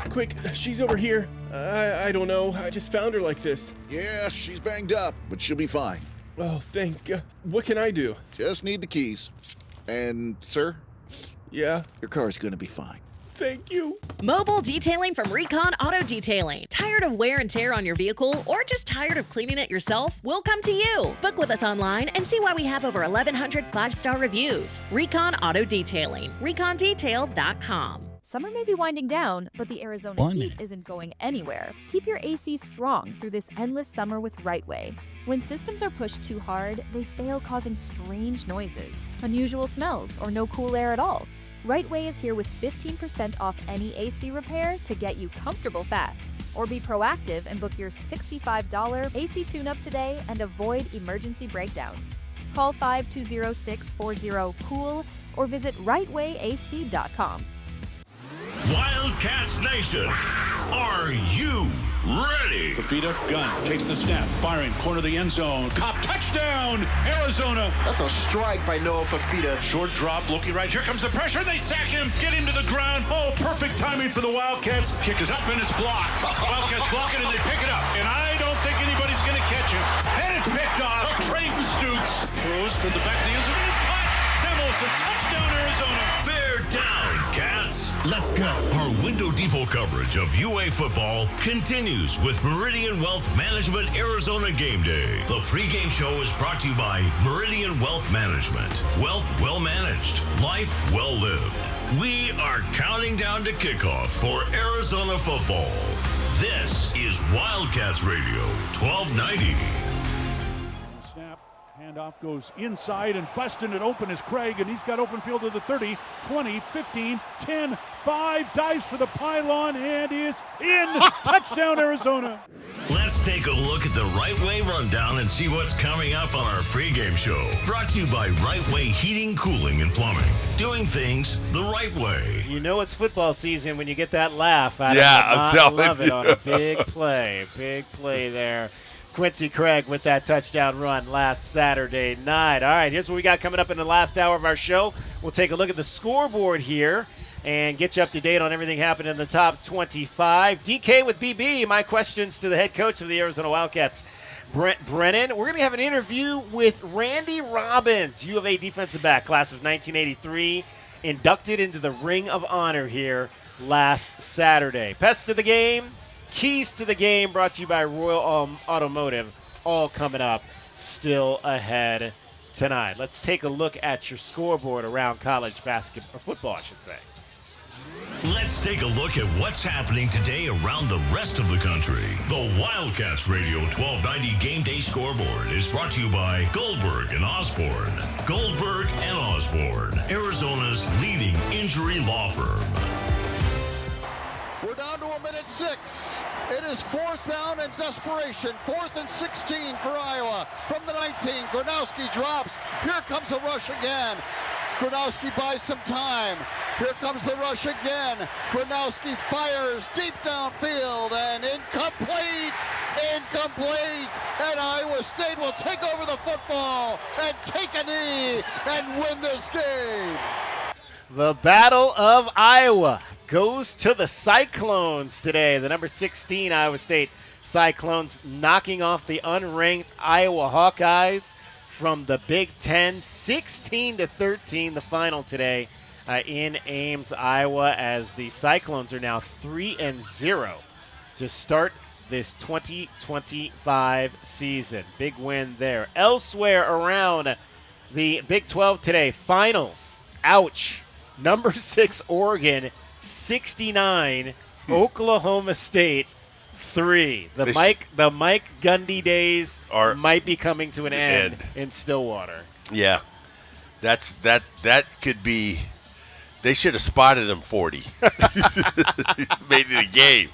Quick, she's over here. I don't know. I just found her like this. Yeah, she's banged up, but she'll be fine. Oh, thank God. What can I do? Just need the keys. And, sir? Yeah? Your car's gonna be fine. Thank you. Mobile detailing from Recon Auto Detailing. Tired of wear and tear on your vehicle or just tired of cleaning it yourself? We'll come to you. Book with us online and see why we have over 1,100 5-star reviews. Recon Auto Detailing. ReconDetail.com. Summer may be winding down, but the Arizona heat isn't going anywhere. Keep your AC strong through this endless summer with Right Way. When systems are pushed too hard, they fail, causing strange noises, unusual smells, or no cool air at all. Right Way is here with 15% off any AC repair to get you comfortable fast. Or be proactive and book your $65 AC tune-up today and avoid emergency breakdowns. Call 520-640-COOL or visit rightwayac.com. Wildcats Nation, are you ready? Fafita, gun, takes the snap, firing, corner of the end zone. Cop, touchdown, Arizona. That's a strike by Noah Fafita. Short drop, looking right. Here comes the pressure. They sack him. Get him to the ground. Oh, perfect timing for the Wildcats. Kick is up and it's blocked. Wildcats block it and they pick it up. And I don't think anybody's going to catch him. And it's picked off. Trey Stooks throws to the back of the end zone. And it's caught. Samuelson, touchdown, Arizona. Bear down, Cats. Let's go. Our Window Depot coverage of UA football continues with Meridian Wealth Management Arizona Game Day. The pregame show is brought to you by Meridian Wealth Management. Wealth well managed, life well lived. We are counting down to kickoff for Arizona football. This is Wildcats Radio 1290. Snap. Handoff goes inside and busting it open is Craig, and he's got open field to the 30, 20, 15, 10, 5, dives for the pylon and is in. Touchdown, Arizona. Let's take a look at the Right Way Rundown and see what's coming up on our pregame show. Brought to you by Right Way Heating, Cooling, and Plumbing. Doing things the right way. You know it's football season when you get that laugh out I'm of telling love it you. on a big play there. Quincy Craig with that touchdown run last Saturday night. All right, here's what we got coming up in the last hour of our show. We'll take a look at the scoreboard here and get you up to date on everything happening in the top 25. DK with BB, my questions to the head coach of the Arizona Wildcats, Brent Brennan. We're going to have an interview with Randy Robbins, U of A defensive back, class of 1983, inducted into the Ring of Honor here last Saturday. Pest of the game. Keys to the game brought to you by Royal Automotive, all coming up still ahead tonight. Let's take a look at your scoreboard around college basketball, or football, I should say. Let's take a look at what's happening today around the rest of the country. The Wildcats Radio 1290 Game Day Scoreboard is brought to you by Goldberg and Osborne. Goldberg and Osborne, Arizona's leading injury law firm. We're down to a minute 6. It is 4th down and desperation. 4th and 16 for Iowa. From the 19, Gronowski drops. Here comes a rush again. Gronowski buys some time. Here comes the rush again. Gronowski fires deep downfield and incomplete. Incomplete. And Iowa State will take over the football and take a knee and win this game. The Battle of Iowa goes to the Cyclones today. The number 16 Iowa State Cyclones knocking off the unranked Iowa Hawkeyes from the Big Ten, 16-13, the final today in Ames, Iowa, as the Cyclones are now 3-0 to start this 2025 season. Big win there. Elsewhere around the Big 12 today, finals. Ouch. Number 6 Oregon 69, Oklahoma State 3. The Mike Gundy days might be coming to an end in Stillwater. Yeah, that could be. They should have spotted him 40. Made it a game.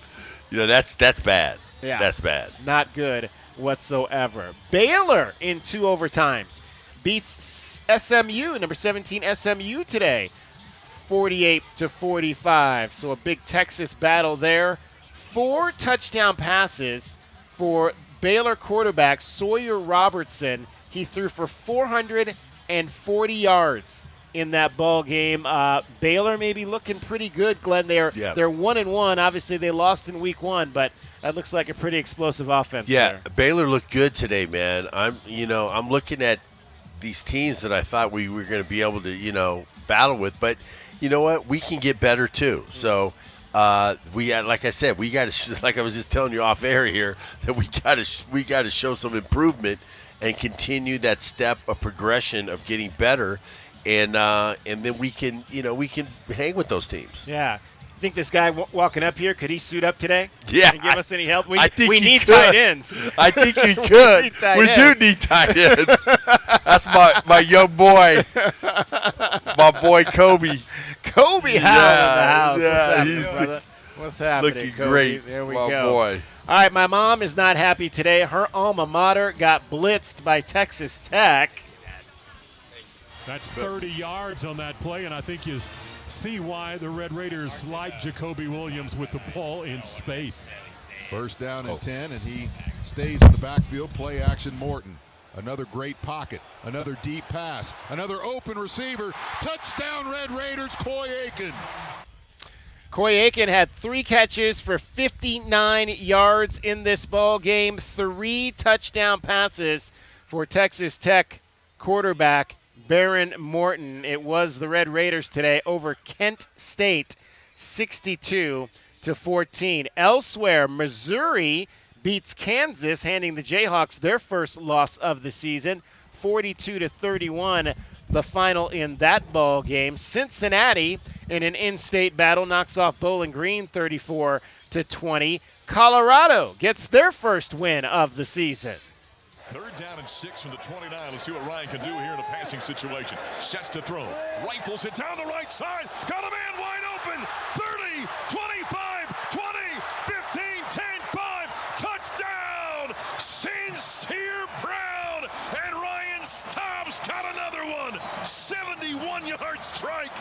You know, that's bad. Yeah, that's bad. Not good whatsoever. Baylor in 2 overtimes beats SMU, number 17 SMU today, 48-45. So a big Texas battle there. 4 touchdown passes for Baylor quarterback Sawyer Robertson. He threw for 440 yards in that ball game. Baylor may be looking pretty good, Glenn. They're 1-1. Obviously, they lost in week 1, but that looks like a pretty explosive offense. Yeah, there. Baylor looked good today, man. I'm looking at these teams that I thought we were going to be able to, battle with, but you know what? We can get better too. So like I said, we got to, like I was just telling you off air here, that we got to show some improvement and continue that step of progression of getting better, and then we can hang with those teams. Yeah. You think this guy walking up here, could he suit up today? Yeah. And give us any help? We could. need tight ends. I think he could. We do need tight ends. That's my young boy. My boy Kobe. Kobe Howell in the house. Yeah, What's happening, looking Kobe? great. There we my go. Boy. All right, my mom is not happy today. Her alma mater got blitzed by Texas Tech. That's 30 yards on that play, and I think you see why the Red Raiders like Jacoby Williams with the ball in space. First down and 10, and he stays in the backfield. Play action Morton. Another great pocket. Another deep pass. Another open receiver. Touchdown Red Raiders, Coy Aiken. Coy Aiken had 3 catches for 59 yards in this ball game. 3 touchdown passes for Texas Tech quarterback Baron Morton. It was the Red Raiders today over Kent State, 62-14. Elsewhere, Missouri beats Kansas, handing the Jayhawks their first loss of the season, 42-31. The final in that ball game. Cincinnati, in an in-state battle, knocks off Bowling Green 34-20. Colorado gets their first win of the season. 3rd down and 6 from the 29. Let's see what Ryan can do here in a passing situation. Sets to throw. Rifles it down the right side. Got a man wide open. 30, 25, 20, 15, 10, 5. Touchdown! Sincere Brown. And Ryan Stobbs got another one. 71-yard strike.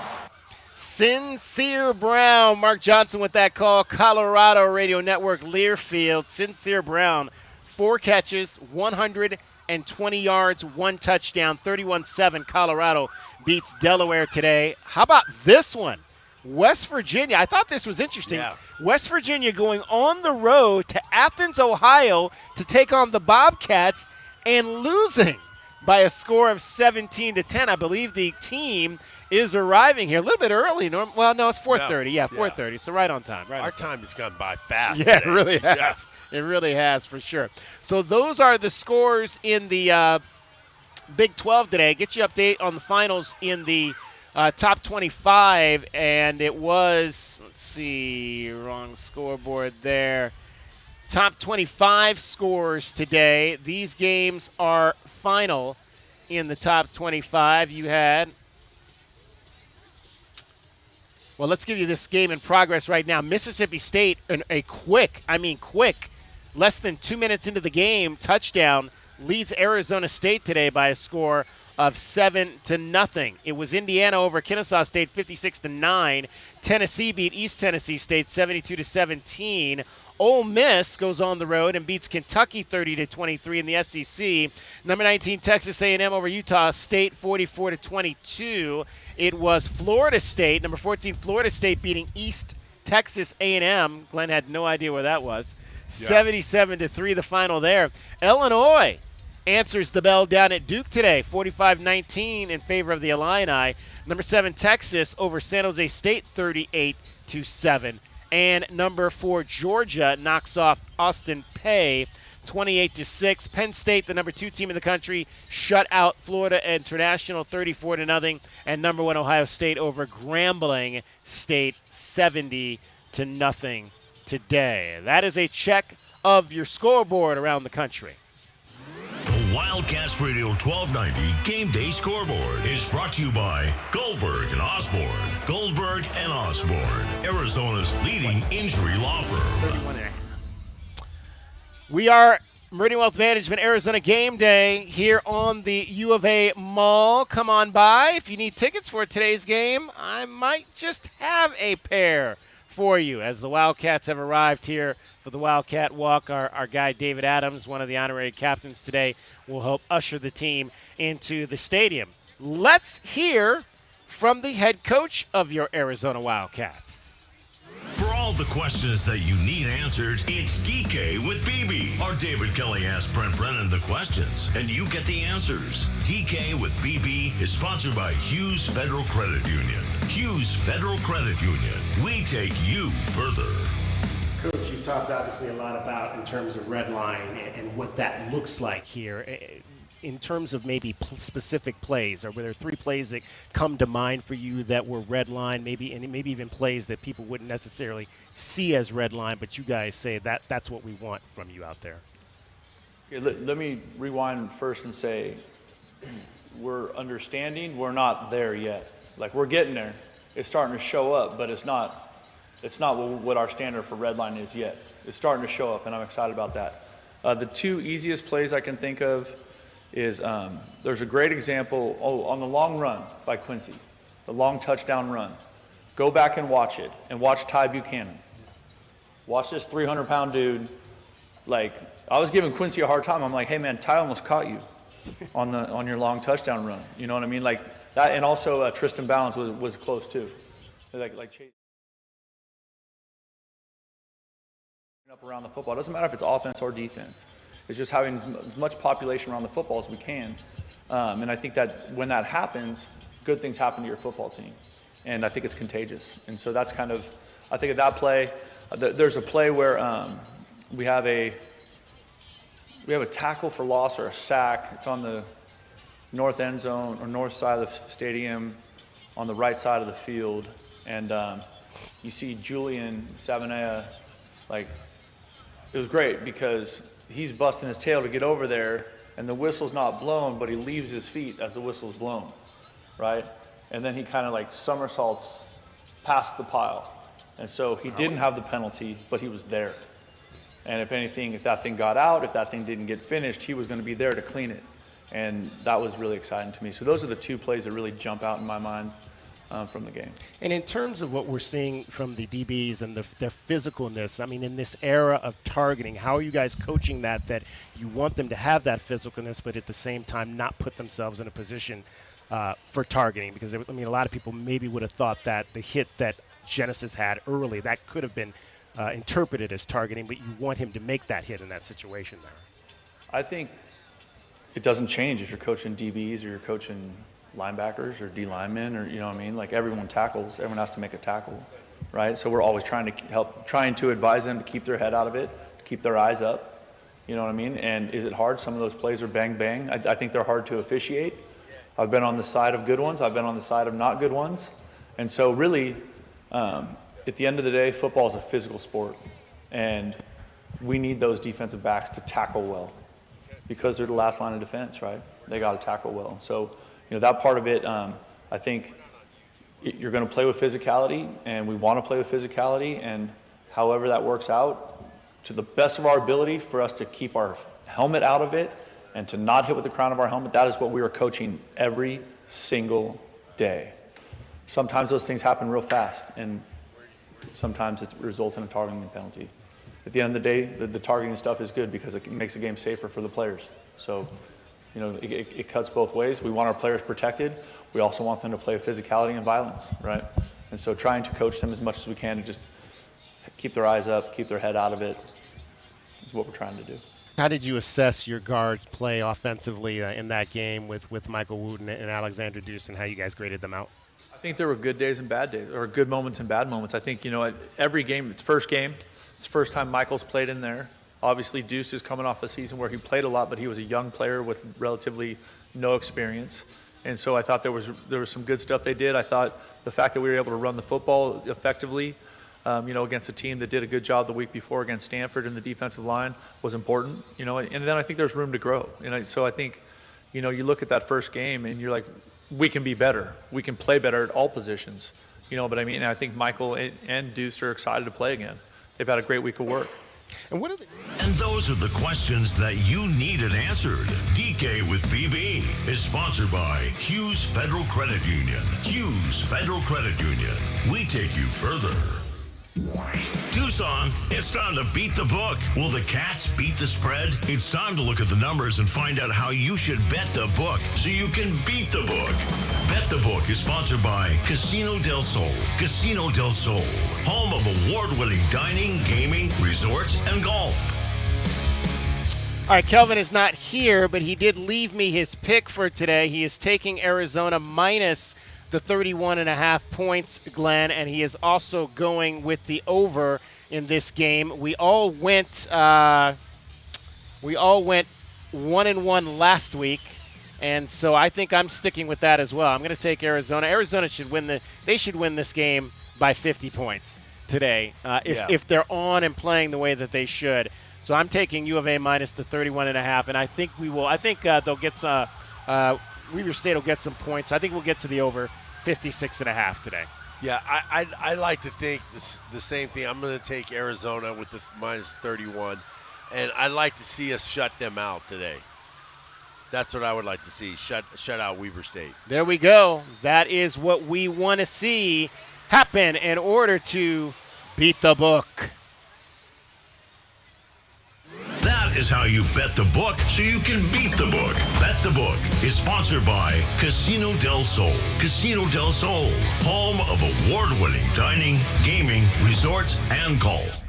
Sincere Brown. Mark Johnson with that call. Colorado Radio Network, Learfield. Sincere Brown. 4 catches, 120 yards, 1 touchdown, 31-7. Colorado beats Delaware today. How about this one? West Virginia. I thought this was interesting. Yeah. West Virginia going on the road to Athens, Ohio to take on the Bobcats and losing by a score of 17-10. I believe the team is arriving here a little bit early. Well, no, it's 4:30. Yeah, 4:30. So right on time. Right. Our time has gone by fast. Yeah, today. It really has. Yeah. It really has for sure. So those are the scores in the Big 12 today. Get you update on the finals in the top 25, and it was, let's see, wrong scoreboard there. Top 25 scores today. These games are final in the top 25. You had, well, let's give you this game in progress right now. Mississippi State, a quick, less than 2 minutes into the game, touchdown, leads Arizona State today by a score of 7-0. It was Indiana over Kennesaw State, 56-9. Tennessee beat East Tennessee State, 72-17. Ole Miss goes on the road and beats Kentucky 30-23 in the SEC. Number 19 Texas A&M over Utah State 44-22. It was Florida State, number 14 Florida State beating East Texas A&M. Glenn had no idea where that was. 77-3 the final there. Illinois answers the bell down at Duke today, 45-19 in favor of the Illini. Number 7 Texas over San Jose State 38-7. And number 4 Georgia knocks off Austin Peay 28-6. Penn State, the number 2 team in the country, shut out Florida International 34-0. And number 1 Ohio State over Grambling State 70-0 today. That is a check of your scoreboard around the country. The Wildcats Radio 1290 Game Day Scoreboard is brought to you by Goldberg and Osborne. Goldberg and Osborne, Arizona's leading injury law firm. We are Meridian Wealth Management Arizona Game Day here on the U of A Mall. Come on by. If you need tickets for today's game, I might just have a pair for you as the Wildcats have arrived here for the Wildcat Walk. Our guy David Adams, one of the honorary captains today, will help usher the team into the stadium. Let's hear from the head coach of your Arizona Wildcats. For all the questions that you need answered, it's DK with BB. Our David Kelly asks Brent Brennan the questions, and you get the answers. DK with BB is sponsored by Hughes Federal Credit Union. Hughes Federal Credit Union. We take you further. Coach, you've talked obviously a lot about in terms of red line and what that looks like here. In terms of maybe specific plays, or were there 3 plays that come to mind for you that were red line, maybe even plays that people wouldn't necessarily see as red line, but you guys say that's what we want from you out there? Okay, let me rewind first and say we're understanding, we're not there yet. Like, we're getting there. It's starting to show up, but it's not what our standard for red line is yet. It's starting to show up, and I'm excited about that. The 2 easiest plays I can think of is there's a great example on the long run by Quincy, the long touchdown run. Go back and watch it, and watch Ty Buchanan. Watch this 300-pound dude. Like, I was giving Quincy a hard time. I'm like, hey man, Ty almost caught you on your long touchdown run. You know what I mean? Like that, and also Tristan Ballens was close too. Like chasing up around the football. It doesn't matter if it's offense or defense. It's just having as much population around the football as we can. And I think that when that happens, good things happen to your football team. And I think it's contagious. And so that's kind of, I think of that play. There's a play where we have a tackle for loss or a sack. It's on the north end zone or north side of the stadium on the right side of the field. And you see Julian Savanea, like, it was great because he's busting his tail to get over there, and the whistle's not blown, but he leaves his feet as the whistle's blown, right? And then he kind of like somersaults past the pile. And so he didn't have the penalty, but he was there. And if anything, if that thing got out, if that thing didn't get finished, he was going to be there to clean it. And that was really exciting to me. So those are the two plays that really jump out in my mind from the game. And in terms of what we're seeing from the DBs and their physicalness, I mean, in this era of targeting, how are you guys coaching that you want them to have that physicalness, but at the same time not put themselves in a position for targeting? Because, I mean, a lot of people maybe would have thought that the hit that Genesis had early, that could have been interpreted as targeting, but you want him to make that hit in that situation there. I think it doesn't change if you're coaching DBs or you're coaching linebackers or D linemen, or, you know what I mean? Like, everyone tackles, everyone has to make a tackle, right? So we're always trying to advise them to keep their head out of it, to keep their eyes up, you know what I mean? And is it hard? Some of those plays are bang, bang. I think they're hard to officiate. I've been on the side of good ones. I've been on the side of not good ones. And so really, at the end of the day, football is a physical sport, and we need those defensive backs to tackle well because they're the last line of defense, right? They got to tackle well. So, you know, that part of it, I think you're going to play with physicality, and we want to play with physicality, and however that works out, to the best of our ability for us to keep our helmet out of it and to not hit with the crown of our helmet, that is what we are coaching every single day. Sometimes those things happen real fast, and sometimes it results in a targeting penalty. At the end of the day, the targeting stuff is good because it makes the game safer for the players. So, you know, it cuts both ways. We want our players protected. We also want them to play with physicality and violence, right? And so trying to coach them as much as we can to just keep their eyes up, keep their head out of it is what we're trying to do. How did you assess your guards' play offensively in that game with Michael Wooten and Alexander Deuce, and how you guys graded them out? I think there were good days and bad days, or good moments and bad moments. I think, you know, every game, it's first game. It's the first time Michael's played in there. Obviously, Deuce is coming off a season where he played a lot, but he was a young player with relatively no experience. And so I thought there was some good stuff they did. I thought the fact that we were able to run the football effectively, you know, against a team that did a good job the week before against Stanford in the defensive line was important, you know. And then I think there's room to grow. And so I think, you know, you look at that first game and you're like, we can be better. We can play better at all positions, you know. But I mean, I think Michael and Deuce are excited to play again. They've had a great week of work. And those are the questions that you needed answered. DK with BB is sponsored by Hughes Federal Credit Union. Hughes Federal Credit Union. We take you further. Tucson, it's time to beat the book. Will the Cats beat the spread? It's time to look at the numbers and find out how you should bet the book so you can beat the book. Bet the Book is sponsored by Casino del Sol. Casino del Sol, home of award-winning dining, gaming, resorts, and golf. All right, Kelvin is not here, but he did leave me his pick for today. He is taking Arizona minus the 31.5 points, Glenn, and he is also going with the over in this game. We all went 1-1 last week, and so I think I'm sticking with that as well. I'm going to take Arizona. Arizona should win they should win this game by 50 points today if they're on and playing the way that they should. So I'm taking U of A minus the 31.5, and I think we will. I think they'll get Weber State will get some points. I think we'll get to the over 56.5 today. Yeah, I like to think the same thing. I'm going to take Arizona with the minus 31, and I'd like to see us shut them out today. That's what I would like to see. Shut out Weber State. There we go. That is what we want to see happen in order to beat the book. That is how you bet the book so you can beat the book. Bet the Book is sponsored by Casino del Sol. Casino del Sol, home of award-winning dining, gaming, resorts, and golf.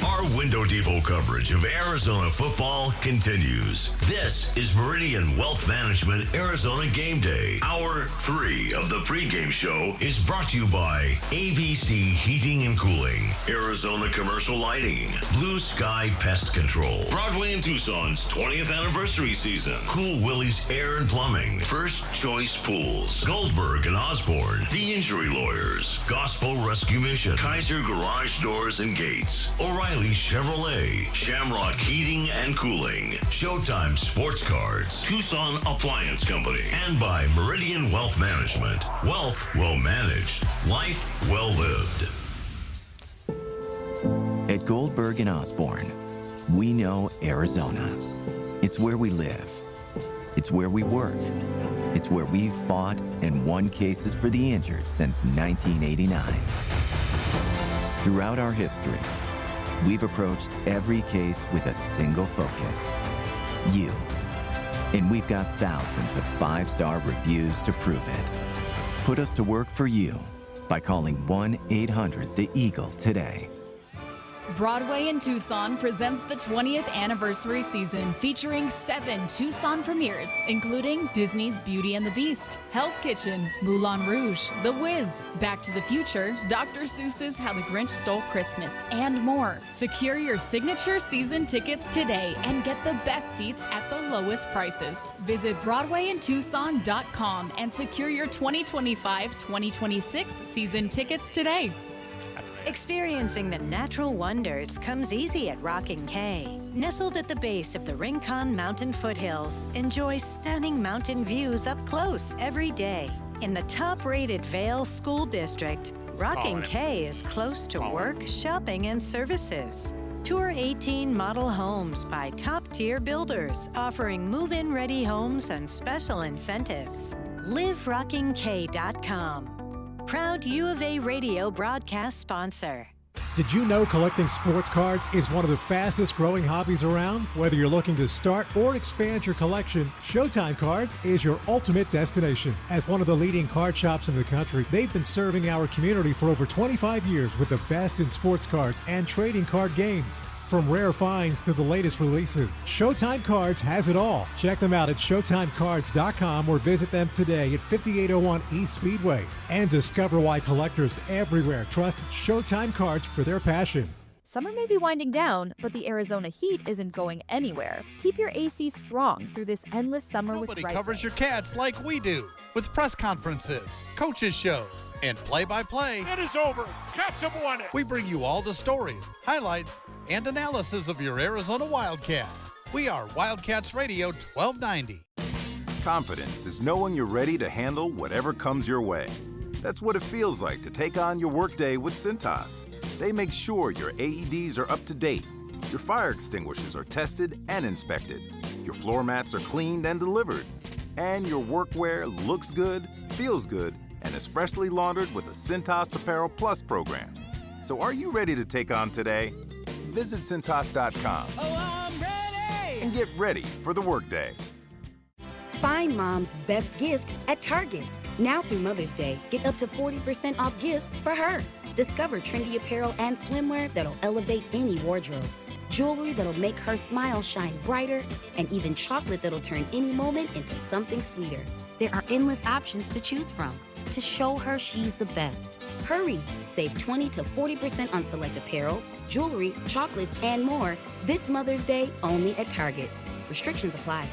Our Window Depot coverage of Arizona football continues. This is Meridian Wealth Management Arizona Game Day. Hour 3 of the pregame show is brought to you by ABC Heating and Cooling, Arizona Commercial Lighting, Blue Sky Pest Control, Broadway and Tucson's 20th anniversary season, Cool Willie's Air and Plumbing, First Choice Pools, Goldberg and Osborne, The Injury Lawyers, Gospel Rescue Mission, Kaiser Garage Doors and Gates, O'Reilly Chevrolet, Shamrock Heating and Cooling, Showtime Sports Cards, Tucson Appliance Company, and by Meridian Wealth Management. Wealth well managed, life well lived. At Goldberg and Osborne, we know Arizona. It's where we live. It's where we work. It's where we've fought and won cases for the injured since 1989. Throughout our history, we've approached every case with a single focus: you. And we've got thousands of 5-star reviews to prove it. Put us to work for you by calling 1-800-THE-EAGLE today. Broadway in Tucson presents the 20th anniversary season featuring 7 Tucson premieres, including Disney's Beauty and the Beast, Hell's Kitchen, Moulin Rouge, The Wiz, Back to the Future, Dr. Seuss's How the Grinch Stole Christmas, and more. Secure your signature season tickets today and get the best seats at the lowest prices. Visit BroadwayInTucson.com and secure your 2025-2026 season tickets today. Experiencing the natural wonders comes easy at Rockin' K. Nestled at the base of the Rincon Mountain foothills, enjoy stunning mountain views up close every day. In the top-rated Vail School District, Rockin' K is close to work, shopping, and services. Tour 18 model homes by top-tier builders, offering move-in ready homes and special incentives. LiveRockingK.com. Proud U of A radio broadcast sponsor. Did you know collecting sports cards is one of the fastest growing hobbies around? Whether you're looking to start or expand your collection, Showtime Cards is your ultimate destination. As one of the leading card shops in the country, they've been serving our community for over 25 years with the best in sports cards and trading card games. From rare finds to the latest releases, Showtime Cards has it all. Check them out at ShowtimeCards.com or visit them today at 5801 East Speedway. And discover why collectors everywhere trust Showtime Cards for their passion. Summer may be winding down, but the Arizona heat isn't going anywhere. Keep your AC strong through this endless summer with Nobody Right covers Way. your Cats like we do, with press conferences, coaches shows, and play-by-play. It is over. Cats have won it. We bring you all the stories, highlights, and analysis of your Arizona Wildcats. We are Wildcats Radio 1290. Confidence is knowing you're ready to handle whatever comes your way. That's what it feels like to take on your workday with Cintas. They make sure your AEDs are up to date, your fire extinguishers are tested and inspected, your floor mats are cleaned and delivered, and your workwear looks good, feels good, and is freshly laundered with the Cintas Apparel Plus program. So are you ready to take on today? Visit Cintas.com and get ready for the workday. Find mom's best gift at Target. Now through Mother's Day, get up to 40% off gifts for her. Discover trendy apparel and swimwear that'll elevate any wardrobe. Jewelry that'll make her smile shine brighter, and even chocolate that'll turn any moment into something sweeter. There are endless options to choose from to show her she's the best. Hurry! Save 20 to 40% on select apparel, jewelry, chocolates, and more this Mother's Day only at Target. Restrictions apply.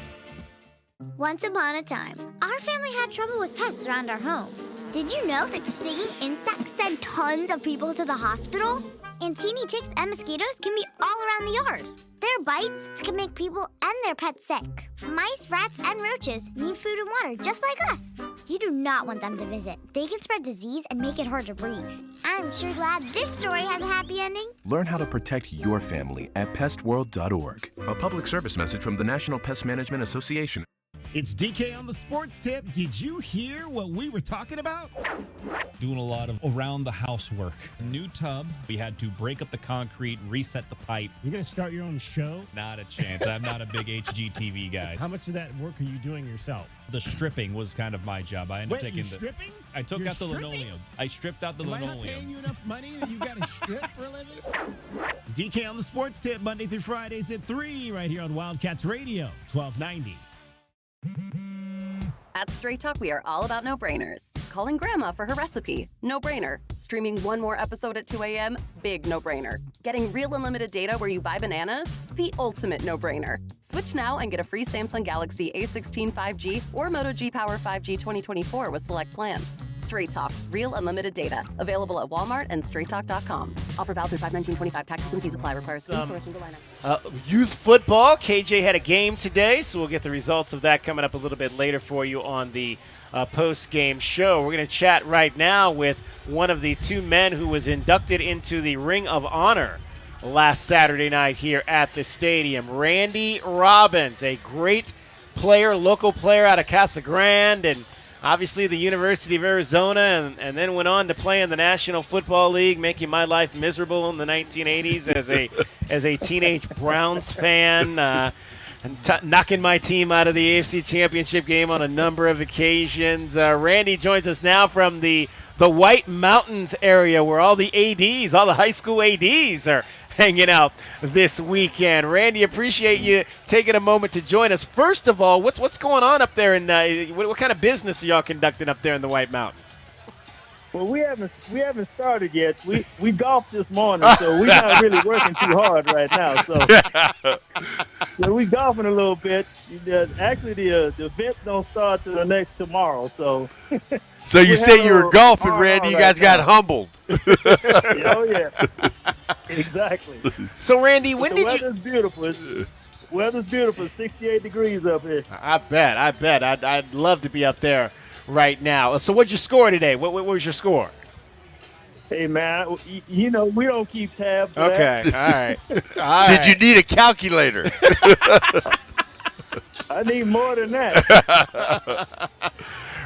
Once upon a time, our family had trouble with pests around our home. Did you know that stinging insects send tons of people to the hospital? And teeny ticks and mosquitoes can be all around the yard. Their bites can make people and their pets sick. Mice, rats, and roaches need food and water just like us. You do not want them to visit. They can spread disease and make it hard to breathe. I'm sure glad this story has a happy ending. Learn how to protect your family at pestworld.org. A public service message from the National Pest Management Association. It's DK on the sports tip. Did you hear what we were talking about? Doing a lot of around-the-house work. New tub. We had to break up the concrete, reset the pipe. You're going to start your own show? Not a chance. I'm not a big HGTV guy. How much of that work are you doing yourself? The stripping was kind of my job. I ended up taking stripping? I took out the linoleum. I stripped out the linoleum. Am I not paying you enough money that you got to strip for a living? DK on the sports tip, Monday through Fridays at 3, right here on Wildcats Radio, 1290. At Straight Talk, we are all about no-brainers. Calling Grandma for her recipe, no-brainer. Streaming one more episode at 2 a.m., big no-brainer. Getting real unlimited data where you buy bananas, the ultimate no-brainer. Switch now and get a free Samsung Galaxy A16 5G or Moto G Power 5G 2024 with select plans. Straight Talk, real unlimited data. Available at Walmart and straighttalk.com. Offer valid through 5/19/25. Taxes and fees apply. Requires in-store single line. Youth football. KJ had a game today, so we'll get the results of that coming up a little bit later for you on the post-game show. We're going to chat right now with one of the two men who was inducted into the Ring of Honor last Saturday night here at the stadium. Randy Robbins, a great player, local player out of Casa Grande, and obviously the University of Arizona, and then went on to play in the National Football League, making my life miserable in the 1980s as a teenage Browns fan, and knocking my team out of the AFC Championship game on a number of occasions. Randy joins us now from the White Mountains area, where all the ADs, all the high school ADs are hanging out this weekend. Randy, appreciate you taking a moment to join us. First of all, what's going on up there, and what kind of business are y'all conducting up there in the White Mountains? Well, we haven't started yet. We golfed this morning, so we're not really working too hard right now. So we golfing a little bit. Actually, the event don't start till the next tomorrow. So. So you say you were golfing, Randy? You guys got humbled. Oh yeah, exactly. So Randy, when did you? Weather's beautiful. It's 68 degrees up here. I bet. I'd love to be up there right now. So what'd you score today? What was your score? Hey, man, we don't keep tabs. Okay, all right. Did you need a calculator? I need more than that.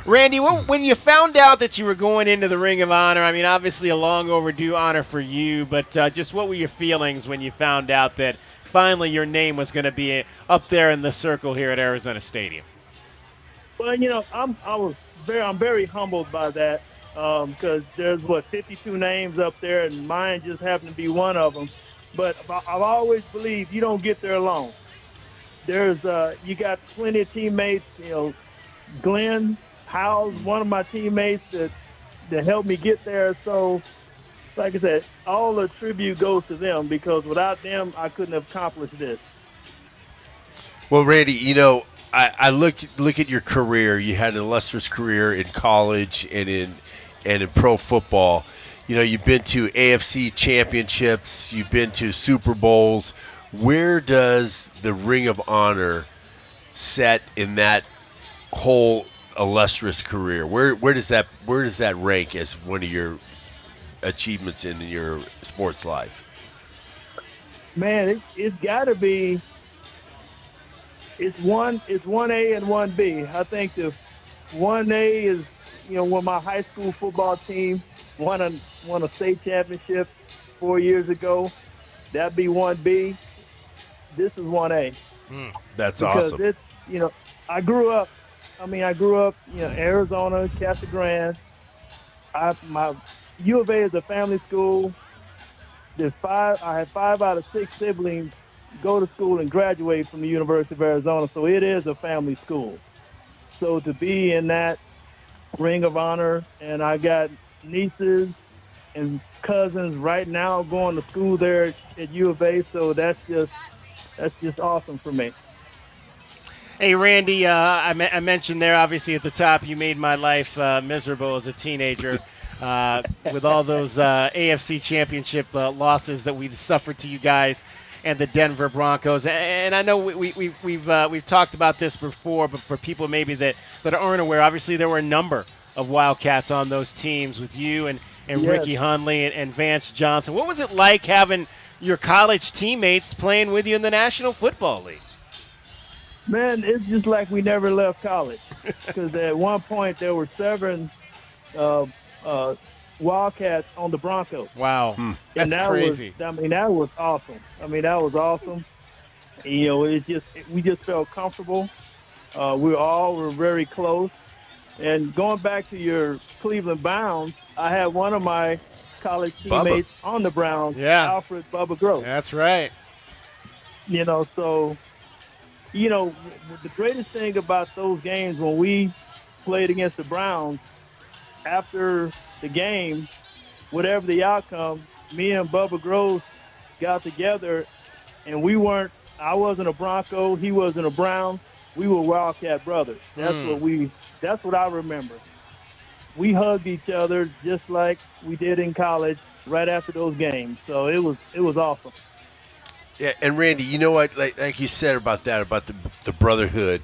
Randy, when you found out that you were going into the Ring of Honor, I mean, obviously a long overdue honor for you, but just what were your feelings when you found out that finally your name was going to be up there in the circle here at Arizona Stadium? Well, I'm very humbled by that because there's 52 names up there, and mine just happened to be one of them. But I've always believed you don't get there alone. There's you got plenty of teammates. Glenn Howell's one of my teammates that helped me get there. So, like I said, all the tribute goes to them because without them, I couldn't have accomplished this. Well, Randy, I look at your career. You had an illustrious career in college and in pro football. You've been to AFC championships. You've been to Super Bowls. Where does the Ring of Honor set in that whole illustrious career? Where does that rank as one of your achievements in your sports life? Man, it's got to be. It's 1A and 1B. I think the 1A is when my high school football team won a state championship 4 years ago. That'd be 1B. This is 1A. That's because awesome. It's I grew up, Arizona, Casa Grande. My U of A is a family school. I had 5 out of 6 siblings go to school and graduate from the University of Arizona, so it is a family school. So to be in that Ring of Honor, and I got nieces and cousins right now going to school there at U of A, so that's just awesome for me. Hey, Randy, I mentioned there, obviously, at the top, you made my life miserable as a teenager with all those AFC championship losses that we suffered to you guys and the Denver Broncos. And I know we've talked about this before, but for people maybe that aren't aware, obviously there were a number of Wildcats on those teams with you and Yes. Ricky Hundley and Vance Johnson. What was it like having your college teammates playing with you in the National Football League? Man, it's just like we never left college. Because at one point there were 7 Wildcats on the Broncos. Wow, that's and that crazy. That was awesome. That was awesome. And, we just felt comfortable. We were very close. And going back to your Cleveland Browns, I had one of my college teammates on the Browns, Alfred Bubba Gross. That's right. So, the greatest thing about those games when we played against the Browns, after the game, whatever the outcome, me and Bubba Gross got together, and I wasn't a Bronco, he wasn't a Brown. We were Wildcat brothers. That's what I remember. We hugged each other just like we did in college right after those games. So it was awesome. Yeah, and Randy, you know what? Like you said about the brotherhood,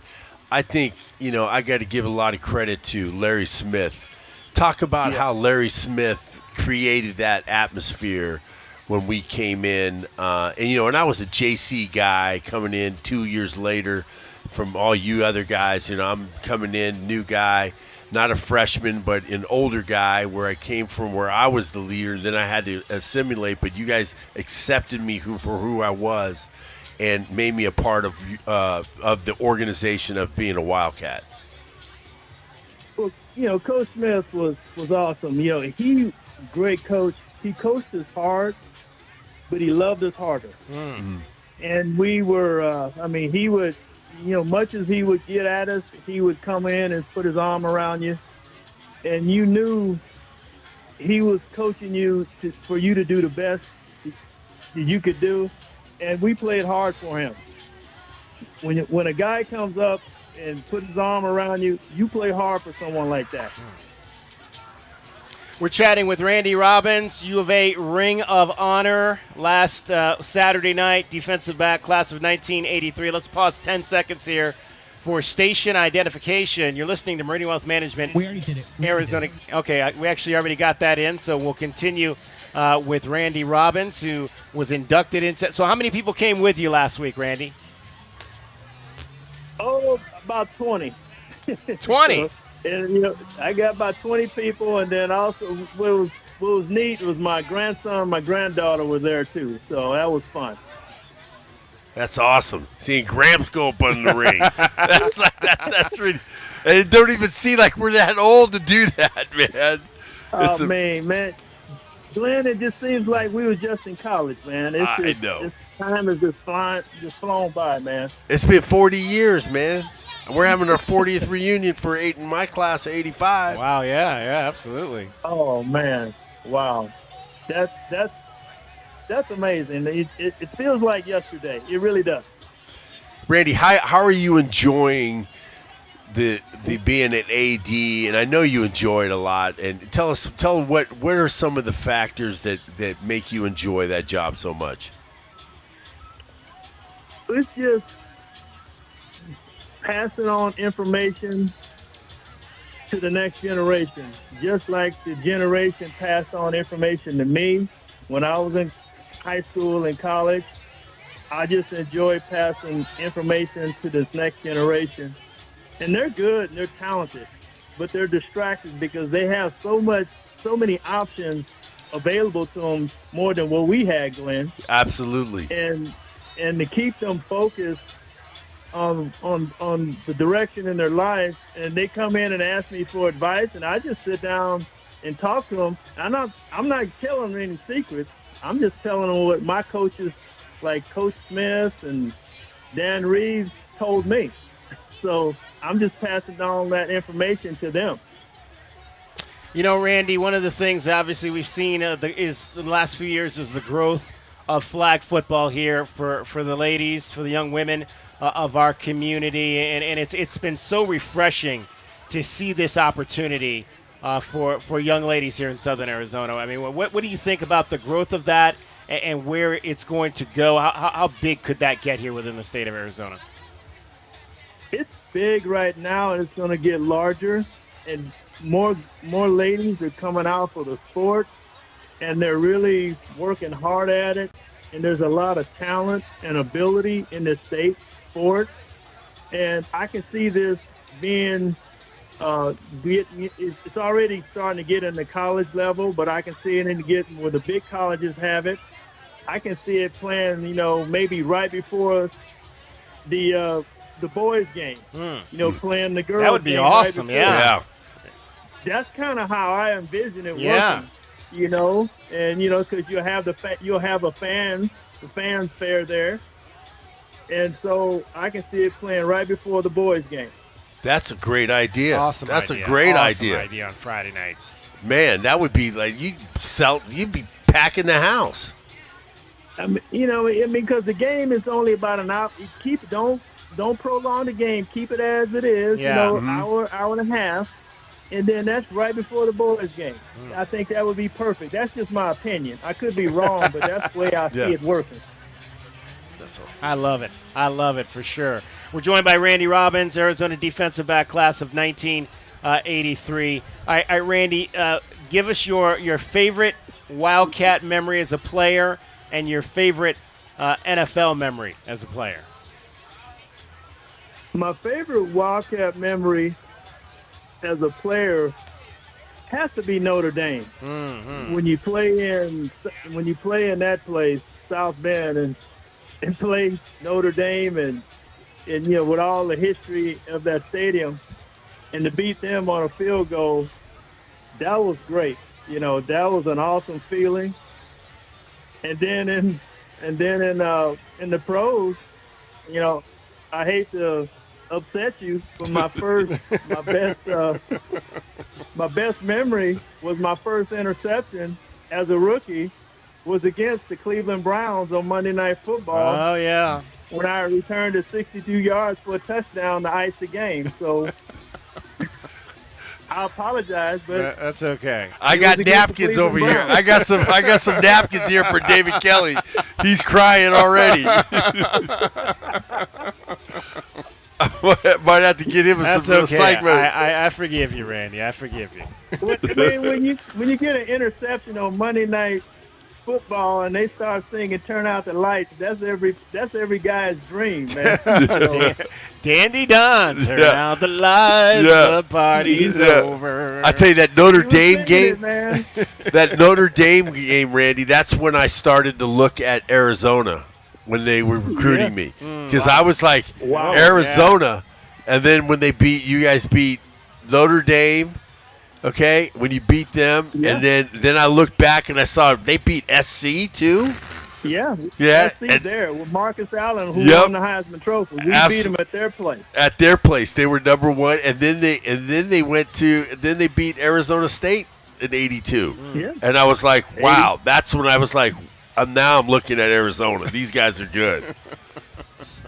I think, I got to give a lot of credit to Larry Smith. Talk about how Larry Smith created that atmosphere when we came in. And I was a JC guy coming in 2 years later from all you other guys. I'm coming in, new guy, not a freshman, but an older guy where I came from, where I was the leader. Then I had to assimilate, but you guys accepted me for who I was and made me a part of the organization of being a Wildcat. Well, Coach Smith was awesome. He great coach. He coached us hard, but he loved us harder. Mm-hmm. And we were, he would, much as he would get at us, he would come in and put his arm around you. And you knew he was coaching you for you to do the best that you could do. And we played hard for him. When a guy comes up and puts his arm around you, you play hard for someone like that. We're chatting with Randy Robbins, U of A Ring of Honor last Saturday night, defensive back, class of 1983. Let's pause 10 seconds here for station identification. You're listening to Meridian Wealth Management. We already did it. Arizona. Okay, we actually already got that in, so we'll continue with Randy Robbins, who was inducted into. So how many people came with you last week, Randy? Oh, about 20. 20? And, I got about 20 people, and then also what was neat was my grandson and my granddaughter were there, too. So that was fun. That's awesome. Seeing Gramps go up on the ring. That's really, and it don't even seem like we're that old to do that, man. Man. Glenn, it just seems like we was just in college, man. I know. This time is just flown by, man. It's been 40 years, man. We're having our 40th reunion for in my class of 85. Wow, yeah, absolutely. Oh, man. Wow. That's amazing. It feels like yesterday. It really does. Randy, how are you enjoying the being at AD? And I know you enjoy it a lot. And tell what are some of the factors that make you enjoy that job so much? It's just passing on information to the next generation, just like the generation passed on information to me when I was in high school and college. I just enjoy passing information to this next generation. And they're good and they're talented, but they're distracted because they have so many options available to them, more than what we had, Glenn. Absolutely. And to keep them focused on the direction in their life, and they come in and ask me for advice, and I just sit down and talk to them. I'm not telling them any secrets. I'm just telling them what my coaches, like Coach Smith and Dan Reeves, told me. So I'm just passing on that information to them. Randy, one of the things obviously we've seen is in the last few years is the growth of flag football here for the ladies, for the young women of our community, and it's been so refreshing to see this opportunity for young ladies here in Southern Arizona. I mean, what do you think about the growth of that and where it's going to go? How big could that get here within the state of Arizona? It's big right now, and it's going to get larger, and more ladies are coming out for the sport, and they're really working hard at it. and there's a lot of talent and ability in the state sport. And I can see this being it's already starting to get in the college level, but I can see it in getting where the big colleges have it. I can see it playing, maybe right before the boys' game. Playing the girls' That would be game awesome. Right yeah. That's kind of how I envision it working. And because you'll have the fans fair there, and so I can see it playing right before the boys' game. That's a great idea. Awesome. That's idea. a great awesome idea on Friday nights. Man, that would be like you'd be packing the house. Because the game is only about an hour. Don't prolong the game. Keep it as it is. Yeah. Hour and a half, and then that's right before the boys' game. I think that would be perfect. That's just my opinion. I could be wrong, but that's the way I see it working. I love it. I love it for sure. We're joined by Randy Robbins, Arizona defensive back class of 1983. All right, Randy, give us your favorite Wildcat memory as a player and your favorite NFL memory as a player. My favorite Wildcat memory as a player has to be Notre Dame. Mm-hmm. When you play in that place, South Bend, and play Notre Dame and with all the history of that stadium, and to beat them on a field goal, that was great. That was an awesome feeling. And then in the pros, I hate to upset you, but my best memory was my first interception as a rookie was against the Cleveland Browns on Monday Night Football. Oh, yeah. When I returned it 62 yards for a touchdown to ice the game. So I apologize, but that's okay. I got napkins over here. I got some napkins here for David Kelly. He's crying already. Might have to get him some excitement. I forgive you, Randy. I forgive you. When you get an interception on Monday Night Football and they start singing "Turn Out the Lights," that's every guy's dream, man. Dandy Don, turn out the lights, the party's over. I tell you, that Notre Dame game, that Notre Dame game, Randy, that's when I started to look at Arizona when they were recruiting me. Because I was like, Arizona, and then when you guys beat Notre Dame, okay, when you beat them, and then I looked back and I saw they beat SC too. Yeah. And there with Marcus Allen, who won the Heisman Trophy. We beat them at their place. At their place, they were number one, and then they beat Arizona State in '82. Yeah. And I was like, wow, that's when I was like, now I'm looking at Arizona. These guys are good.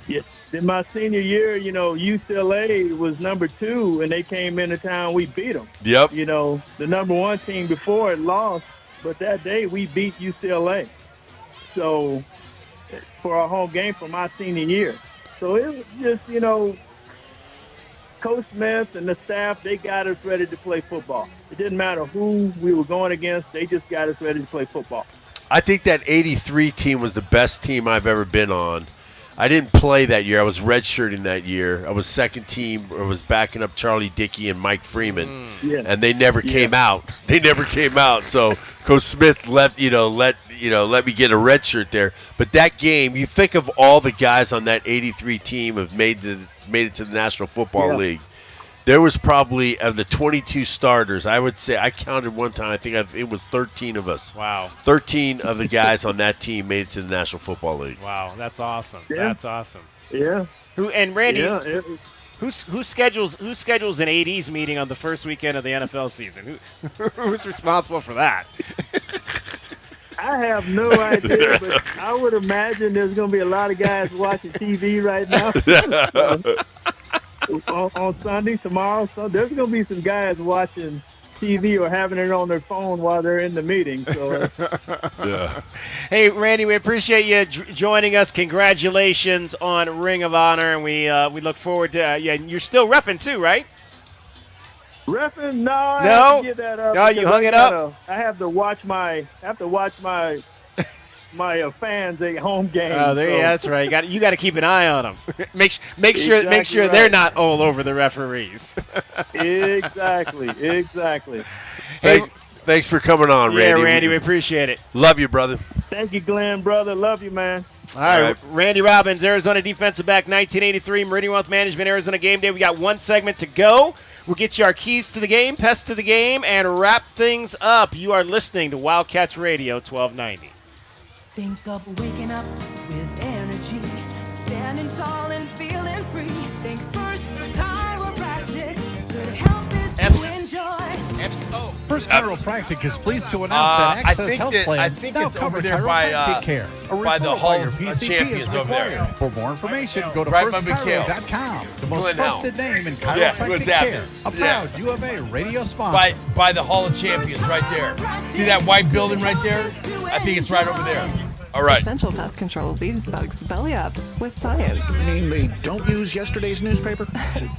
Yeah. In my senior year, UCLA was number 2, and they came into town. We beat them. Yep. The number 1 team before it lost, but that day we beat UCLA. So, for our home game for my senior year. So it was just, Coach Smith and the staff, they got us ready to play football. It didn't matter who we were going against. They just got us ready to play football. I think that '83 team was the best team I've ever been on. I didn't play that year. I was redshirting that year. I was second team. I was backing up Charlie Dickey and Mike Freeman, and they never came out. They never came out. So Coach Smith let me get a red shirt there. But that game, you think of all the guys on that '83 team have made it to the National Football League. There was probably, of the 22 starters, I would say, I counted one time, I think it was 13 of us. Wow. 13 of the guys on that team made it to the National Football League. Wow, that's awesome. Yeah. That's awesome. Yeah. Randy, Yeah, who schedules an AD's meeting on the first weekend of the NFL season? Who's responsible for that? I have no idea, but I would imagine there's going to be a lot of guys watching TV right now. On Sunday, tomorrow, so there's going to be some guys watching TV or having it on their phone while they're in the meeting. So, Hey, Randy, we appreciate you joining us. Congratulations on Ring of Honor, and we look forward to. You're still reffing too, right? Reffing? No, I have to get that up. No, you hung it up. I have to watch my my fans a home game. Oh, that's right. You got to keep an ye on them. make sure right. they're not all over the referees. Exactly. Thanks for coming on, Randy. Yeah, Randy, we appreciate it. Love you, brother. Thank you, Glenn, brother. Love you, man. All right, Randy Robbins, Arizona defensive back, 1983, Meridian Wealth Management, Arizona Game Day. We got one segment to go. We'll get you our keys to the game, pests to the game, and wrap things up. You are listening to Wildcats Radio 1290. Think of waking up with energy, standing tall and feeling free. Think first chiropractic, good health is to enjoy. First Chiropractic is pleased to announce that Access Health Plan I think now it's covers over there chiropractic care. by the Hall your of PCP Champions is over there. required. For more information, go to Right by McHale. firstchiro.com, the most Glen trusted Howell. name in Yeah, chiropractic what's happening? care. A proud U of A radio sponsor. By the Hall of Champions right there. See that white building right there? I think it's right over there. All right. Essential Pest Control leaves bugs belly up with science. Namely, don't use yesterday's newspaper?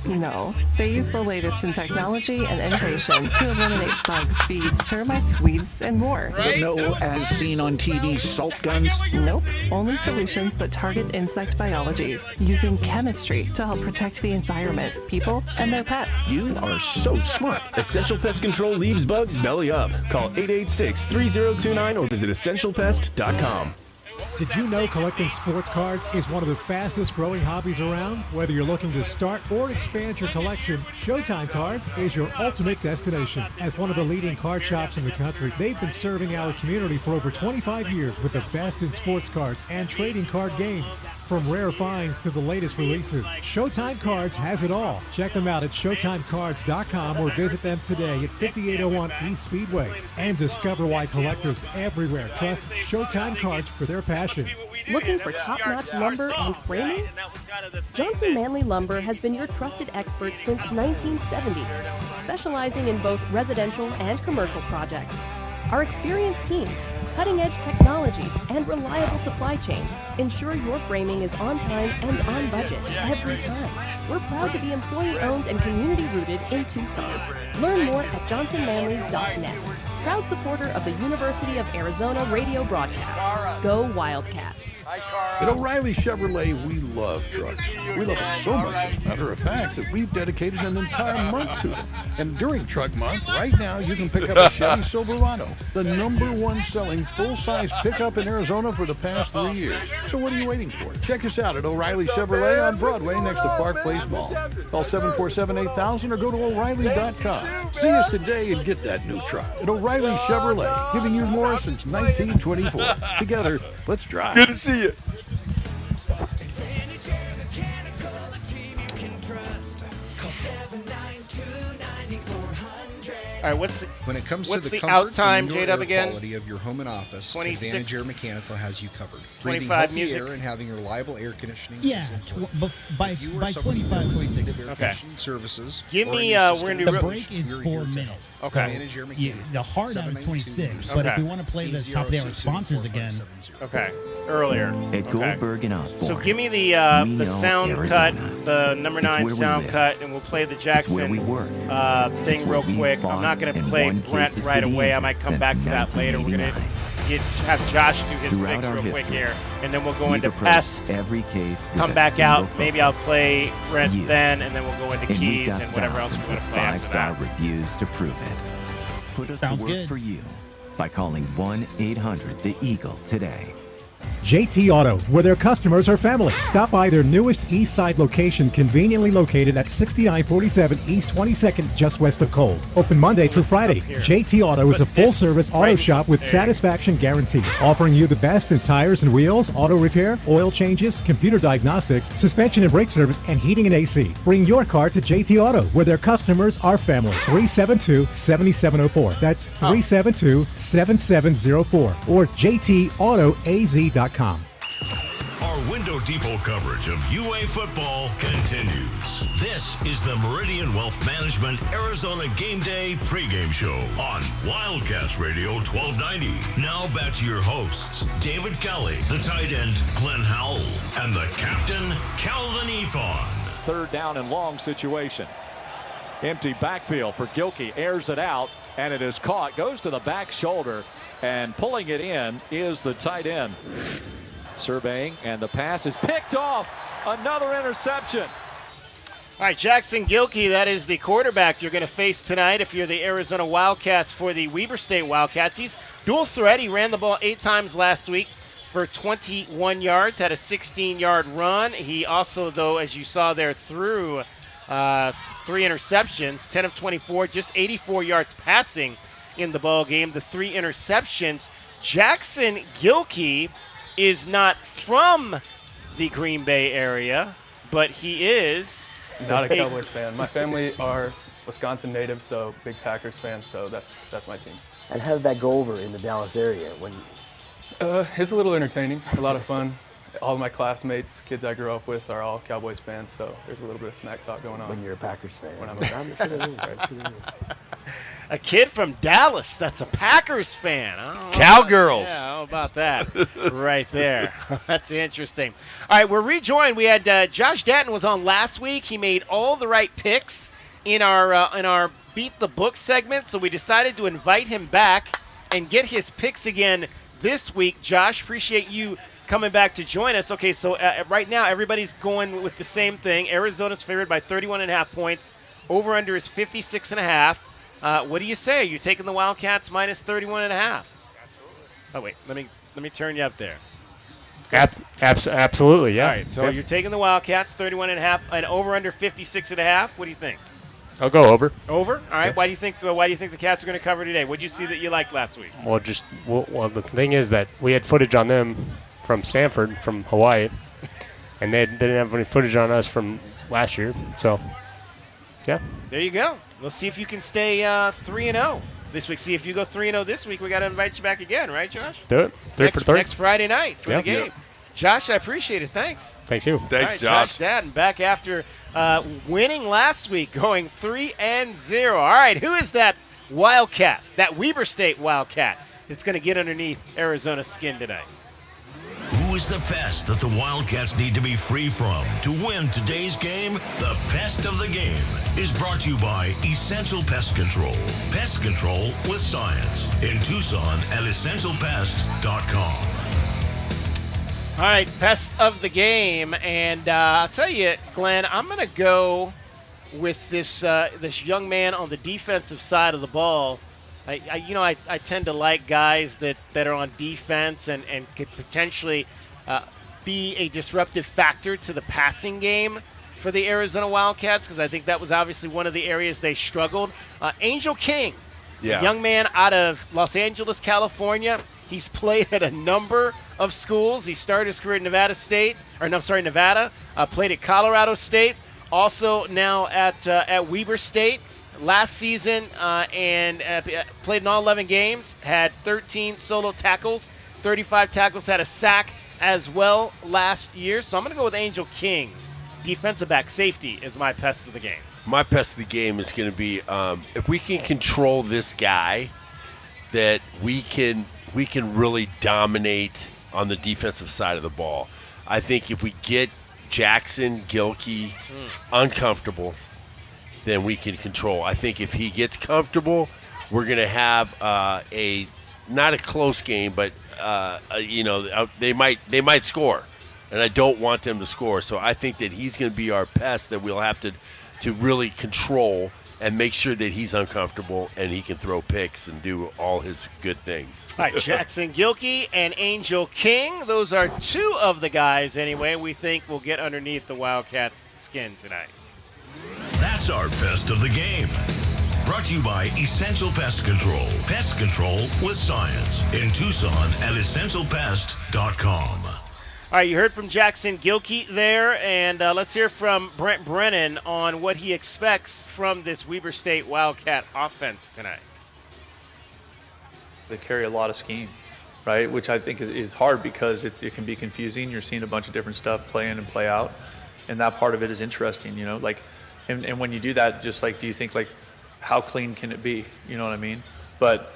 No, they use the latest in technology and innovation to eliminate bugs, bees, termites, weeds, and more. So no, as seen on TV, salt guns? Nope, only solutions that target insect biology, using chemistry to help protect the environment, people, and their pets. You are so smart. Essential Pest Control leaves bugs belly up. Call 886-3029 or visit essentialpest.com. Did you know collecting sports cards is one of the fastest growing hobbies around? Whether you're looking to start or expand your collection, Showtime Cards is your ultimate destination. As one of the leading card shops in the country, they've been serving our community for over 25 years with the best in sports cards and trading card games. From rare finds to the latest releases, Showtime Cards has it all. Check them out at ShowtimeCards.com or visit them today at 5801 East Speedway. And discover why collectors everywhere trust Showtime Cards for their passion. Looking for top-notch lumber and framing? Johnson Manley Lumber has been your trusted expert since 1970, specializing in both residential and commercial projects. Our experienced teams, cutting-edge technology, and reliable supply chain ensure your framing is on time and on budget every time. We're proud to be employee-owned and community-rooted in Tucson. Learn more at johnsonmanley.net. Proud supporter of the University of Arizona radio broadcast. Go Wildcats. At O'Reilly Chevrolet, we love trucks. We love them so much, as a matter of fact, that we've dedicated an entire month to them. And during Truck Month, right now, you can pick up a Chevy Silverado, the #1 selling full-size pickup in Arizona for the past 3 years. So what are you waiting for? Check us out at O'Reilly Chevrolet on Broadway next to Park Place Mall. Call 747-8000 or go to O'Reilly.com. See us today and get that new truck at O'Reilly Chevrolet, giving you more since 1924. Together, let's drive. Good to see you. All right, what's when it comes what's to the out comfort time, and indoor J-Dub air again? quality of your home and office, 26. Advantage Air Mechanical has you covered. 25 Breathing healthy music. air and having reliable air conditioning. Yeah, by 25, 26. Okay. Services. Give or me. any We're gonna do The real- break is 4 minutes. Okay. Advantage Air Yeah, Mechanical. the hard out is 26, but if we want to play the top of the hour sponsors again. Okay. Earlier. At Goldberg and Osborne. So give me the we know sound Arizona. cut, the number 9 where we sound live. cut, and we'll play the Jackson where we work. thing where real we quick. I'm fought not going to and play won Brent cases right for the away. I injured might come since back to that later. We're going to have Josh do his Throughout picks our real quick history, here, and then we'll go We've into approached pest. every case with Come a back single out. Maybe I'll focus. play Brent You. then, and then we'll go into And we've keys got and whatever else we thousands want of to play after five-star that. reviews to prove it. Put us Sounds to work good. for you by calling 1-800-THE-EAGLE today. JT Auto, where their customers are family. Stop by their newest East Side location, conveniently located at 6947 East 22nd, just west of Cole. Open Monday through Friday. JT Auto is a full-service auto shop with satisfaction guarantee, offering you the best in tires and wheels, auto repair, oil changes, computer diagnostics, suspension and brake service, and heating and AC. Bring your car to JT Auto, where their customers are family. 372-7704. That's 372-7704 or jtautoaz.com. Our Window Depot coverage of UA football continues. This is the Meridian Wealth Management Arizona Game Day pregame show on Wildcats Radio 1290. Now back to your hosts, David Kelly, the tight end, Glen Howell, and the captain, Kelvin Eafon. Third down and long situation. Empty backfield for Gilkey, airs it out, and it is caught, goes to the back shoulder And pulling it in is the tight end. Surveying, and the pass is picked off. Another interception. All right, Jackson Gilkey, that is the quarterback you're going to face tonight if you're the Arizona Wildcats for the Weber State Wildcats. He's dual threat. He ran the ball 8 times last week for 21 yards, had a 16-yard run. He also, though, as you saw there, threw 3 interceptions, 10 of 24, just 84 yards passing in the ball game, the 3 interceptions. Jackson Gilkey is not from the Green Bay area, but he is not a Cowboys fan. My family are Wisconsin natives, so big Packers fans, so that's my team. And how did that go over in the Dallas area? When It's a little entertaining, a lot of fun. All of my classmates, kids I grew up with, are all Cowboys fans, so there's a little bit of smack talk going on. When you're a Packers fan. When I'm a kid from Dallas that's a Packers fan. Cowgirls. How about that right there? That's interesting. All right, we're rejoined. We had Josh Datton was on last week. He made all the right picks in our Beat the Book segment, so we decided to invite him back and get his picks again this week. Josh, appreciate you coming back to join us. Okay, so right now everybody's going with the same thing. Arizona's favored by 31.5 points. Over-under is 56.5. What do you say? Are you taking the Wildcats minus 31.5? Absolutely. Oh, wait. Let me turn you up there. Absolutely, yeah. All right, so you're taking the Wildcats 31.5 and over-under 56.5. What do you think? I'll go over. Over? All right. Yeah. Why do you think the Cats are going to cover today? What did you see that you liked last week? Well, the thing is that we had footage on them from Stanford, from Hawaii, and they didn't have any footage on us from last year. So, yeah. There you go. We'll see if you can stay 3-0 this week. See if you go 3-0 this week. We got to invite you back again, right, Josh? Let's do it. 3 for 3. Next Friday night for the game. Yep. Josh, I appreciate it. Thanks. Thanks, you. Thanks, all right, Josh. Datton back after winning last week, going 3-0. All right, who is that Wildcat, that Weber State Wildcat that's going to get underneath Arizona's skin tonight? Who is the pest that the Wildcats need to be free from to win today's game? The Pest of the Game is brought to you by Essential Pest Control. Pest control with science in Tucson at essentialpest.com. All right, Pest of the Game. And I'll tell you, Glenn, I'm going to go with this young man on the defensive side of the ball. I tend to like guys that are on defense and could potentially be a disruptive factor to the passing game for the Arizona Wildcats, because I think that was obviously one of the areas they struggled. Angel King, young man out of Los Angeles, California. He's played at a number of schools. He started his career at Nevada, played at Colorado State, also now at Weber State. Last season and played in all 11 games, had 13 solo tackles, 35 tackles, had a sack as well last year. So I'm going to go with Angel King. Defensive back, safety is my pest of the game. My pest of the game is going to be if we can control this guy, that we can really dominate on the defensive side of the ball. I think if we get Jackson Gilkey uncomfortable, then we can control. I think if he gets comfortable, we're going to have not a close game, but they might score, and I don't want them to score. So I think that he's going to be our pest that we'll have to really control and make sure that he's uncomfortable and he can throw picks and do all his good things. All right, Jackson Gilkey and Angel King. Those are two of the guys, anyway, we think will get underneath the Wildcats' skin tonight. That's our Pest of the Game. Brought to you by Essential Pest Control. Pest control with science in Tucson at essentialpest.com. All right, you heard from Jackson Gilkey there, and let's hear from Brent Brennan on what he expects from this Weber State Wildcat offense tonight. They carry a lot of scheme, right, which I think is hard because it can be confusing. You're seeing a bunch of different stuff play in and play out, and that part of it is interesting, And when you do that, just do you think how clean can it be? You know what I mean? But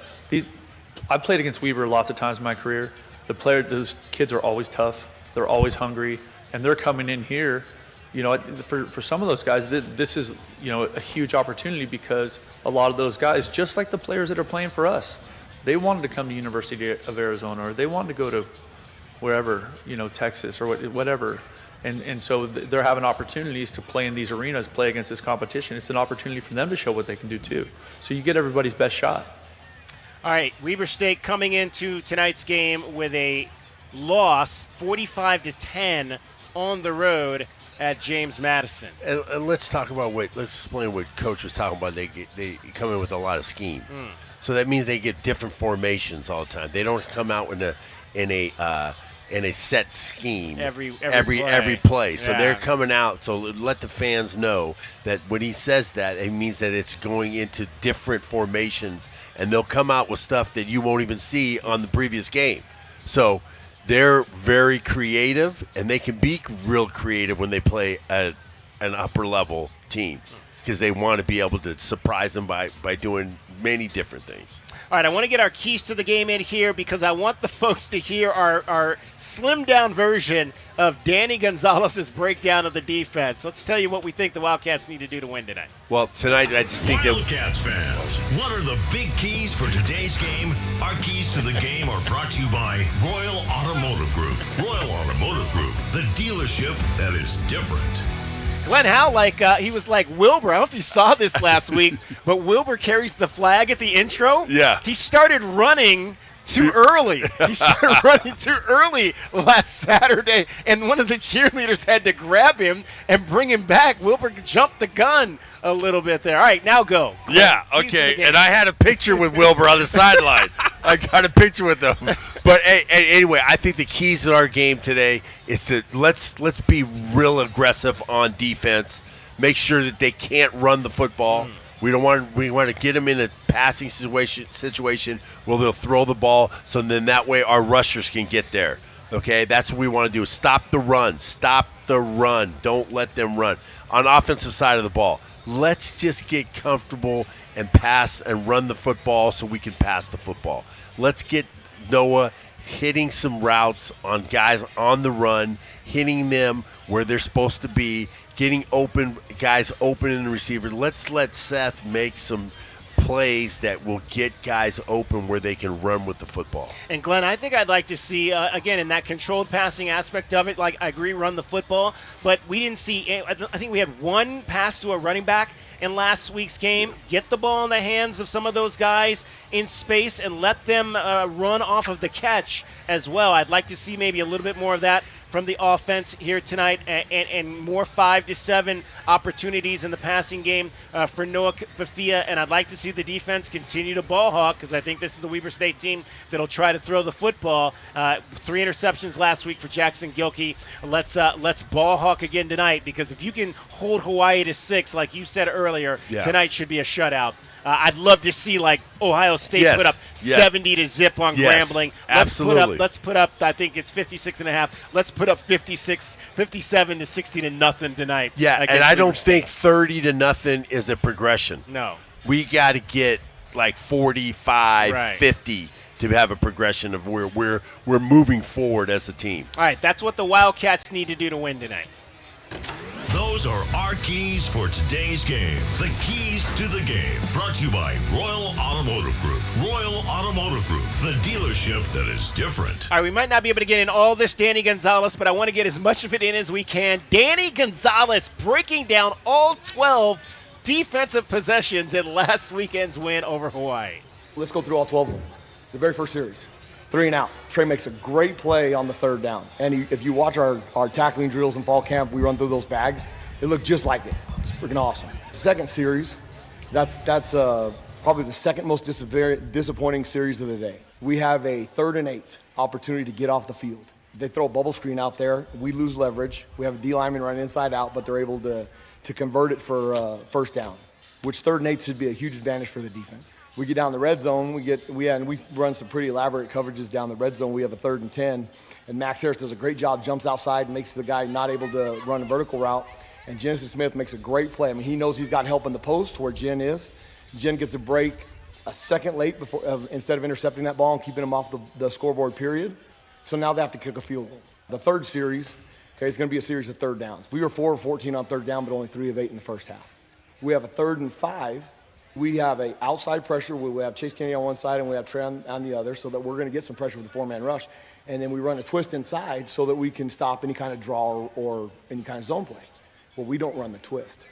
I've played against Weber lots of times in my career. Those kids are always tough. They're always hungry, and they're coming in here. For some of those guys, this is a huge opportunity because a lot of those guys, just like the players that are playing for us, they wanted to come to University of Arizona, or they wanted to go to wherever, Texas or whatever. And so they're having opportunities to play in these arenas, play against this competition. It's an opportunity for them to show what they can do too. So you get everybody's best shot. All right, Weber State coming into tonight's game with a loss, 45-10 on the road at James Madison. And let's explain what Coach was talking about. They come in with a lot of scheme. So that means they get different formations all the time. They don't come out in a set scheme every play. So they're coming out. So let the fans know that when he says that, it means that it's going into different formations, and they'll come out with stuff that you won't even see on the previous game. So they're very creative, and they can be real creative when they play an upper-level team, because they want to be able to surprise them by doing many different things. All right, I want to get our keys to the game in here because I want the folks to hear our slimmed-down version of Danny Gonzalez's breakdown of the defense. Let's tell you what we think the Wildcats need to do to win tonight. Well, tonight I just think Wildcats fans, what are the big keys for today's game? Our keys to the game are brought to you by Royal Automotive Group. Royal Automotive Group, the dealership that is different. Glenn Howell, he was like Wilbur. I don't know if you saw this last week, but Wilbur carries the flag at the intro. Yeah. He started running too early. He started running too early last Saturday, and one of the cheerleaders had to grab him and bring him back. Wilbur jumped the gun a little bit there. All right, now go. Yeah, okay. And I had a picture with Wilbur on the sideline. I got a picture with him. But anyway, I think the keys to our game today is to let's be real aggressive on defense. Make sure that they can't run the football. We want to get them in a passing situation where they'll throw the ball, so then that way our rushers can get there. Okay, that's what we want to do. Stop the run. Stop the run. Don't let them run. On offensive side of the ball, let's just get comfortable and pass and run the football so we can pass the football. Let's get Noah hitting some routes on guys on the run, hitting them where they're supposed to be, getting guys open in the receiver. Let's let Seth make some plays that will get guys open where they can run with the football. And Glenn, I think I'd like to see, again, in that controlled passing aspect of it, like I agree, run the football, but we didn't see, I think we had one pass to a running back in last week's game. Get the ball in the hands of some of those guys in space and let them run off of the catch as well. I'd like to see maybe a little bit more of that from the offense here tonight, and more 5 to 7 opportunities in the passing game for Noah Fafia. And I'd like to see the defense continue to ball hawk, because I think this is the Weber State team that'll try to throw the football. 3 interceptions last week for Jackson Gilkey. Let's ball hawk again tonight, because if you can hold Hawaii to 6, like you said earlier, tonight should be a shutout. I'd love to see Ohio State put up 70 to zip on Grambling. Absolutely. Let's put up. I think it's 56.5. Let's put up 57 to 60 to nothing tonight. Yeah, and I don't think 30 to nothing is a progression. No, we got to get 45, 50 to have a progression of where we're moving forward as a team. All right, that's what the Wildcats need to do to win tonight. Those are our keys for today's game. The keys to the game, brought to you by Royal Automotive Group. Royal Automotive Group, the dealership that is different. All right, we might not be able to get in all this Danny Gonzalez, but I want to get as much of it in as we can. Danny Gonzalez breaking down all 12 defensive possessions in last weekend's win over Hawaii. Let's go through all 12 of them. The very first series. 3 and out. Trey makes a great play on the 3rd down. And if you watch our tackling drills in fall camp, we run through those bags. It looked just like it. It's freaking awesome. Second series, that's probably the second most disappointing series of the day. We have a 3rd and 8 opportunity to get off the field. They throw a bubble screen out there. We lose leverage. We have a D lineman run inside out, but they're able to convert it for first down, which 3rd and 8 should be a huge advantage for the defense. We get down the red zone, we run some pretty elaborate coverages down the red zone. We have a 3rd and 10, and Max Harris does a great job, jumps outside, makes the guy not able to run a vertical route, and Genesis Smith makes a great play. I mean, he knows he's got help in the post where Jen is. Jen gets a break a second late instead of intercepting that ball and keeping him off the scoreboard period. So now they have to kick a field goal. The 3rd series, it's going to be a series of 3rd downs. We were 4 of 14 on 3rd down, but only 3 of 8 in the first half. We have a 3rd and 5. We have a outside pressure where we have Chase Kennedy on one side and we have Trey on the other, so that we're going to get some pressure with the 4-man rush. And then we run a twist inside so that we can stop any kind of draw or any kind of zone play. Well, we don't run the twist.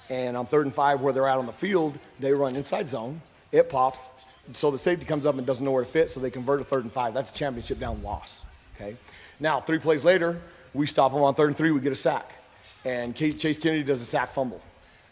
And on 3rd and 5, where they're out on the field, they run inside zone. It pops. So the safety comes up and doesn't know where to fit, so they convert a 3rd and 5. That's a championship down loss. Okay. Now, 3 plays later, we stop them on 3rd and 3. We get a sack. And Chase Kennedy does a sack fumble.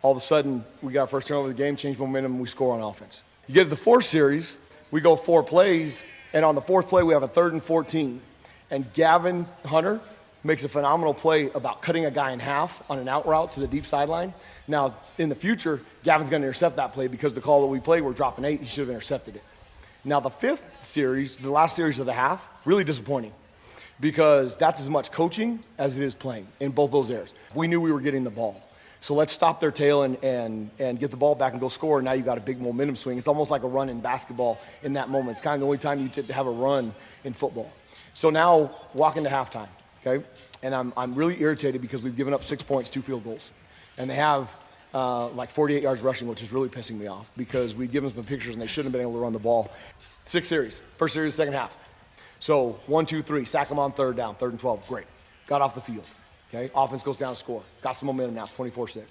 All of a sudden, we got our first turnover of the game, change momentum, and we score on offense. You get to the 4th series, we go 4 plays, and on the 4th play, we have a 3rd and 14. And Gavin Hunter makes a phenomenal play about cutting a guy in half on an out route to the deep sideline. Now, in the future, Gavin's going to intercept that play because the call that we played, we're dropping 8. He should have intercepted it. Now, the 5th series, the last series of the half, really disappointing because that's as much coaching as it is playing in both those areas. We knew we were getting the ball. So let's stop their tail and get the ball back and go score. Now you've got a big momentum swing. It's almost like a run in basketball in that moment. It's kind of the only time you have a run in football. So now walk into halftime, okay? And I'm really irritated because we've given up 6 points, 2 field goals. And they have like 48 yards rushing, which is really pissing me off because we've given them some pictures and they shouldn't have been able to run the ball. 6 series, first series, second half. So 1, 2, 3, sack them on 3rd down, 3rd and 12, great. Got off the field. Okay, offense goes down to score. Got some momentum now, it's 24-6.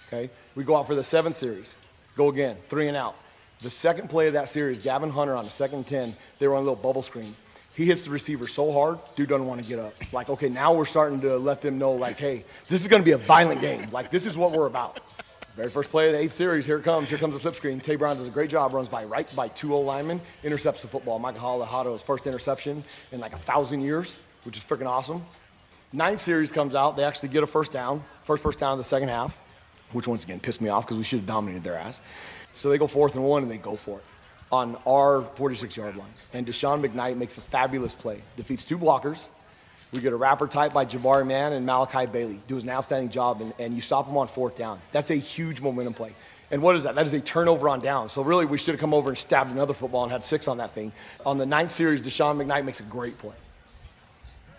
Okay, we go out for the 7th series. Go again, 3 and out. The second play of that series, Gavin Hunter on the 2nd and 10, they run a little bubble screen. He hits the receiver so hard, dude doesn't want to get up. Like, okay, now we're starting to let them know, like, hey, this is going to be a violent game. Like, this is what we're about. Very first play of the 8th series, here it comes. Here comes the slip screen. Tay Brown does a great job, runs right by 2 linemen, intercepts the football. Michael Howell, his first interception in like 1,000 years, which is freaking awesome. 9th series comes out. They actually get a first down in the second half, which once again pissed me off because we should have dominated their ass. So they go 4th and 1 and they go for it on our 46-yard line. And Deshaun McKnight makes a fabulous play. Defeats 2 blockers. We get a wrapper type by Jabari Mann and Malachi Bailey. Do an outstanding job, and you stop them on 4th down. That's a huge momentum play. And what is that? That is a turnover on down. So really, we should have come over and stabbed another football and had 6 on that thing. On the 9th series, Deshaun McKnight makes a great play.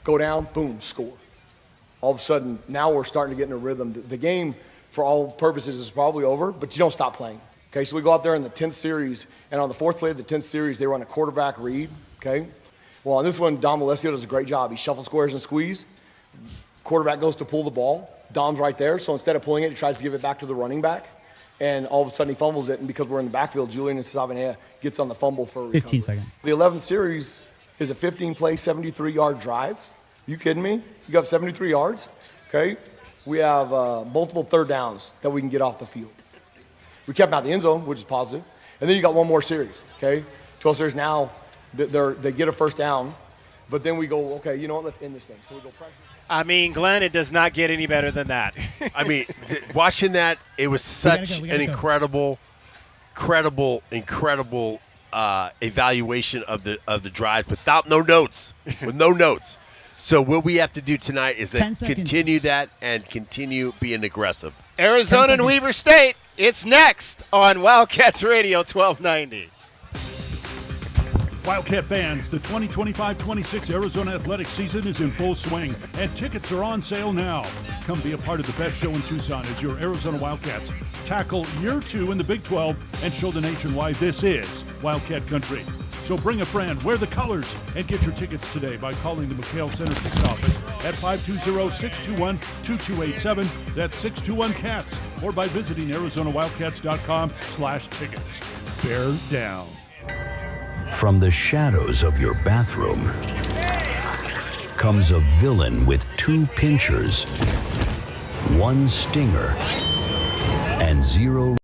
Go down, boom, score. All of a sudden, now we're starting to get in a rhythm. The game, for all purposes, is probably over, but you don't stop playing. Okay, so we go out there in the 10th series, and on the 4th play of the 10th series, they run a quarterback read, okay? Well, on this one, Dom Alessio does a great job. He shuffles squares and squeeze. Quarterback goes to pull the ball. Dom's right there, so instead of pulling it, he tries to give it back to the running back, and all of a sudden he fumbles it, and because we're in the backfield, Julian Savanea gets on the fumble for a recovery. 15 seconds. The 11th series is a 15-play, 73-yard drive. You kidding me? You got 73 yards, okay? We have multiple 3rd downs that we can get off the field. We kept them out of the end zone, which is positive. And then you got one more series, okay? 12 series now, they get a first down, but then we go, okay, you know what, let's end this thing. So we go pressure. I mean, Glenn, it does not get any better than that. I mean, watching that, it was such an incredible evaluation of the drive without no notes, with no notes. So what we have to do tonight is then continue that and continue being aggressive. Arizona and Weber State, it's next on Wildcats Radio 1290. Wildcat fans, the 2025-26 Arizona athletics season is in full swing, and tickets are on sale now. Come be a part of the best show in Tucson as your Arizona Wildcats tackle year 2 in the Big 12 and show the nation why this is Wildcat country. So bring a friend, wear the colors, and get your tickets today by calling the McHale Center ticket office at 520-621-2287. That's 621-CATS, or by visiting ArizonaWildcats.com/tickets. Bear down. From the shadows of your bathroom comes a villain with 2 pinchers, 1 stinger, and 0